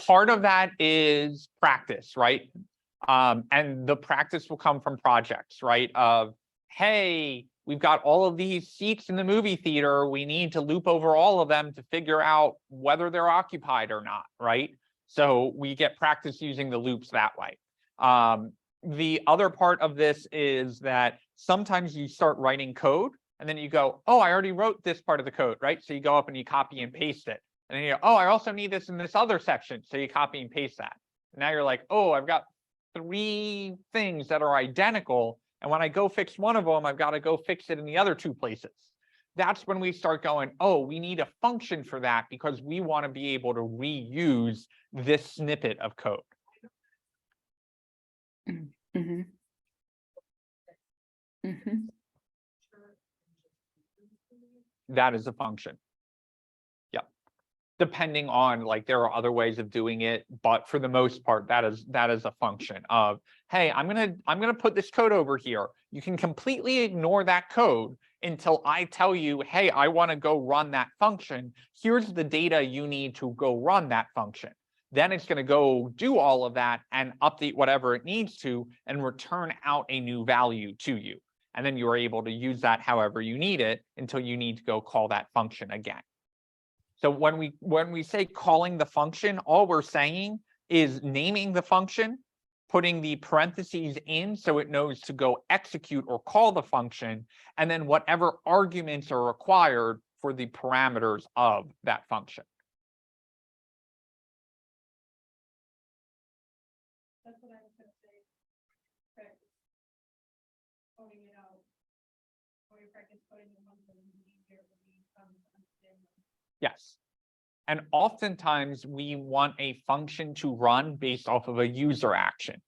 part of that is practice, right? And the practice will come from projects, right? Of, hey, we've got all of these seats in the movie theater. We need to loop over all of them to figure out whether they're occupied or not, right? So we get practice using the loops that way. The other part of this is that sometimes you start writing code and then you go, oh, I already wrote this part of the code, right? So you go up and you copy and paste it. And then you go, oh, I also need this in this other section. So you copy and paste that. And now you're like, oh, I've got 3 things that are identical. And when I go fix one of them, I've got to go fix it in the other 2 places. That's when we start going, oh, we need a function for that because we want to be able to reuse this snippet of code. Mm-hmm. Mm-hmm. That is a function. Yep. Depending on, like, there are other ways of doing it, but for the most part, that is a function of, hey, I'm gonna put this code over here. You can completely ignore that code until I tell you, hey, I want to go run that function. Here's the data you need to go run that function. Then it's going to go do all of that and update whatever it needs to and return out a new value to you. And then you are able to use that however you need it until you need to go call that function again. So when we say calling the function, all we're saying is naming the function, putting the parentheses in so it knows to go execute or call the function, and then whatever arguments are required for the parameters of that function. That's what I was gonna say. Practice. Pulling it out. Or you practice putting the function easier for me to understand. Yes. And oftentimes we want a function to run based off of a user action.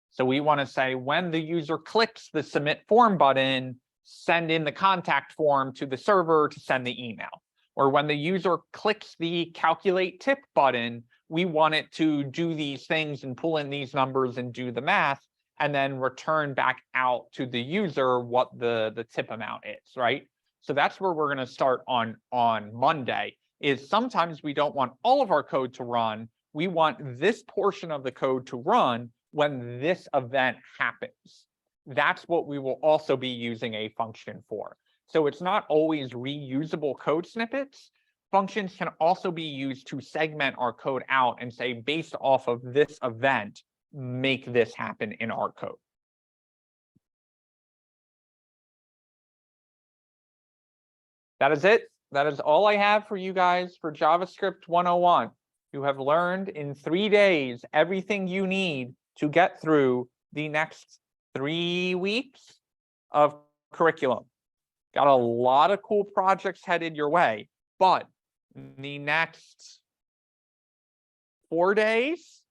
So we want to say when the user clicks the submit form button, send in the contact form to the server to send the email. Or when the user clicks the calculate tip button, we want it to do these things and pull in these numbers and do the math and then return back out to the user what the tip amount is, right? So that's where we're going to start on Monday. Is sometimes we don't want all of our code to run. We want this portion of the code to run when this event happens. That's what we will also be using a function for. So it's not always reusable code snippets. Functions can also be used to segment our code out and say, based off of this event, make this happen in our code. That is it. That is all I have for you guys for JavaScript 101. You have learned in 3 days everything you need to get through the next 3 weeks of curriculum. Got a lot of cool projects headed your way, but the next 4 days,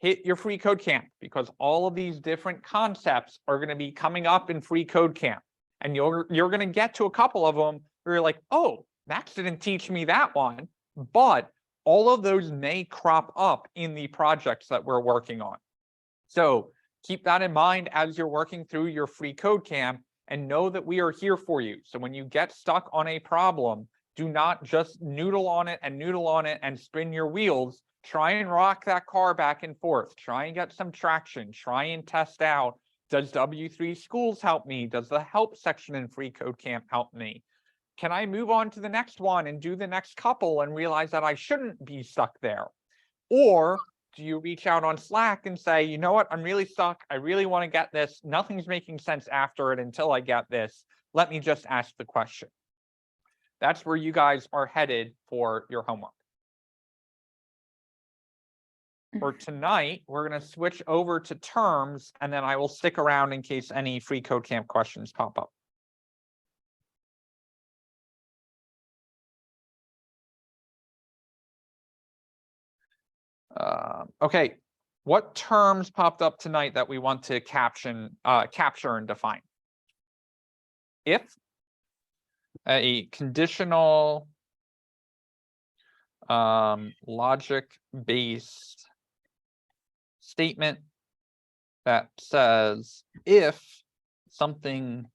hit your free code camp because all of these different concepts are going to be coming up in free code camp. And you're going to get to a couple of them where you're like, oh, Max didn't teach me that one. But all of those may crop up in the projects that we're working on. So keep that in mind as you're working through your free code camp and know that we are here for you. So when you get stuck on a problem, do not just noodle on it and spin your wheels. Try and rock that car back and forth. Try and get some traction. Try and test out, does W3 schools help me? Does the help section in Free Code Camp help me? Can I move on to the next one and do the next couple and realize that I shouldn't be stuck there? Or do you reach out on Slack and say, you know what, I'm really stuck. I really want to get this. Nothing's making sense after it until I get this. Let me just ask the question. That's where you guys are headed for your homework. For tonight, we're going to switch over to terms, and then I will stick around in case any Free Code Camp questions pop up. Okay, what terms popped up tonight that we want to capture and define? If a conditional logic-based statement that says if something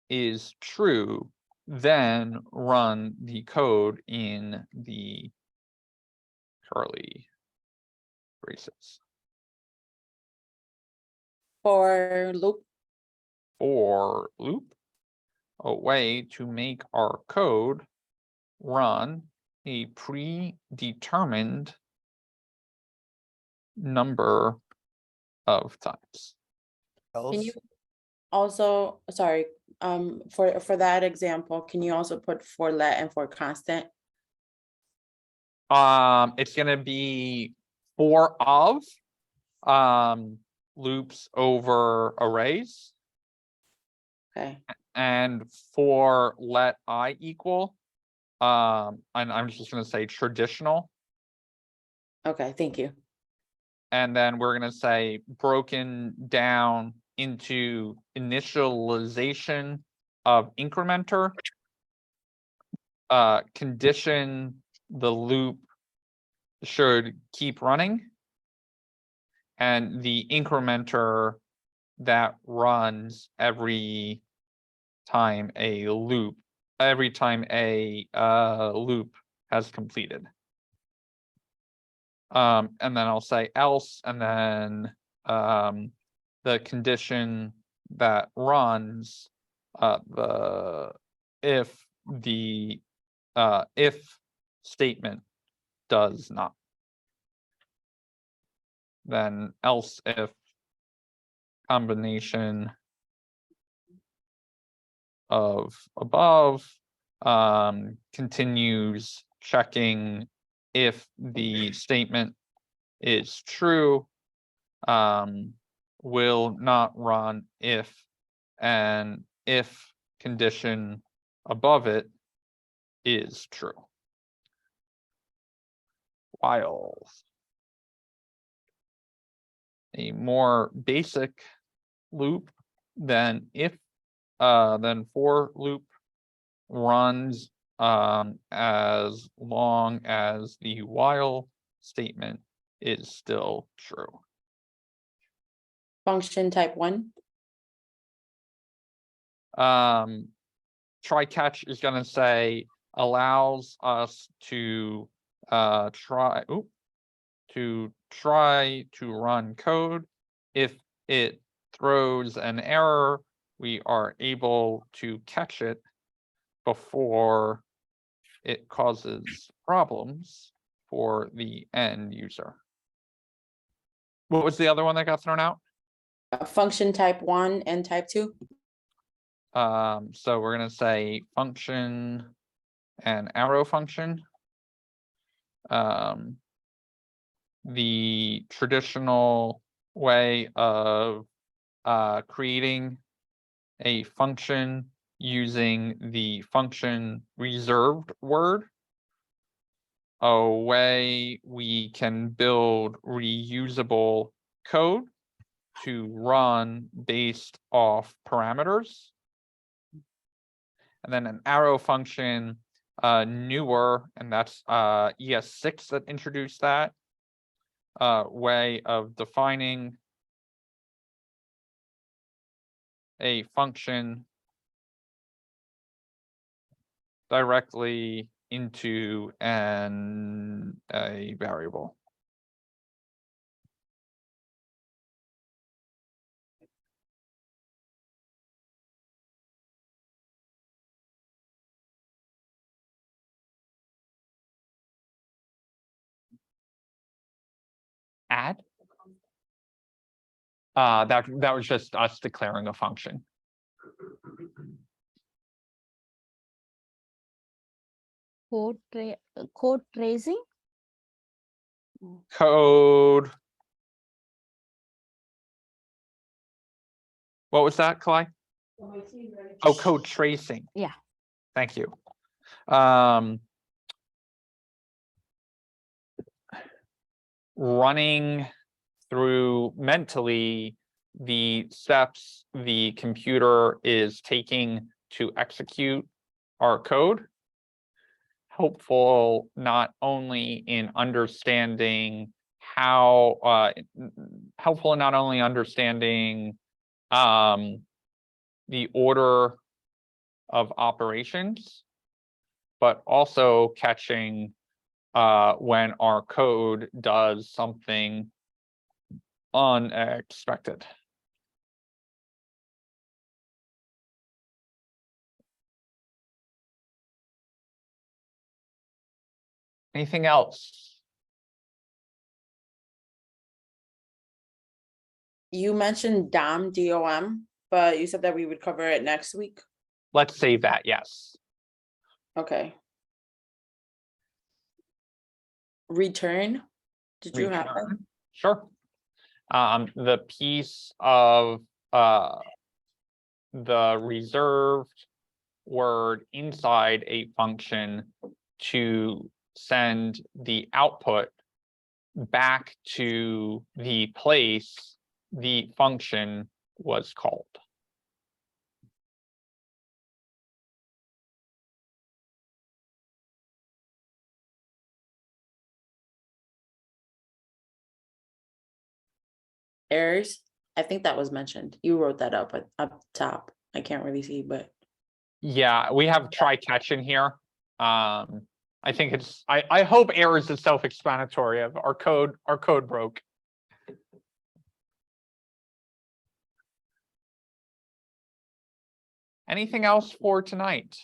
is true, then run the code in the curly braces. For loop. For loop, a way to make our code run a predetermined number of times. Can you also, sorry, for that example, can you also put for let and for constant? It's gonna be for of loops over arrays. Okay, And for let I equal, and I'm just gonna say traditional. okay, thank you. And then we're gonna say broken down into initialization of incrementer. Condition the loop should keep running. And the incrementer that runs every time a loop has completed. And then I'll say else, and then the condition that runs if statement does not. Then else if combination of above continues checking if the statement is true, will not run if an if condition above it is true. While a more basic loop than for loop runs as long as the while statement is still true. Function type 1. Try catch is going to say allows us to try to run code. If it throws an error, we are able to catch it before it causes problems for the end user. What was the other one that got thrown out? Function type 1 and type 2. So we're going to say function and arrow function. The traditional way of creating a function using the function reserved word, a way we can build reusable code to run based off parameters. And then an arrow function, newer, and that's ES6 that introduced that way of defining a function directly into a variable. Add? That was just us declaring a function. Code tracing? Code. What was that, Kalai? Oh, code tracing. Yeah. Thank you. Running through mentally the steps the computer is taking to execute our code. Helpful not only in understanding how, helpful in not only understanding the order of operations, but also catching when our code does something unexpected. Anything else? You mentioned DOM, DOM, but you said that we would cover it next week. Let's save that, yes. Okay. Return, did you have that? Return. Sure. The piece of the reserved word inside a function to send the output back to the place the function was called. Errors, I think that was mentioned. You wrote that up top. I can't really see, but Yeah, we have try catch in here. I think it's, I hope errors is self-explanatory of our code broke. Anything else for tonight?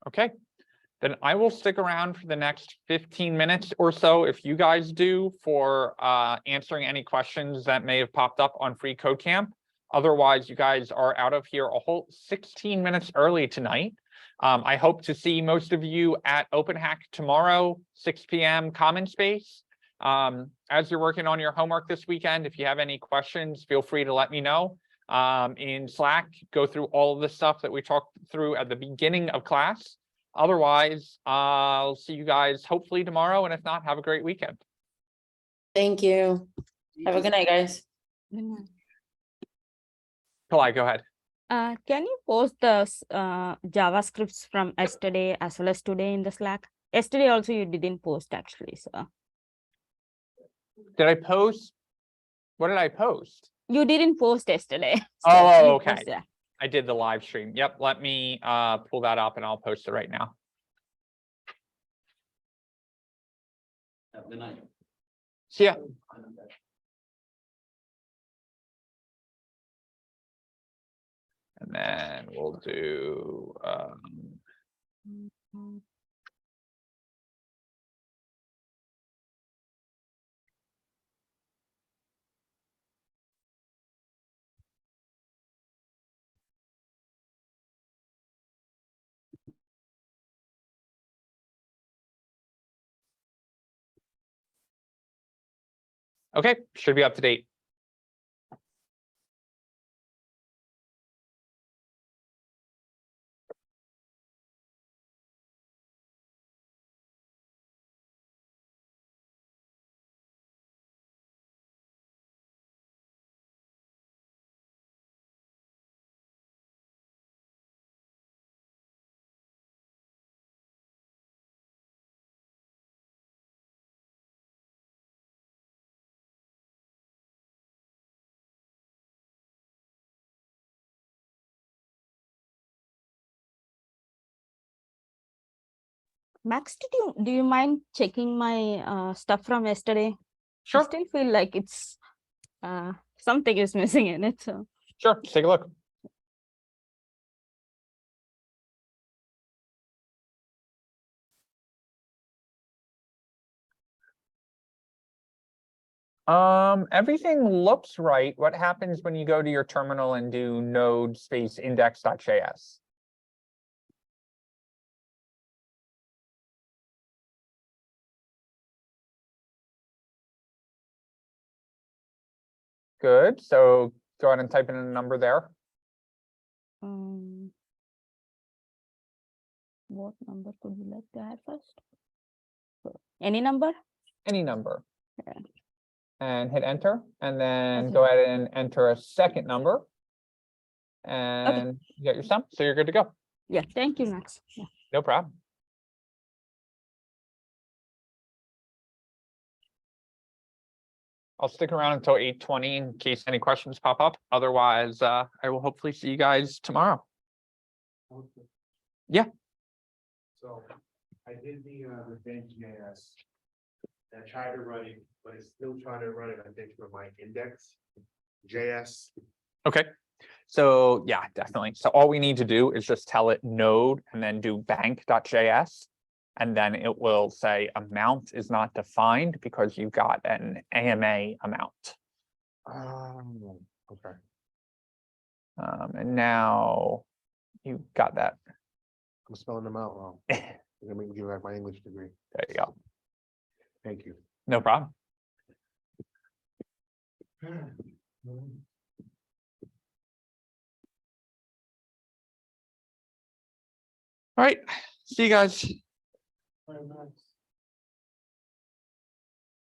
Okay, then I will stick around for the next 15 minutes or so if you guys do for answering any questions that may have popped up on Free Code Camp. Otherwise, you guys are out of here a whole 16 minutes early tonight. I hope to see most of you at Open Hack tomorrow, 6 p.m. Common Space. As you're working on your homework this weekend, if you have any questions, feel free to let me know. In Slack, go through all of the stuff that we talked through at the beginning of class. Otherwise, I'll see you guys hopefully tomorrow, and if not, have a great weekend. thank you. Have a good night, guys. Kalai, go ahead. Can you post the JavaScripts from yesterday as well as today in the Slack? Yesterday also you didn't post actually, so. Did I post? What did I post? You didn't post yesterday. so Oh, you okay. post, yeah. I did the live stream. Yep, let me pull that up and I'll post it right now. Have a good night. See ya. And then we'll do okay, should be up to date. Max, do you mind checking my stuff from yesterday? I Sure, still feel like it's something is missing in it. So sure, take a look. Everything looks right. What happens when you go to your terminal and do node space index.js? Good, so go ahead and type in a number there. what number could you like to add first? So, any number? Any number. Yeah. And hit enter, and then Okay. go ahead and enter a second number. And you got your sum, so you're good to go. Yeah, thank you, Max. Yeah. No problem. I'll stick around until 8:20 in case any questions pop up. Otherwise, I will hopefully see you guys tomorrow. Yeah. So I did the JS. I tried to run it, but it's still trying to run it, I think, for my index. JS. Okay. So yeah, definitely. So all we need to do is just tell it node and then do bank.js. And then it will say amount is not defined because you got an AMA amount. Okay. And now you got that. I'm spelling them out wrong. I'm gonna make you like my English degree. There you go. Thank you. No problem. All right. See you guys. Very nice.